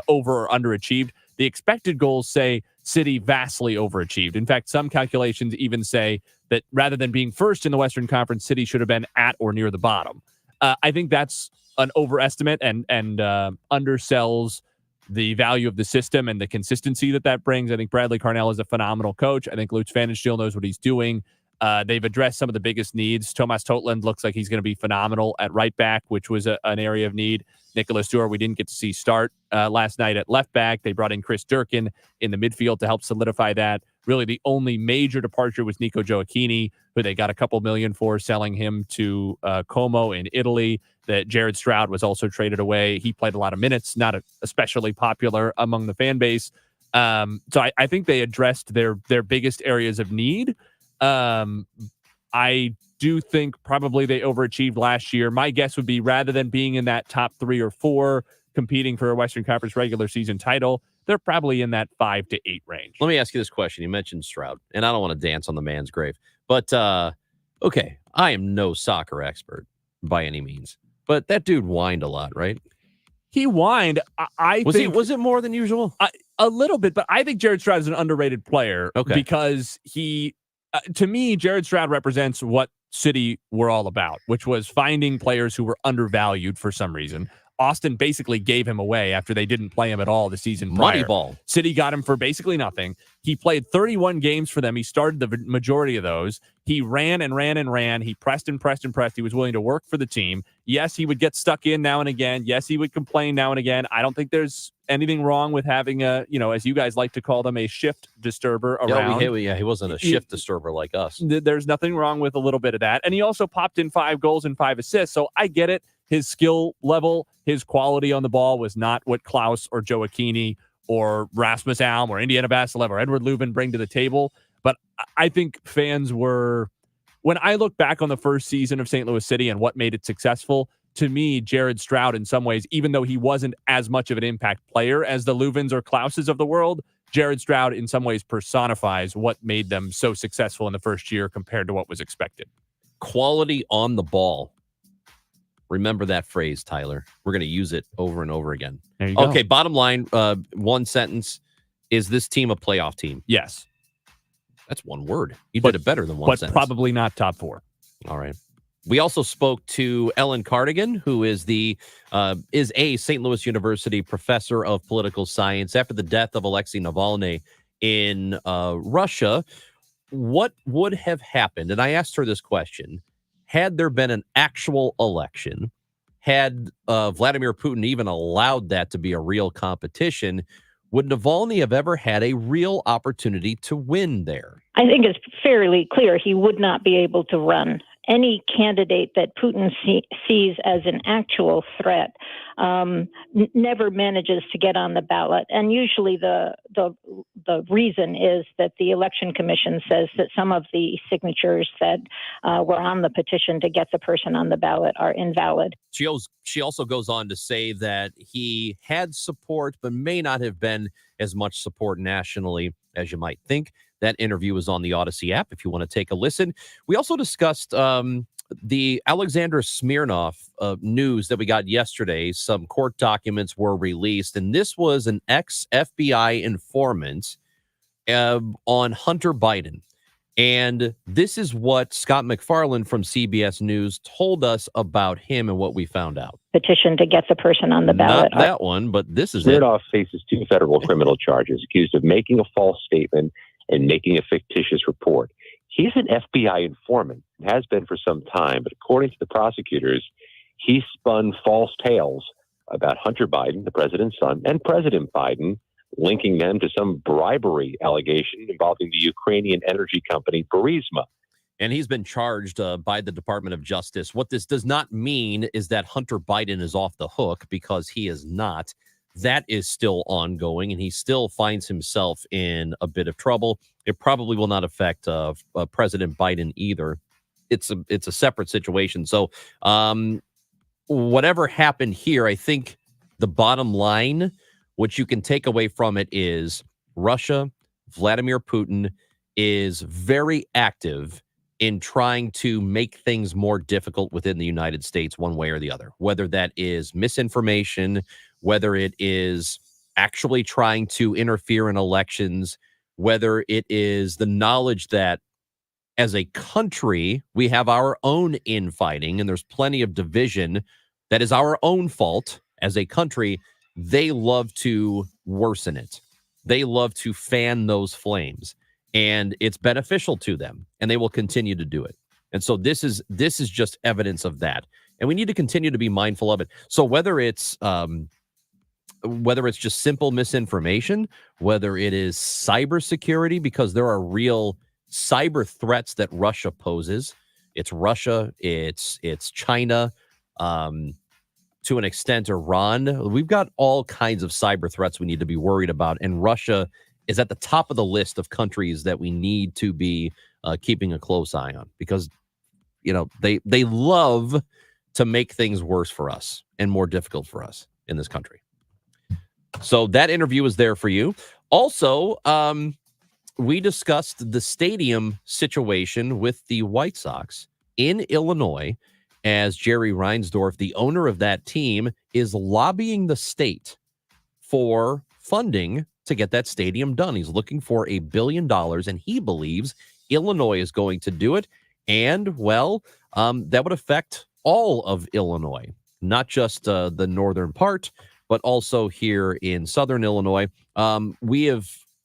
over or underachieved. The expected goals say City vastly overachieved. In fact, some calculations even say that rather than being first in the Western Conference, City should have been at or near the bottom. I think that's an overestimate and undersells the value of the system and the consistency that brings. I think Bradley Carnell is a phenomenal coach. I think Lutz Pfannenstiel knows what he's doing. They've addressed some of the biggest needs. Tomas Totland looks like he's going to be phenomenal at right back, which was an area of need. Nicholas Dewar, we didn't get to see start last night at left back. They brought in Chris Durkin in the midfield to help solidify that. Really, the only major departure was Nico Gioacchini, who they got a couple million for, selling him to Como in Italy. That Jared Stroud was also traded away. He played a lot of minutes, not especially popular among the fan base. So I think they addressed their biggest areas of need. I do think probably they overachieved last year. My guess would be rather than being in that top 3 or 4 competing for a Western Conference regular season title, they're probably in that 5 to 8 range. Let me ask you this question. You mentioned Stroud, and I don't want to dance on the man's grave, but okay, I am no soccer expert by any means, but that dude whined a lot, right? He whined. Was it more than usual? A little bit, but I think Jared Stroud is an underrated player because he, to me, Jared Stroud represents what City were all about, which was finding players who were undervalued for some reason. Austin basically gave him away after they didn't play him at all the season prior. Moneyball. City got him for basically nothing. He played 31 games for them. He started the majority of those. He ran and ran and ran. He pressed and pressed and pressed. He was willing to work for the team. Yes, he would get stuck in now and again. Yes, he would complain now and again. I don't think there's anything wrong with having a, as you guys like to call them, a shift disturber around. Yeah, he wasn't a shift disturber like us. There's nothing wrong with a little bit of that. And he also popped in 5 goals and 5 assists. So I get it. His skill level, his quality on the ball was not what Klaus or Gioacchini or Rasmus Alm or Indiana Vassilev or Edward Leuven bring to the table. But I think fans were, when I look back on the first season of St. Louis City and what made it successful, to me, Jared Stroud, in some ways, even though he wasn't as much of an impact player as the Leuvens or Klauses of the world, Jared Stroud in some ways personifies what made them so successful in the first year compared to what was expected. Quality on the ball. Remember that phrase, Tyler. We're going to use it over and over again. There you go. Okay, bottom line, one sentence. Is this team a playoff team? Yes. That's one word. You did it better than one sentence. But probably not top 4. All right. We also spoke to Ellen Cardigan, who is a St. Louis University professor of political science. After the death of Alexei Navalny in Russia, what would have happened? And I asked her this question. Had there been an actual election, had Vladimir Putin even allowed that to be a real competition, would Navalny have ever had a real opportunity to win there? I think it's fairly clear he would not be able to run any candidate that Putin sees as an actual threat never manages to get on the ballot. And usually the reason is that the Election Commission says that some of the signatures that were on the petition to get the person on the ballot are invalid. She also goes on to say that he had support, but may not have been as much support nationally as you might think. That interview is on the Audacy app if you want to take a listen. We also discussed the Alexander Smirnov news that we got yesterday. Some court documents were released, and this was an ex-FBI informant on Hunter Biden. And this is what Scott McFarland from CBS News told us about him and what we found out. Petition to get the person on the ballot. Not that one, but this is Smirnov faces 2 federal criminal charges, accused of making a false statement and making a fictitious report. He's an FBI informant, has been for some time, but according to the prosecutors, he spun false tales about Hunter Biden, the president's son, and President Biden, linking them to some bribery allegation involving the Ukrainian energy company Burisma. And he's been charged by the Department of Justice. What this does not mean is that Hunter Biden is off the hook, because he is not. That is still ongoing, and he still finds himself in a bit of trouble. It probably will not affect President Biden either. It's a separate situation. So whatever happened here, I think the bottom line, what you can take away from it, is Russia, Vladimir Putin, is very active in trying to make things more difficult within the United States one way or the other, whether that is misinformation, whether it is actually trying to interfere in elections, whether it is the knowledge that as a country, we have our own infighting and there's plenty of division that is our own fault as a country. They love to worsen it. They love to fan those flames, and it's beneficial to them, and they will continue to do it. And so this is just evidence of that, and we need to continue to be mindful of it. So whether it's just simple misinformation, whether it is cybersecurity, because there are real cyber threats that Russia poses. It's Russia, it's China, to an extent, Iran. We've got all kinds of cyber threats we need to be worried about, and Russia is at the top of the list of countries that we need to be keeping a close eye on, because they love to make things worse for us and more difficult for us in this country. So that interview is there for you. Also, we discussed the stadium situation with the White Sox in Illinois, as Jerry Reinsdorf, the owner of that team, is lobbying the state for funding to get that stadium done. He's looking for $1 billion, and he believes Illinois is going to do it. And, well, that would affect all of Illinois, not just the northern part, but also here in southern Illinois.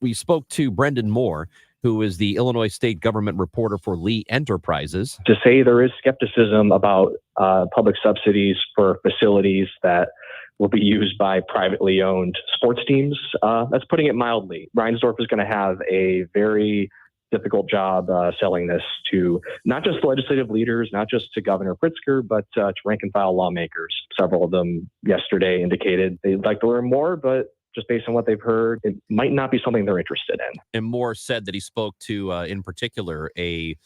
We spoke to Brendan Moore, who is the Illinois State Government reporter for Lee Enterprises. To say there is skepticism about public subsidies for facilities that will be used by privately owned sports teams, that's putting it mildly. Reinsdorf is going to have a very difficult job selling this to not just legislative leaders, not just to Governor Pritzker, but to rank and file lawmakers. Several of them yesterday indicated they'd like to learn more, but just based on what they've heard, it might not be something they're interested in. And Moore said that he spoke to, in particular, a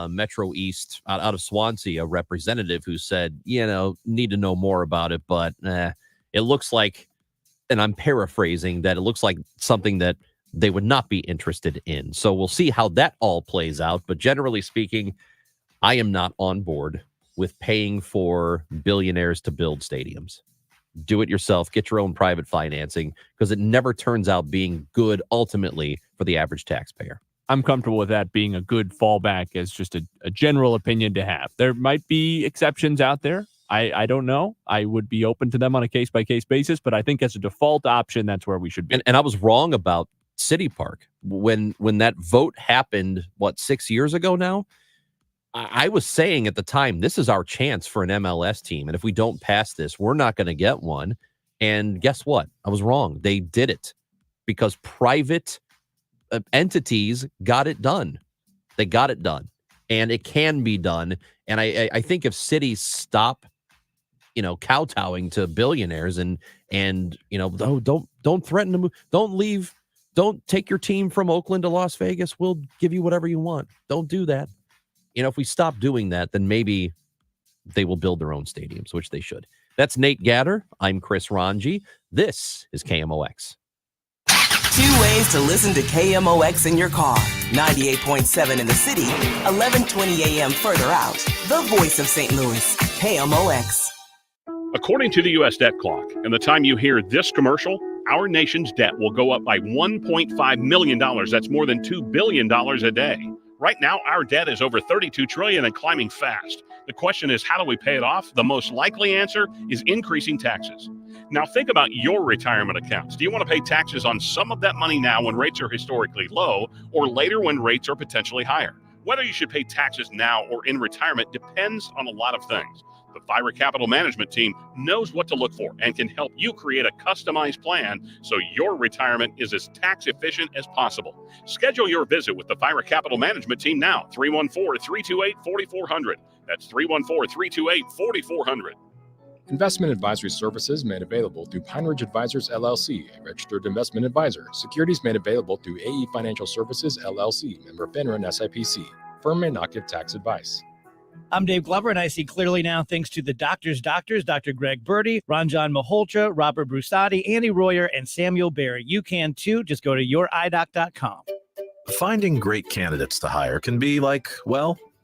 Metro East out of Swansea, a representative who said, need to know more about it, but it looks like, and I'm paraphrasing, that it looks like something that they would not be interested in. So we'll see how that all plays out. But generally speaking, I am not on board with paying for billionaires to build stadiums. Do it yourself, get your own private financing, because it never turns out being good ultimately for the average taxpayer. I'm comfortable with that being a good fallback as just a general opinion to have. There might be exceptions out there. I don't know. I would be open to them on a case-by-case basis, but I think as a default option, that's where we should be. And I was wrong about City Park. When that vote happened, 6 years ago now, I was saying at the time, this is our chance for an MLS team. And if we don't pass this, we're not going to get one. And guess what? I was wrong. They did it because private entities got it done. They got it done. And it can be done. And I think if cities stop, kowtowing to billionaires and don't threaten to move, don't leave, don't take your team from Oakland to Las Vegas. We'll give you whatever you want. Don't do that. If we stop doing that, then maybe they will build their own stadiums, which they should. That's Nate Gatter. I'm Chris Rongey. This is KMOX. 2 ways to listen to KMOX in your car. 98.7 in the city, 1120 AM further out. The voice of St. Louis, KMOX. According to the U.S. debt clock, and the time you hear this commercial, our nation's debt will go up by $1.5 million. That's more than $2 billion a day. Right now, our debt is over $32 trillion and climbing fast. The question is, how do we pay it off? The most likely answer is increasing taxes. Now think about your retirement accounts. Do you want to pay taxes on some of that money now when rates are historically low, or later when rates are potentially higher? Whether you should pay taxes now or in retirement depends on a lot of things. The FIRA Capital Management team knows what to look for and can help you create a customized plan so your retirement is as tax efficient as possible. Schedule your visit with the FIRA Capital Management team now, 314-328-4400. That's 314-328-4400. Investment advisory services made available through Pine Ridge Advisors, LLC, a registered investment advisor. Securities made available through AE Financial Services, LLC, member FINRA and SIPC. Firm may not give tax advice. I'm Dave Glover, and I see clearly now thanks to the doctors, Dr. Greg Birdie, Ranjan Malhotra, Robert Brusati, Andy Royer, and Samuel Barry. You can too. Just go to youridoc.com. Finding great candidates to hire can be like,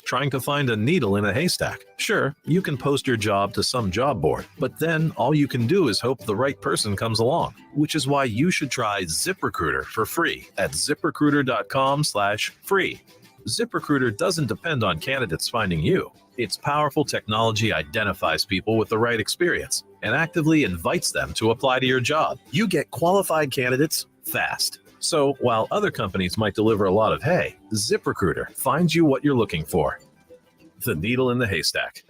trying to find a needle in a haystack. Sure, you can post your job to some job board, but then all you can do is hope the right person comes along, which is why you should try ZipRecruiter for free at ZipRecruiter.com/free. ZipRecruiter doesn't depend on candidates finding you. Its powerful technology identifies people with the right experience and actively invites them to apply to your job. You get qualified candidates fast. So while other companies might deliver a lot of hay, ZipRecruiter finds you what you're looking for. The needle in the haystack.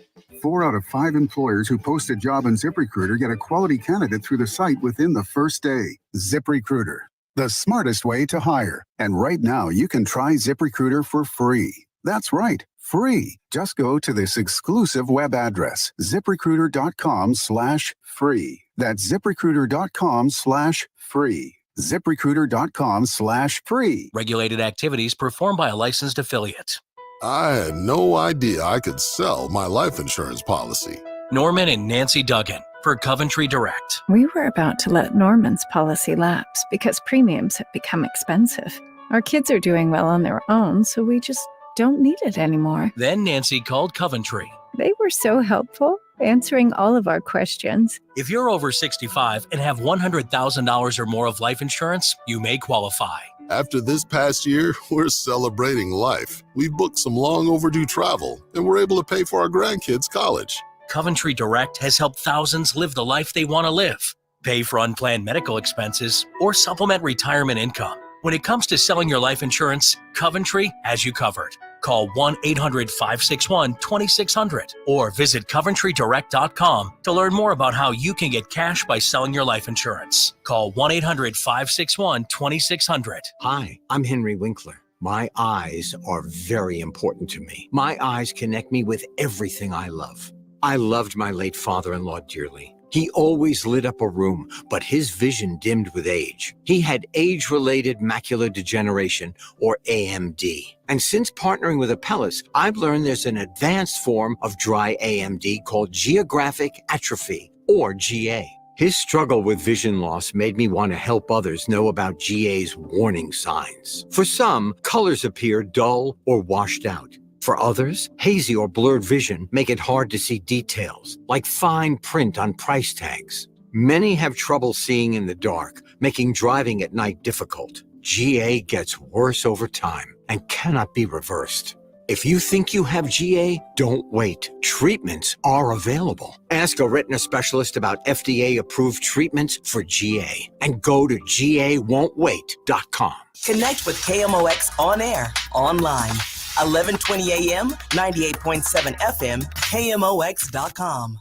4 out of 5 employers who post a job on ZipRecruiter get a quality candidate through the site within the first day. ZipRecruiter, the smartest way to hire. And right now, you can try ZipRecruiter for free. That's right, free. Just go to this exclusive web address, ZipRecruiter.com/free. That's ZipRecruiter.com/free. ZipRecruiter.com/free. Regulated activities performed by a licensed affiliate. I had no idea I could sell my life insurance policy. Norman and Nancy Duggan for Coventry Direct. We were about to let Norman's policy lapse because premiums have become expensive. Our kids are doing well on their own, so we just don't need it anymore. Then Nancy called Coventry. They were so helpful, answering all of our questions. If you're over 65 and have $100,000 or more of life insurance, you may qualify. After this past year, we're celebrating life. We've booked some long overdue travel, and we're able to pay for our grandkids' college. Coventry Direct has helped thousands live the life they want to live. Pay for unplanned medical expenses or supplement retirement income. When it comes to selling your life insurance, Coventry has you covered. Call 1-800-561-2600 or visit CoventryDirect.com to learn more about how you can get cash by selling your life insurance. Call 1-800-561-2600. Hi, I'm Henry Winkler. My eyes are very important to me. My eyes connect me with everything I love. I loved my late father-in-law dearly. He always lit up a room, but his vision dimmed with age. He had age-related macular degeneration, or AMD. And since partnering with Apellis, I've learned there's an advanced form of dry AMD called geographic atrophy, or GA. His struggle with vision loss made me want to help others know about GA's warning signs. For some, colors appear dull or washed out. For others, hazy or blurred vision make it hard to see details, like fine print on price tags. Many have trouble seeing in the dark, making driving at night difficult. GA gets worse over time and cannot be reversed. If you think you have GA, don't wait. Treatments are available. Ask a retina specialist about FDA-approved treatments for GA and go to GAWon'tWait.com. Connect with KMOX on air, online. 1120 AM, 98.7 FM, KMOX.com.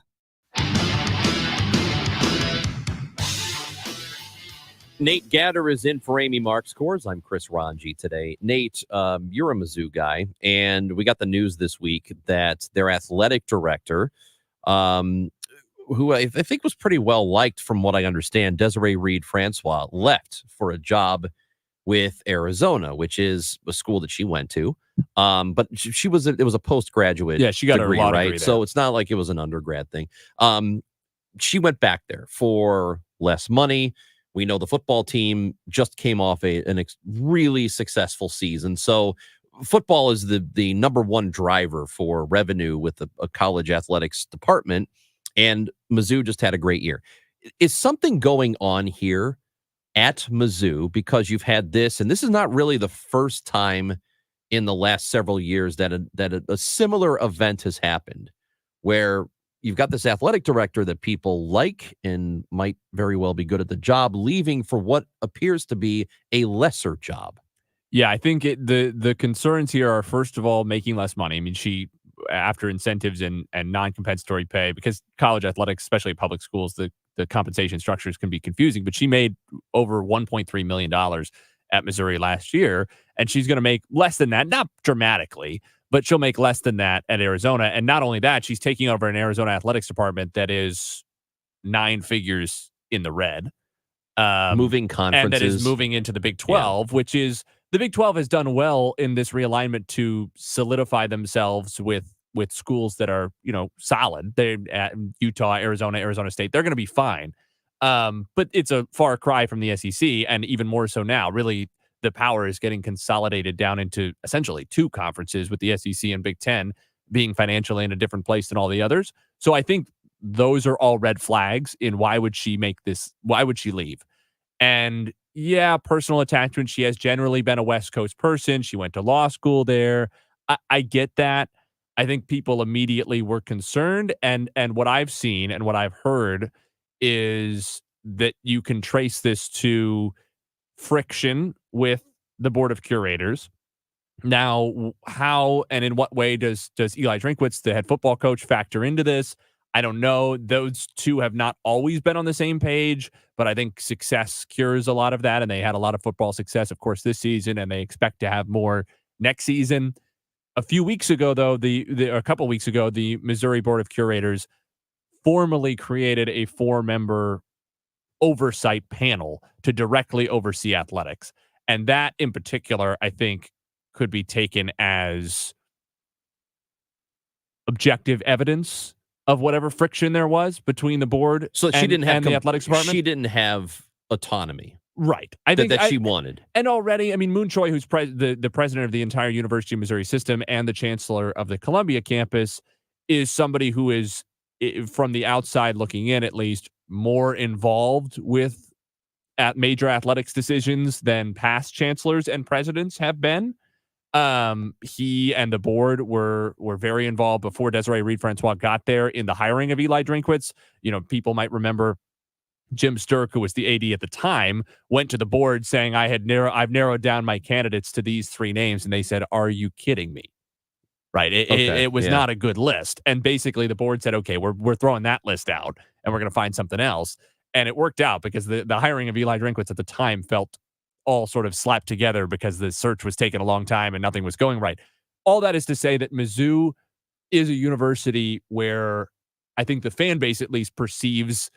Nate Gatter is in for Amy Marks Scores. I'm Chris Rongey today. Nate, you're a Mizzou guy, and we got the news this week that their athletic director, who I think was pretty well liked from what I understand, Desiree Reed-Francois, left for a job with Arizona, which is a school that she went to. But it was a postgraduate she got degree, her law right? degree there. So it's not like it was an undergrad thing. She went back there for less money. We know the football team just came off an really successful season. So football is the number one driver for revenue with a college athletics department. And Mizzou just had a great year. Is something going on here at Mizzou? Because you've had this, and this is not really the first time in the last several years that a similar event has happened, where you've got this athletic director that people like and might very well be good at the job, leaving for what appears to be a lesser job. Yeah, I think the concerns here are, first of all, making less money. I mean, she, after incentives and non-compensatory pay, because college athletics, especially public schools, the compensation structures can be confusing, but she made over $1.3 million at Missouri last year, and she's going to make less than that, not dramatically, but she'll make less than that at Arizona. And not only that, she's taking over an Arizona athletics department that is 9 figures in the red. Moving conferences. And that is moving into the Big 12, which is, the Big 12 has done well in this realignment to solidify themselves with schools that are, solid. They're at Utah, Arizona State. They're going to be fine. But it's a far cry from the SEC, and even more so now. Really, the power is getting consolidated down into essentially 2 conferences, with the SEC and Big 10 being financially in a different place than all the others. So I think those are all red flags in why would she leave? And yeah, personal attachment. She has generally been a West Coast person. She went to law school there. I get that. I think people immediately were concerned. And what I've seen and what I've heard is that you can trace this to friction with the board of curators. Now, how and in what way does Eli Drinkwitz, the head football coach, factor into this? I don't know. Those two have not always been on the same page, but I think success cures a lot of that, and they had a lot of football success, of course, this season, and they expect to have more next season. A few weeks ago, though, a couple weeks ago, the Missouri Board of Curators formally created a 4-member oversight panel to directly oversee athletics. And that in particular, I think, could be taken as objective evidence of whatever friction there was between the board so she didn't have the athletics department. She didn't have autonomy. Right. I think that she wanted. And already, I mean, Moon Choi, who's the president of the entire University of Missouri system and the chancellor of the Columbia campus, is somebody who is, from the outside looking in at least, more involved with major athletics decisions than past chancellors and presidents have been. He and the board were very involved before Desiree Reed-Francois got there in the hiring of Eli Drinkwitz. People might remember Jim Sturck, who was the AD at the time, went to the board saying, I've narrowed down my candidates to these 3 names. And they said, are you kidding me? Right. It was not a good list. And basically the board said, okay, we're throwing that list out and we're going to find something else. And it worked out because the hiring of Eli Drinkwitz at the time felt all sort of slapped together because the search was taking a long time and nothing was going right. All that is to say that Mizzou is a university where I think the fan base at least perceives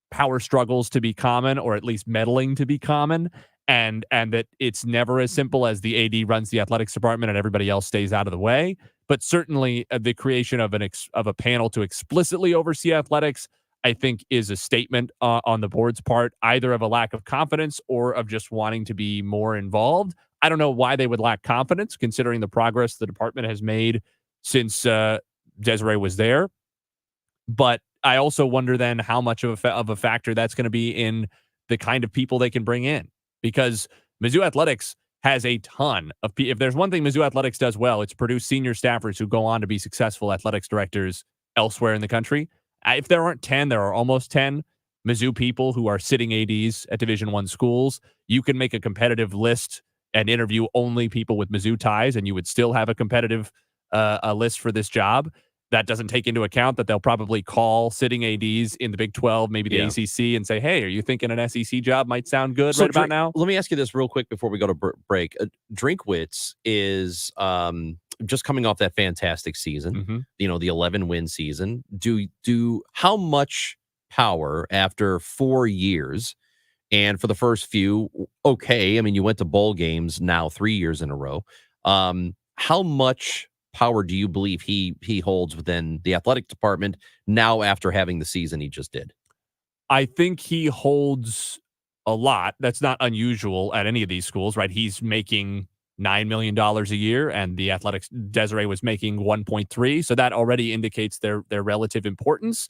power struggles to be common, or at least meddling to be common, and that it's never as simple as the AD runs the athletics department and everybody else stays out of the way. But certainly the creation of a panel to explicitly oversee athletics, I think, is a statement on the board's part, either of a lack of confidence or of just wanting to be more involved. I don't know why they would lack confidence, considering the progress the department has made since Desiree was there. But I also wonder then how much of a factor that's going to be in the kind of people they can bring in, because Mizzou Athletics has a ton of people. If there's one thing Mizzou Athletics does well, it's produce senior staffers who go on to be successful athletics directors elsewhere in the country. If there aren't 10, there are almost 10 Mizzou people who are sitting ADs at Division I schools. You can make a competitive list and interview only people with Mizzou ties, and you would still have a competitive list for this job. that doesn't take into account that they'll probably call sitting ADs in the Big 12, maybe the ACC, and say, hey, are you thinking an SEC job might sound good right about now? Let me ask you this real quick before we go to break. Drinkwitz is just coming off that fantastic season, the 11-win season. How much power after 4 years, and for the first few, okay, I mean, you went to bowl games now 3 years in a row. How much power do you believe he holds within the athletic department now after having the season he just did? I think he holds a lot. That's not unusual at any of these schools, right? He's making $9 million a year, and the athletics Desiree was making 1.3. So that already indicates their relative importance.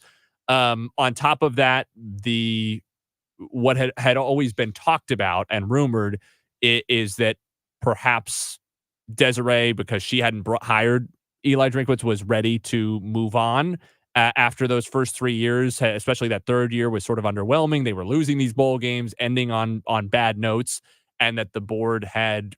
On top of that, what had always been talked about and rumored is that perhaps Desiree, because she hadn't hired Eli Drinkwitz, was ready to move on after those first 3 years, especially that third year was sort of underwhelming. They were losing these bowl games, ending on bad notes, and that the board had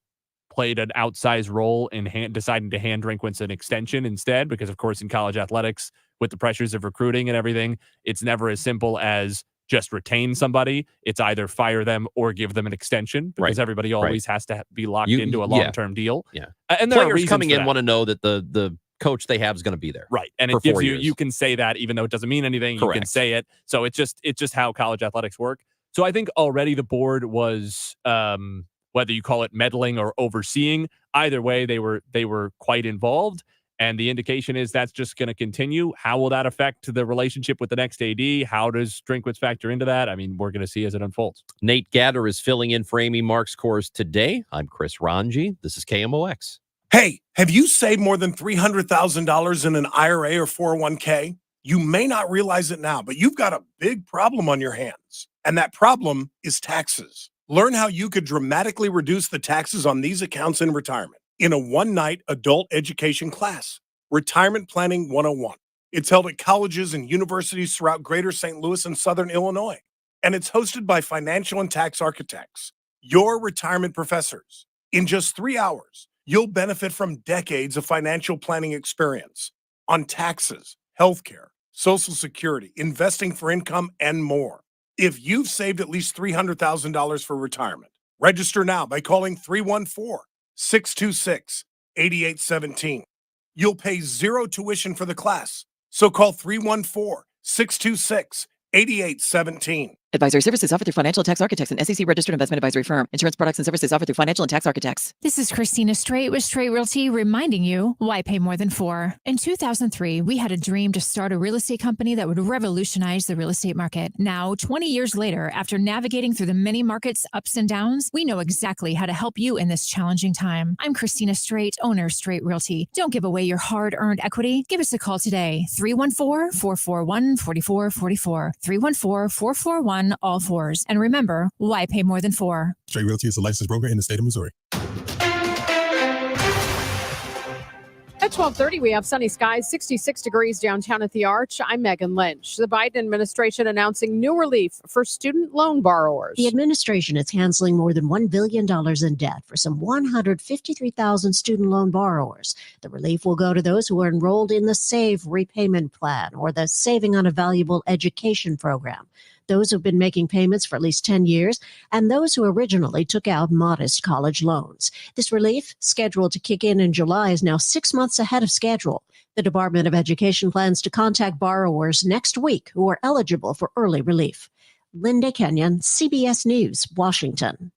played an outsized role in deciding to hand Drinkwitz an extension instead, because, of course, in college athletics, with the pressures of recruiting and everything, it's never as simple as just retain somebody. It's either fire them or give them an extension, because everybody always has to be locked into a long-term deal. Yeah. And there are players coming in want to know that the coach they have is going to be there. Right. And it gives you can say that even though it doesn't mean anything, you can say it. So it's just how college athletics work. So I think already the board was, whether you call it meddling or overseeing, either way, they were quite involved. And the indication is that's just going to continue. How will that affect the relationship with the next AD? How does Drinkwitz factor into that? I mean, we're going to see as it unfolds. Nate Gatter is filling in for Amy Mark's course today. I'm Chris Rongey. This is KMOX. Hey, have you saved more than $300,000 in an IRA or 401k? You may not realize it now, but you've got a big problem on your hands. And that problem is taxes. Learn how you could dramatically reduce the taxes on these accounts in retirement in a one-night adult education class, Retirement Planning 101. It's held at colleges and universities throughout Greater St. Louis and Southern Illinois. And it's hosted by financial and tax architects, your retirement professors. In just 3 hours, you'll benefit from decades of financial planning experience on taxes, healthcare, Social Security, investing for income, and more. If you've saved at least $300,000 for retirement, register now by calling 314-626-8817. You'll pay zero tuition for the class. So call 314-626-8817. Advisory services offered through Financial and Tax Architects, an SEC-registered investment advisory firm. Insurance products and services offered through Financial and Tax Architects. This is Christina Straight with Straight Realty, reminding you why pay more than $4. In 2003, we had a dream to start a real estate company that would revolutionize the real estate market. Now, 20 years later, after navigating through the many markets' ups and downs, we know exactly how to help you in this challenging time. I'm Christina Straight, owner of Straight Realty. Don't give away your hard-earned equity. Give us a call today, 314-441-4444, 314-441-all-4s. And remember, why pay more than $4? Straight Realty is a licensed broker in the state of Missouri. At 12:30, we have sunny skies, 66 degrees downtown at the Arch. I'm Megan Lynch. The Biden administration announcing new relief for student loan borrowers. The administration is canceling more than $1 billion in debt for some 153,000 student loan borrowers. The relief will go to those who are enrolled in the SAVE repayment plan or the Saving on a Valuable Education program, those who've been making payments for at least 10 years, and those who originally took out modest college loans. This relief, scheduled to kick in July, is now 6 months ahead of schedule. The Department of Education plans to contact borrowers next week who are eligible for early relief. Linda Kenyon, CBS News, Washington.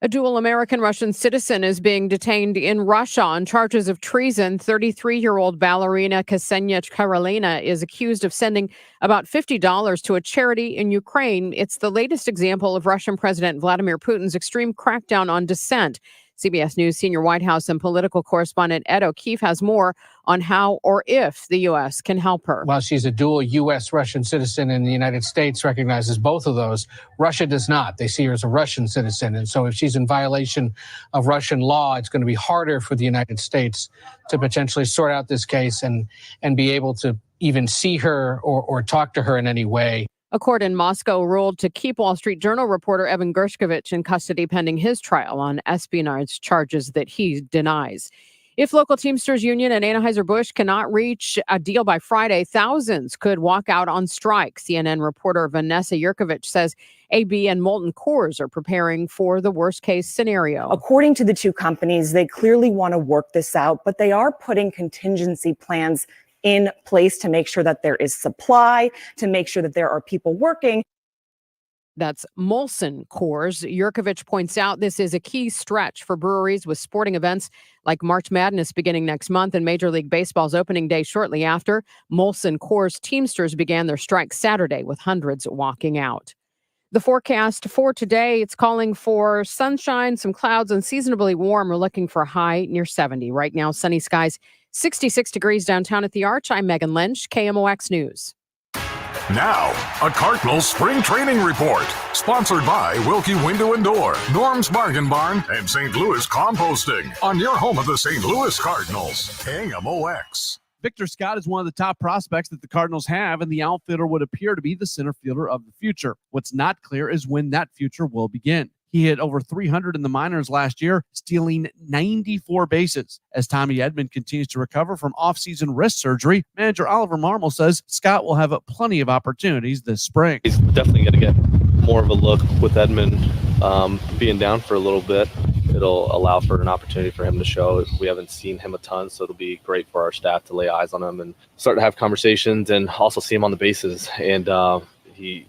A dual American-Russian citizen is being detained in Russia on charges of treason. 33-year-old ballerina Ksenia Karolina is accused of sending about $50 to a charity in Ukraine. It's the latest example of Russian President Vladimir Putin's extreme crackdown on dissent. CBS News senior White House and political correspondent Ed O'Keefe has more on how or if the U.S. can help her. While she's a dual U.S.-Russian citizen and the United States recognizes both of those, Russia does not. They see her as a Russian citizen. And so if she's in violation of Russian law, it's going to be harder for the United States to potentially sort out this case and be able to even see her or talk to her in any way. A court in Moscow ruled to keep Wall Street Journal reporter Evan Gershkovich in custody pending his trial on espionage charges that he denies. If local Teamsters Union and Anheuser-Busch cannot reach a deal by Friday, thousands could walk out on strike. CNN reporter Vanessa Yurkovich says AB and Molten Coors are preparing for the worst-case scenario. According to the two companies, they clearly want to work this out, but they are putting contingency plans in place to make sure that there is supply, to make sure that there are people working. That's Molson Coors. Yurkovich points out this is a key stretch for breweries with sporting events like March Madness beginning next month and Major League Baseball's opening day shortly after. Molson Coors Teamsters began their strike Saturday with hundreds walking out. The forecast for today, it's calling for sunshine, some clouds, and seasonably warm. We're looking for a high near 70. Right now, sunny skies, 66 degrees downtown at the Arch. I'm Megan Lynch, KMOX News. Now, a Cardinals spring training report. Sponsored by Wilkie Window and Door, Norm's Bargain Barn, and St. Louis Composting. On your home of the St. Louis Cardinals, KMOX. Victor Scott is one of the top prospects that the Cardinals have, and the outfielder would appear to be the center fielder of the future. What's not clear is when that future will begin. He hit over 300 in the minors last year, stealing 94 bases. As Tommy Edman continues to recover from offseason wrist surgery, manager Oliver Marmol says Scott will have plenty of opportunities this spring. He's definitely going to get more of a look with Edman being down for a little bit. It'll allow for an opportunity for him to show. We haven't seen him a ton, so it'll be great for our staff to lay eyes on him and start to have conversations and also see him on the bases. And he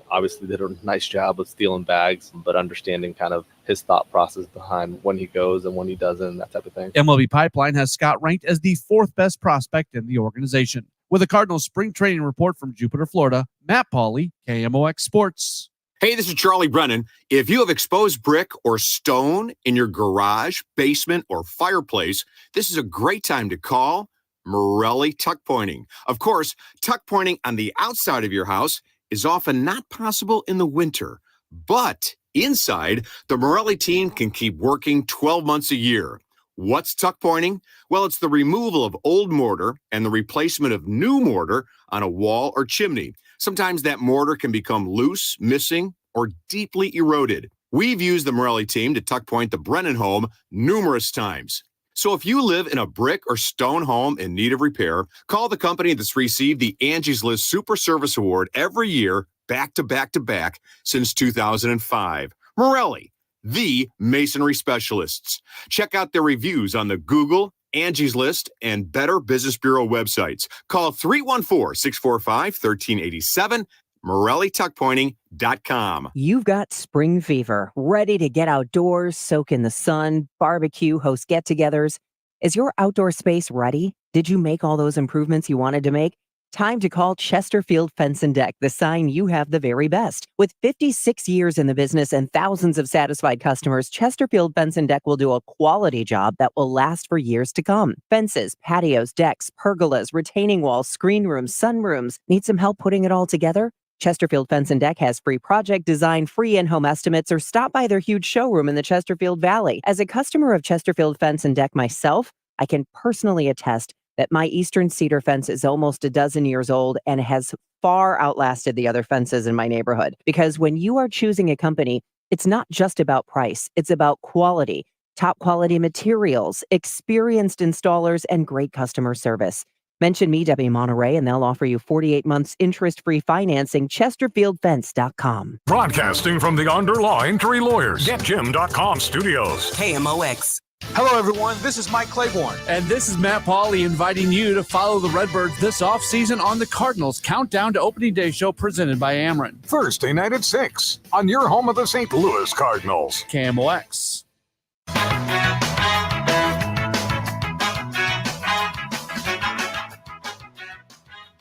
obviously did a nice job of stealing bags, but understanding kind of his thought process behind when he goes and when he doesn't, that type of thing. MLB Pipeline has Scott ranked as the fourth best prospect in the organization. With a Cardinals spring training report from Jupiter, Florida, Matt Pauley, KMOX Sports. Hey, this is Charlie Brennan. If you have exposed brick or stone in your garage, basement, or fireplace, this is a great time to call Morelli Tuck Pointing. Of course, tuck pointing on the outside of your house is often not possible in the winter, but inside, the Morelli team can keep working 12 months a year. What's tuck pointing? Well, it's the removal of old mortar and the replacement of new mortar on a wall or chimney. Sometimes that mortar can become loose, missing, or deeply eroded. We've used the Morelli team to tuck point the Brennan home numerous times. So if you live in a brick or stone home in need of repair, call the company that's received the Angie's List Super Service Award every year, back to back to back, since 2005. Morelli, the masonry specialists. Check out their reviews on the Google, Angie's List, and Better Business Bureau websites. Call 314-645-1387, MorelliTuckPointing.com. You've got spring fever, ready to get outdoors, soak in the sun, barbecue, host get-togethers. Is your outdoor space ready? Did you make all those improvements you wanted to make? Time to call Chesterfield Fence and Deck, the sign you have the very best. With 56 years in the business and thousands of satisfied customers, Chesterfield Fence and Deck will do a quality job that will last for years to come. Fences, patios, decks, pergolas, retaining walls, screen rooms, sunrooms. Need some help putting it all together? Chesterfield Fence and Deck has free project design, free in-home estimates, or stop by their huge showroom in the Chesterfield Valley. As a customer of Chesterfield Fence and Deck myself, I can personally attest that my Eastern cedar fence is almost a dozen years old and has far outlasted the other fences in my neighborhood. Because when you are choosing a company, it's not just about price, it's about quality, top quality materials, experienced installers, and great customer service. Mention me, Debbie Monterey, and they'll offer you 48 months interest-free financing. ChesterfieldFence.com. Broadcasting from the Underlaw Injury Lawyers, GetJim.com studios. KMOX. Hello, everyone. This is Mike Claiborne. And this is Matt Pauley inviting you to follow the Redbirds this offseason on the Cardinals Countdown to Opening Day show presented by Ameren. Thursday night at 6 on your home of the St. Louis Cardinals. KMOX.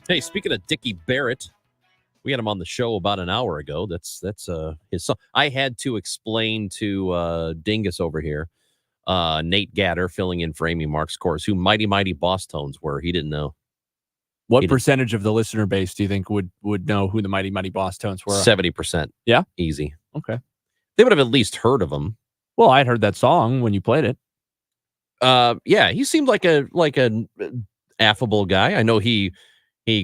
Hey, speaking of Dickie Barrett, we had him on the show about an hour ago. That's his song. I had to explain to Dingus over here, Nate Gatter filling in for Amy Mark's course, who Mighty Mighty Boss Tones were. He didn't know. What percentage of the listener base do you think would know who the Mighty Mighty Boss Tones were? 70%. Yeah? Easy. Okay. They would have at least heard of them. Well, I'd heard that song when you played it. Yeah, he seemed like an affable guy. I know he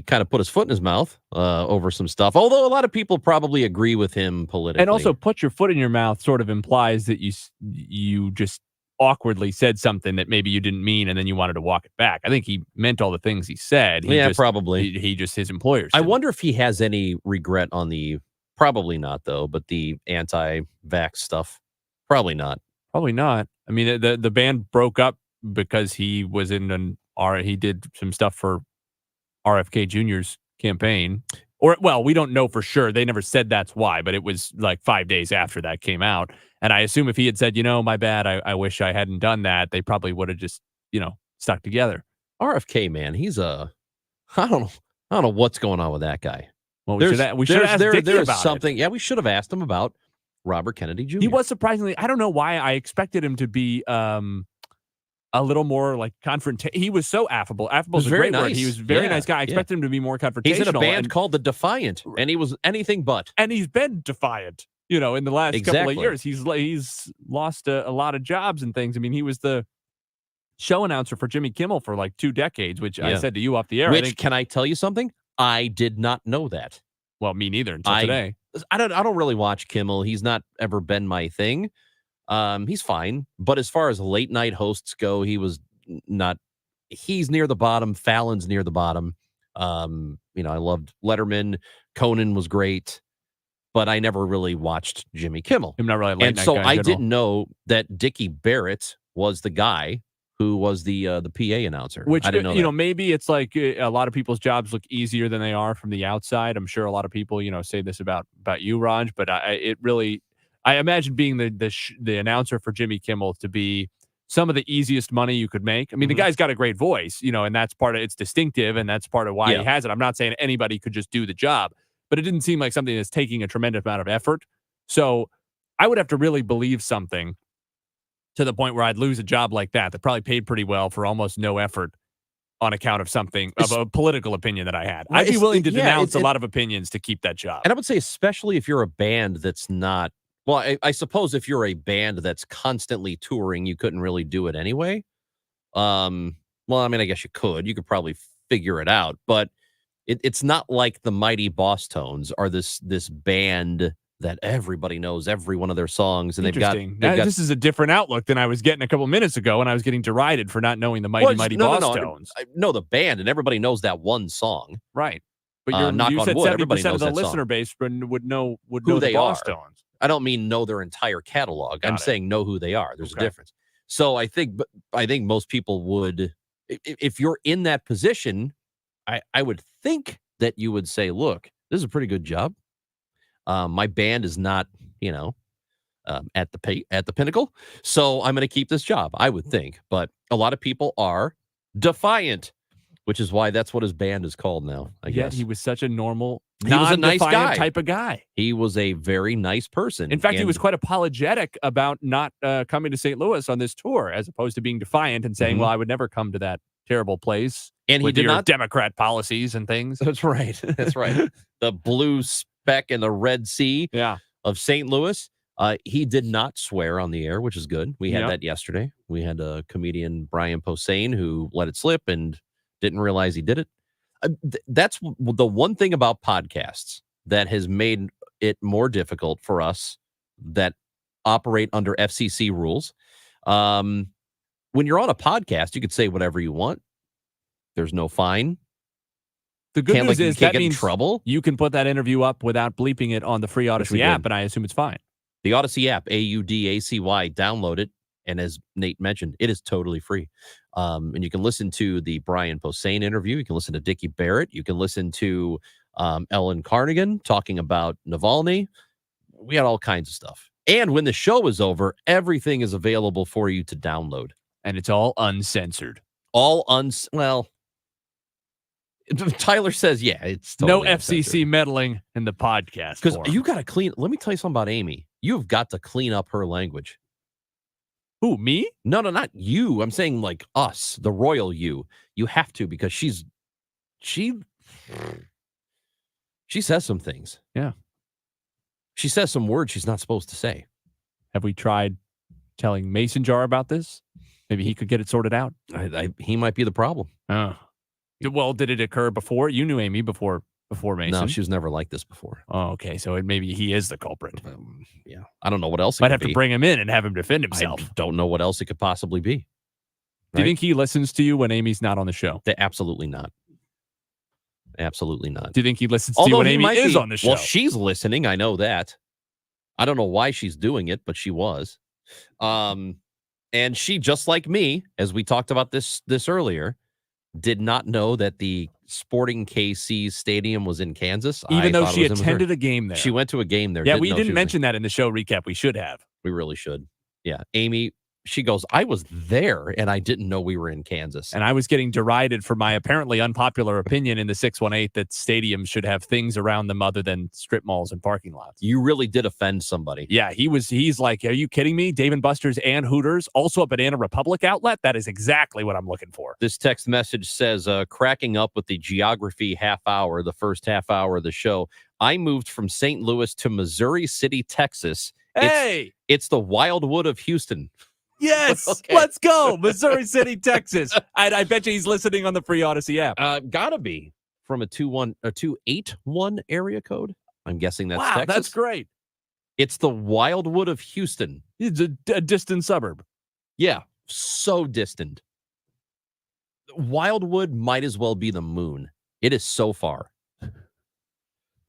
kind of put his foot in his mouth over some stuff, although a lot of people probably agree with him politically. And also, put your foot in your mouth sort of implies that you just awkwardly said something that maybe you didn't mean, and then you wanted to walk it back. I think he meant all the things he said. Probably. He just his employers. I wonder if he has any regret on the. Probably not though, but the anti-vax stuff. Probably not. Probably not. I mean, the band broke up because he was in he did some stuff for RFK Jr.'s campaign. Or, well, we don't know for sure. They never said that's why, but it was like 5 days after that came out. And I assume if he had said, my bad, I wish I hadn't done that, they probably would have just, stuck together. RFK, man, he's I don't know what's going on with that guy. Well, we should have asked Dickie about something. Yeah, we should have asked him about Robert Kennedy Jr. He was surprisingly, I don't know why I expected him to be a little more like confrontational. He was so affable. Affable is a great word. He was a very nice guy. I expected him to be more confrontational. He's in a band called The Defiant, and he was anything but. And he's been defiant, in the last couple of years. He's lost a lot of jobs and things. I mean, he was the show announcer for Jimmy Kimmel for like 2 decades, which I said to you off the air. Can I tell you something? I did not know that. Well, me neither until today. I don't really watch Kimmel. He's not ever been my thing. He's fine, but as far as late night hosts go, he was not. He's near the bottom. Fallon's near the bottom. I loved Letterman. Conan was great, but I never really watched Jimmy Kimmel. I'm not really a late and night so guy I didn't know that Dickie Barrett was the guy who was the PA announcer. Which, I didn't know that. maybe it's like a lot of people's jobs look easier than they are from the outside. I'm sure a lot of people, say this about you, Raj, but I imagine being the announcer for Jimmy Kimmel to be some of the easiest money you could make. I mean, the guy's got a great voice, and that's part of it's distinctive, and that's part of why he has it. I'm not saying anybody could just do the job, but it didn't seem like something that's taking a tremendous amount of effort. So I would have to really believe something to the point where I'd lose a job like that probably paid pretty well for almost no effort on account of of a political opinion that I had. I'd be willing to denounce a lot of opinions to keep that job. And I would say, especially if you're a band that's not, well, I suppose if you're a band that's constantly touring, you couldn't really do it anyway. Well, I mean, I guess you could probably figure it out, but it's not like the Mighty Boss Tones are this band that everybody knows every one of their songs, and they've got this is a different outlook than I was getting a couple minutes ago when I was getting derided for not knowing the Mighty Boss Tones. I know the band, and everybody knows that one song, right? But you said wood, 70% of the listener base would know who they the Boss are. Tones. I don't mean know their entire catalog. I'm saying know who they are. There's a difference. So I think most people would, if you're in that position, I would think that you would say, look, this is a pretty good job. My band is not, at the pinnacle, so I'm going to keep this job, I would think. But a lot of people are defiant, which is why that's what his band is called now, I guess. He was such a normal, he was a nice guy type of guy. He was a very nice person. In fact, he was quite apologetic about not coming to St. Louis on this tour, as opposed to being defiant and saying, well, I would never come to that terrible place. And he did not Democrat policies and things. That's right. That's right. The blue speck and the Red Sea of St. Louis. He did not swear on the air, which is good. We had that yesterday. We had a comedian, Brian Posehn, who let it slip and didn't realize he did it. That's the one thing about podcasts that has made it more difficult for us that operate under FCC rules. When you're on a podcast, you could say whatever you want. There's no fine. The good news is that means trouble. You can put that interview up without bleeping it on the free Audacy app, and I assume it's fine. The Audacy app, Audacy, download it. And as Nate mentioned, it is totally free. And you can listen to the Brian Posehn interview. You can listen to Dickie Barrett. You can listen to Ellen Carnigan talking about Navalny. We had all kinds of stuff. And when the show is over, everything is available for you to download. And it's all uncensored. Well, Tyler says, it's totally no FCC meddling in the podcast. Because you got to clean. Let me tell you something about Amy. You've got to clean up her language. Who, me? No, not you. I'm saying like us, the royal you. You have to, because she says some things. Yeah. She says some words she's not supposed to say. Have we tried telling Mason Jar about this? Maybe he could get it sorted out. He might be the problem. Oh. Well, did it occur before? You knew Amy before before, Mason. No, she was never like this before. Oh, okay. So maybe he is the culprit. Yeah. I don't know what else it Might could have to be. bring him in and have him defend himself. I don't know what else it could possibly be. Do you think he listens to you when Amy's not on the show? Absolutely not. Absolutely not. Do you think he listens to you when Amy is on the show? Well, she's listening. I know that. I don't know why she's doing it, but she was. And she, just like me, as we talked about this earlier, did not know that the Sporting KC stadium was in Kansas. Even though she attended a game there. She went to a game there. Yeah, we didn't mention that in the show recap. We should have. We really should. Yeah. Amy, she goes, I was there and I didn't know we were in Kansas. And I was getting derided for my apparently unpopular opinion in the 618 that stadiums should have things around them other than strip malls and parking lots. You really did offend somebody. Yeah, he's like, are you kidding me? Dave & Buster's and Hooters, also a Banana Republic outlet? That is exactly what I'm looking for. This text message says, cracking up with the geography half hour, the first half hour of the show. I moved from St. Louis to Missouri City, Texas. Hey! It's the Wildwood of Houston. Yes, Okay. Let's go. Missouri City, Texas. I bet you he's listening on the free Audacy app. Gotta be from a 281 area code. I'm guessing that's wow, Texas. that's great. It's the Wildwood of Houston. It's a distant suburb. Yeah, so distant. Wildwood might as well be the moon. It is so far.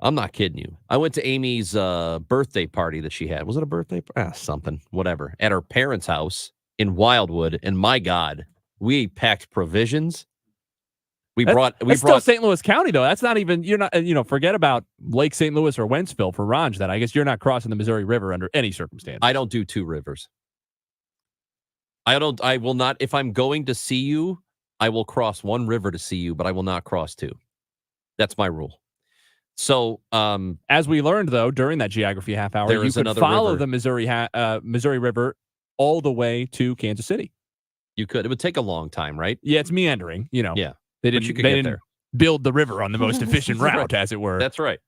I'm not kidding you. I went to Amy's birthday party that she had. Was it a birthday? Something, whatever. At her parents' house in Wildwood. And my God, we packed provisions. We brought still St. Louis County, though. That's not even, you're not, forget about Lake St. Louis or Wentzville for Ronge. Then I guess you're not crossing the Missouri River under any circumstance. I don't do two rivers. I will not. If I'm going to see you, I will cross one river to see you, but I will not cross two. That's my rule. So, as we learned, though, during that geography half hour, you could follow the Missouri River all the way to Kansas City. You could. It would take a long time, right? Yeah, it's meandering. Yeah. They But didn't, you could they get didn't there. build the river on the most efficient route, as it were. That's right.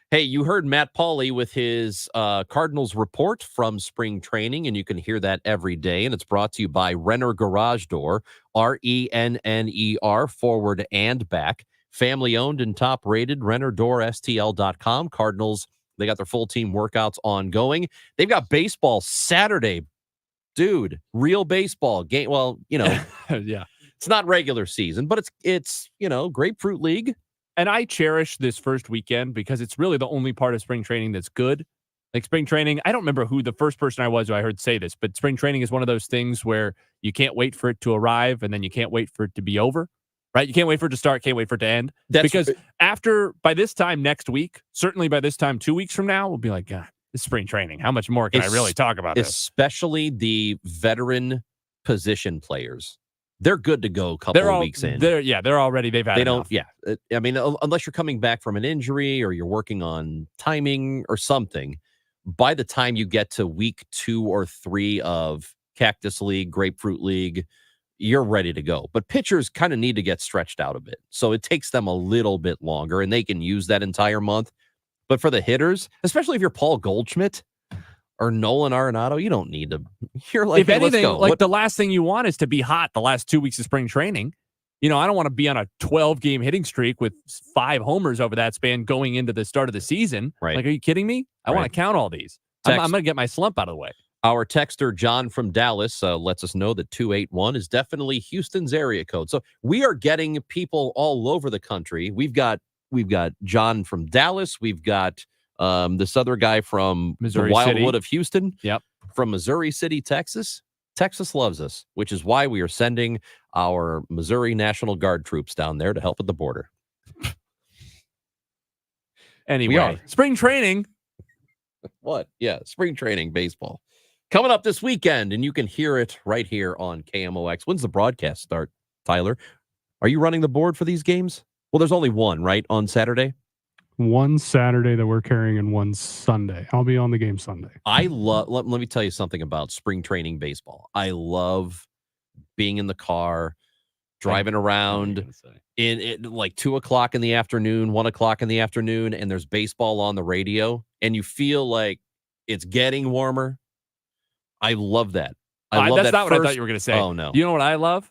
Hey, you heard Matt Pauley with his Cardinals report from spring training, and you can hear that every day. And it's brought to you by Renner Garage Door, RENNER, forward and back. Family owned and top rated, RennerDoorSTL.com. Cardinals, they got their full team workouts ongoing. They've got baseball Saturday. Dude, real baseball game. Well, yeah. It's not regular season, but it's Grapefruit League. And I cherish this first weekend because it's really the only part of spring training that's good. Like spring training, I don't remember who the first person I was who I heard say this, but spring training is one of those things where you can't wait for it to arrive and then you can't wait for it to be over. Right? You can't wait for it to start, can't wait for it to end. Because by this time next week, certainly by this time 2 weeks from now, we'll be like, God, it's spring training. How much more can I really talk about this? Especially the veteran position players. They're good to go a couple of weeks in. They're already, they've had enough. I mean, unless you're coming back from an injury or you're working on timing or something, by the time you get to week 2 or 3 of Cactus League, Grapefruit League, you're ready to go. But pitchers kind of need to get stretched out a bit. So it takes them a little bit longer, and they can use that entire month. But for the hitters, especially if you're Paul Goldschmidt or Nolan Arenado, you don't need to. You're like, if anything, let's go. the last thing you want is to be hot the last 2 weeks of spring training. I don't want to be on a 12-game hitting streak with 5 homers over that span going into the start of the season. Right. Like, are you kidding me? I want to count all these. I'm going to get my slump out of the way. Our texter, John from Dallas, lets us know that 281 is definitely Houston's area code. So we are getting people all over the country. We've got John from Dallas. We've got this other guy from Missouri the Wildwood City. of Houston. Yep. From Missouri City, Texas. Texas loves us, which is why we are sending our Missouri National Guard troops down there to help at the border. Anyway, spring training. What? Yeah, spring training baseball. Coming up this weekend, and you can hear it right here on KMOX. When's the broadcast start, Tyler? Are you running the board for these games? Well, there's only one, right, on Saturday? One Saturday that we're carrying and one Sunday. I'll be on the game Sunday. Let me tell you something about spring training baseball. I love being in the car, driving around in like 2 o'clock in the afternoon, 1 o'clock in the afternoon, and there's baseball on the radio, and you feel like it's getting warmer. I love that. I love that's that not what I thought you were going to say. Oh, no. You know what I love?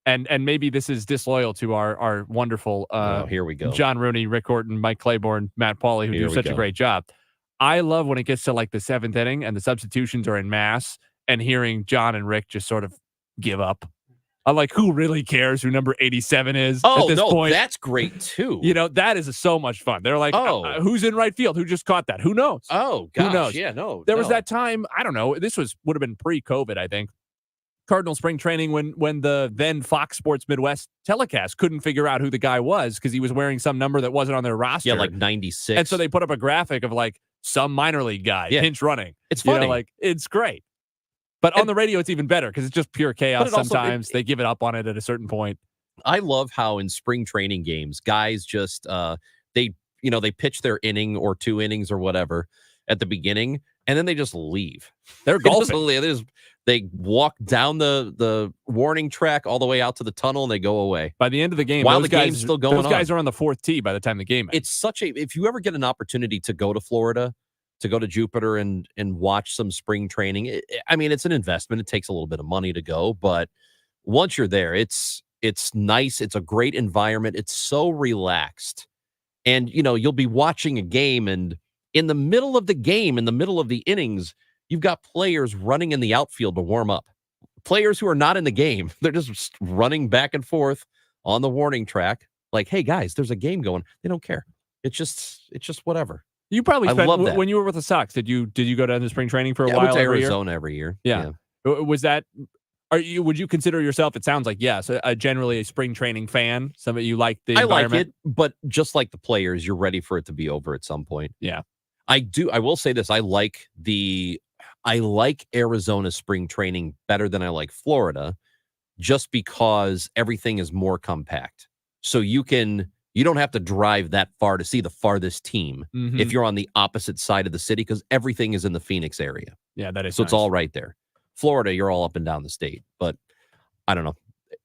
and maybe this is disloyal to our wonderful here we go. John Rooney, Rick Horton, Mike Claiborne, Matt Pauley, who do such a great job. I love when it gets to like the 7th inning and the substitutions are en masse and hearing John and Rick just sort of give up. I'm like, who really cares who number 87 is at this point? That's great too. That is so much fun. They're like, who's in right field? Who just caught that? Who knows? Oh, gosh. Who knows? Yeah, no. There was that time, I don't know, this would have been pre-COVID, I think. Cardinal spring training when the then Fox Sports Midwest telecast couldn't figure out who the guy was because he was wearing some number that wasn't on their roster. Yeah, like 96. And so they put up a graphic of like some minor league guy pinch running. It's funny. It's great. But on the radio, it's even better because it's just pure chaos. Sometimes they give it up on it at a certain point. I love how in spring training games, guys just they pitch their inning or 2 innings or whatever at the beginning, and then they just leave. They're golfing. They walk down the warning track all the way out to the tunnel, and they go away. By the end of the game, while the game's still going on, those guys are on the 4th tee by the time the game ends. It's such a. If you ever get an opportunity to go to Florida, to go to Jupiter and watch some spring training, it's an investment. It takes a little bit of money to go, but once you're there, it's nice. It's a great environment. It's so relaxed, and you'll be watching a game, and in the middle of the game, in the middle of the innings, you've got players running in the outfield to warm up. Players who are not in the game, they're just running back and forth on the warning track. Like, hey guys, there's a game going. They don't care. It's just whatever. You probably spent, love that. When you were with the Sox, did you go down to spring training for a while? I went to every Arizona year? every year. Yeah. Was that? Would you consider yourself? It sounds like yes, generally a spring training fan. Some of you like the environment. I like it, but just like the players, you're ready for it to be over at some point. Yeah, I do. I will say this: I like Arizona spring training better than I like Florida, just because everything is more compact. So you don't have to drive that far to see the farthest team if you're on the opposite side of the city, because everything is in the Phoenix area. Yeah, that is so nice. It's all right there. Florida, you're all up and down the state, but I don't know.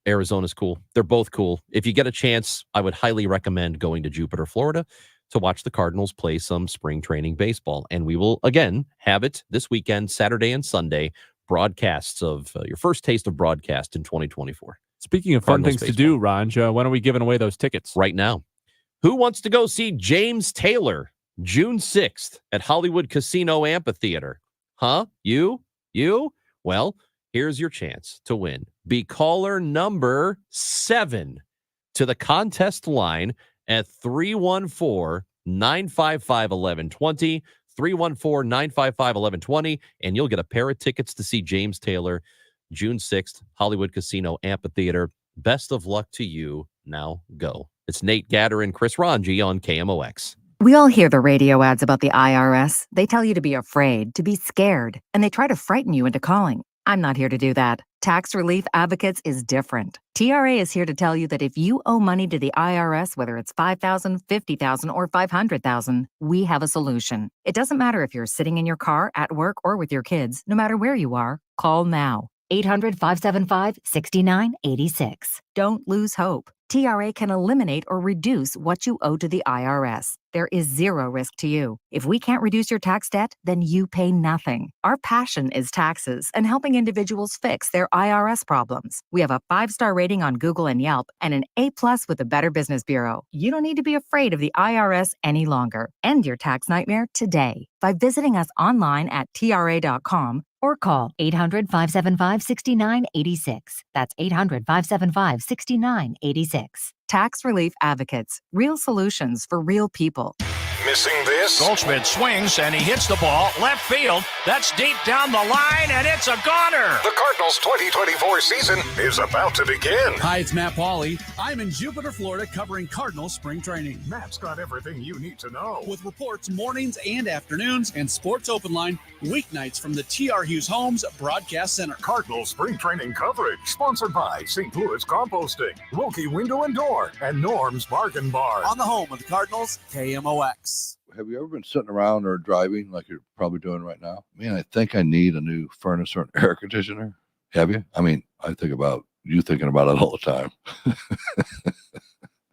Arizona's cool. They're both cool. If you get a chance, I would highly recommend going to Jupiter, Florida, to watch the Cardinals play some spring training baseball. And we will, again, have it this weekend, Saturday and Sunday, broadcasts of your first taste of broadcast in 2024. Speaking of fun things to do, Ranj, when are we giving away those tickets? Right now. Who wants to go see James Taylor June 6th at Hollywood Casino Amphitheater? Huh? You? Well, here's your chance to win. Be caller number 7 to the contest line at 314-955-1120, 314-955-1120, and you'll get a pair of tickets to see James Taylor June 6th, Hollywood Casino Amphitheater. Best of luck to you. Now go. It's Nate Gatter and Chris Rongey on KMOX. We all hear the radio ads about the IRS. They tell you to be afraid, to be scared, and they try to frighten you into calling. I'm not here to do that. Tax Relief Advocates is different. TRA is here to tell you that if you owe money to the IRS, whether it's $5,000, $50,000, or $500,000, we have a solution. It doesn't matter if you're sitting in your car, at work, or with your kids. No matter where you are, call now. 800-575-6986. Don't lose hope. TRA can eliminate or reduce what you owe to the IRS. There is zero risk to you. If we can't reduce your tax debt, then you pay nothing. Our passion is taxes and helping individuals fix their IRS problems. We have a 5-star rating on Google and Yelp and an A+ with the Better Business Bureau. You don't need to be afraid of the IRS any longer. End your tax nightmare today by visiting us online at TRA.com or call 800-575-6986. That's 800-575-6986. Tax Relief Advocates. Real solutions for real people. Missing this? Goldschmidt swings and he hits the ball left field. That's deep down the line and it's a goner. The Cardinals 2024 season is about to begin. Hi, it's Matt Pauley. I'm in Jupiter, Florida, covering Cardinals spring training. Matt's got everything you need to know. With reports mornings and afternoons and Sports Open Line weeknights from the TR Hughes Homes Broadcast Center. Cardinals spring training coverage sponsored by St. Louis Composting, Wilkie Window and Door, and Norm's Bargain Bar. On the home of the Cardinals, KMOX. Have you ever been sitting around or driving like you're probably doing right now? Man, I think I need a new furnace or an air conditioner. Have you? I mean, I think about you thinking about it all the time.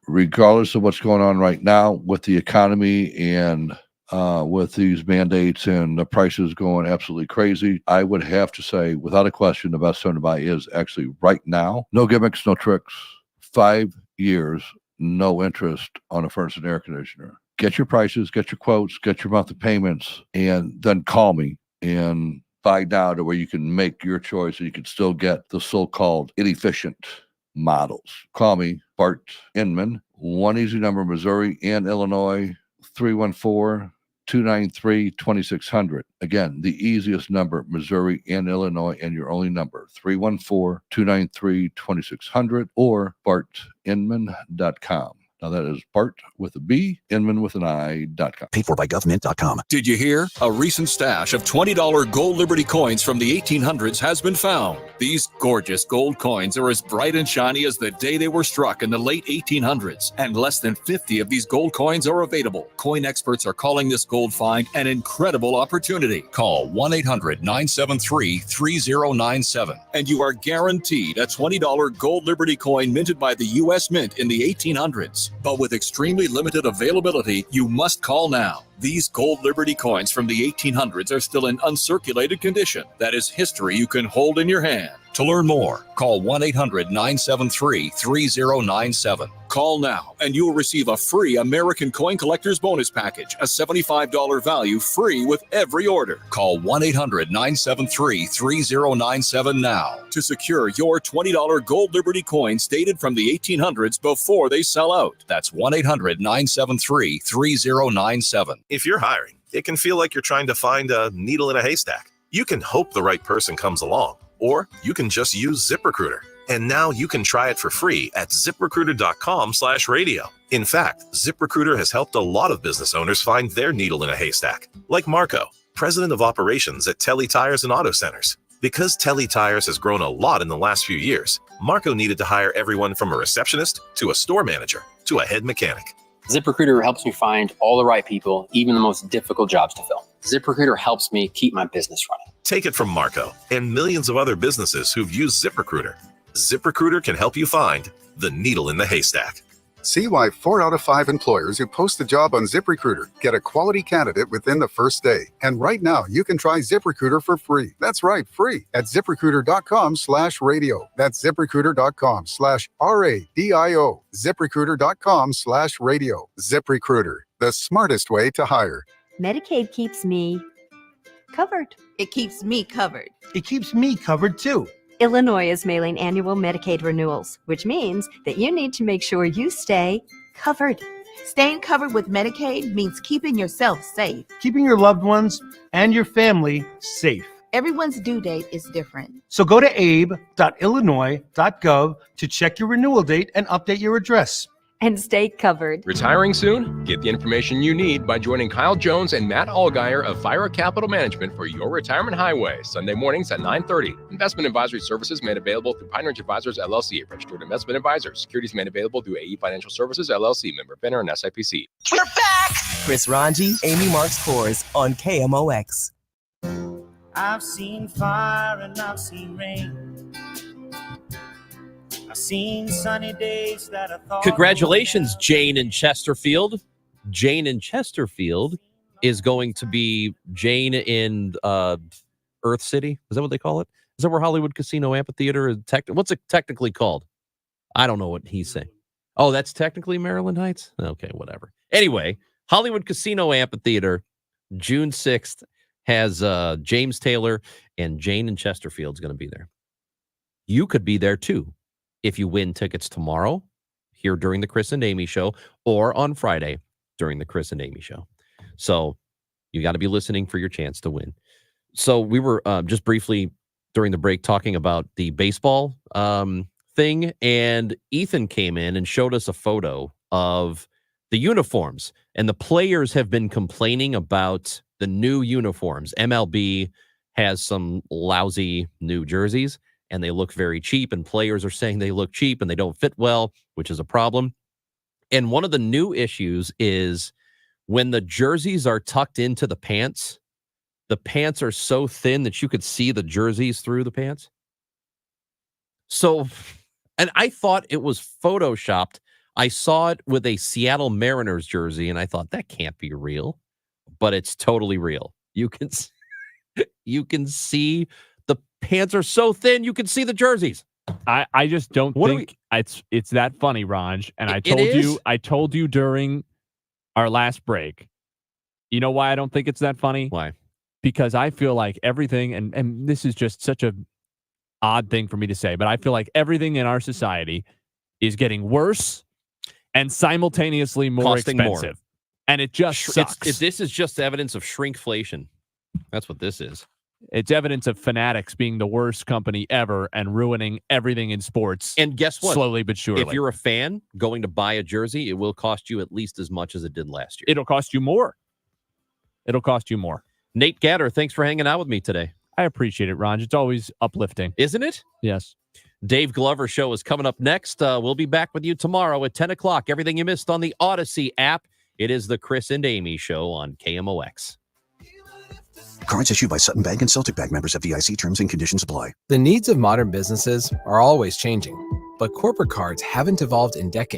Regardless of what's going on right now with the economy and with these mandates and the prices going absolutely crazy. I would have to say, without a question, the best time to buy is actually right now. No gimmicks, no tricks. 5 years, no interest on a furnace and air conditioner. Get your prices, get your quotes, get your monthly payments, and then call me and buy now to where you can make your choice and you can still get the so-called inefficient models. Call me, Bart Inman, one easy number, Missouri and Illinois, 314-293-2600. Again, the easiest number, Missouri and Illinois, and your only number, 314-293-2600 or bartinman.com. Now that is Bart with a B, Inman with an I.com. Paid for by government.com. Did you hear? A recent stash of $20 gold Liberty coins from the 1800s has been found. These gorgeous gold coins are as bright and shiny as the day they were struck in the late 1800s, and less than 50 of these gold coins are available. Coin experts are calling this gold find an incredible opportunity. Call 1-800-973-3097, and you are guaranteed a $20 gold Liberty coin minted by the U.S. Mint in the 1800s. But with extremely limited availability, you must call now. These gold Liberty coins from the 1800s are still in uncirculated condition. That is history you can hold in your hand. To learn more, call 1-800-973-3097. Call now, and you will receive a free American Coin Collector's Bonus Package, a $75 value free with every order. Call 1-800-973-3097 now to secure your $20 gold Liberty coins dated from the 1800s before they sell out. That's 1-800-973-3097. If you're hiring, it can feel like you're trying to find a needle in a haystack. You can hope the right person comes along, or you can just use ZipRecruiter. And now you can try it for free at ZipRecruiter.com/radio. In fact, ZipRecruiter has helped a lot of business owners find their needle in a haystack, like Marco, president of operations at Telly Tires and Auto Centers. Because Telly Tires has grown a lot in the last few years, Marco needed to hire everyone from a receptionist to a store manager to a head mechanic. ZipRecruiter helps me find all the right people, even the most difficult jobs to fill. ZipRecruiter helps me keep my business running. Take it from Marco and millions of other businesses who've used ZipRecruiter. ZipRecruiter can help you find the needle in the haystack. See why 4 out of 5 employers who post a job on ZipRecruiter get a quality candidate within the first day. And right now, you can try ZipRecruiter for free. That's right, free at ZipRecruiter.com/radio. That's ZipRecruiter.com/RADIO. ZipRecruiter.com/radio. ZipRecruiter, the smartest way to hire. Medicaid keeps me covered. It keeps me covered. It keeps me covered too. Illinois is mailing annual Medicaid renewals, which means that you need to make sure you stay covered. Staying covered with Medicaid means keeping yourself safe. Keeping your loved ones and your family safe. Everyone's due date is different. So go to abe.illinois.gov to check your renewal date and update your address. And stay covered. Retiring soon? Get the information you need by joining Kyle Jones and Matt Allgeier of Fira Capital Management for Your Retirement Highway, Sunday mornings at 9:30. Investment advisory services made available through Pine Ridge Advisors, LLC, registered investment advisors. Securities made available through AE Financial Services, LLC, member FINRA and SIPC. We're back! Chris Rongey, Amy Marks Kors on KMOX. I've seen fire and I've seen rain. I've seen sunny days that I thought. Congratulations, Jane in Chesterfield. Jane in Chesterfield is going to be Jane in Earth City. Is that what they call it? Is that where Hollywood Casino Amphitheater is? What's it technically called? I don't know what he's saying. Oh, that's technically Maryland Heights? Okay, whatever. Anyway, Hollywood Casino Amphitheater, June 6th, has James Taylor and Jane in Chesterfield's going to be there. You could be there too if you win tickets tomorrow here during the Chris and Amy show or on Friday during the Chris and Amy show. So you got to be listening for your chance to win. So we were just briefly during the break talking about the baseball thing, and Ethan came in and showed us a photo of the uniforms, and the players have been complaining about the new uniforms. MLB has some lousy new jerseys, and they look very cheap, and players are saying they look cheap and they don't fit well, which is a problem. And one of the new issues is when the jerseys are tucked into the pants are so thin that you could see the jerseys through the pants. So, and I thought it was photoshopped. I saw it with a Seattle Mariners jersey, and I thought that can't be real. but it's totally real. You can see the pants are so thin, you can see the jerseys. I just don't think it's that funny, Raj. And I told you during our last break. You know why I don't think it's that funny? Why? Because I feel like everything, and this is just such a odd thing for me to say, but I feel like everything in our society is getting worse and simultaneously more Costing expensive. more. And it just sucks. This is just evidence of shrinkflation. That's what this is. It's evidence of Fanatics being the worst company ever and ruining everything in sports. And guess what? Slowly but surely. If you're a fan going to buy a jersey, it will cost you at least as much as it did last year. It'll cost you more. It'll cost you more. Nate Gatter, thanks for hanging out with me today. I appreciate it, Raj. It's always uplifting. Isn't it? Yes. Dave Glover Show is coming up next. We'll be back with you tomorrow at 10 o'clock. Everything you missed on the Audacy app. It is the Chris and Amy Show on KMOX. Cards issued by Sutton Bank and Celtic Bank, members of FDIC. Terms and conditions apply. The needs of modern businesses are always changing, but corporate cards haven't evolved in decades.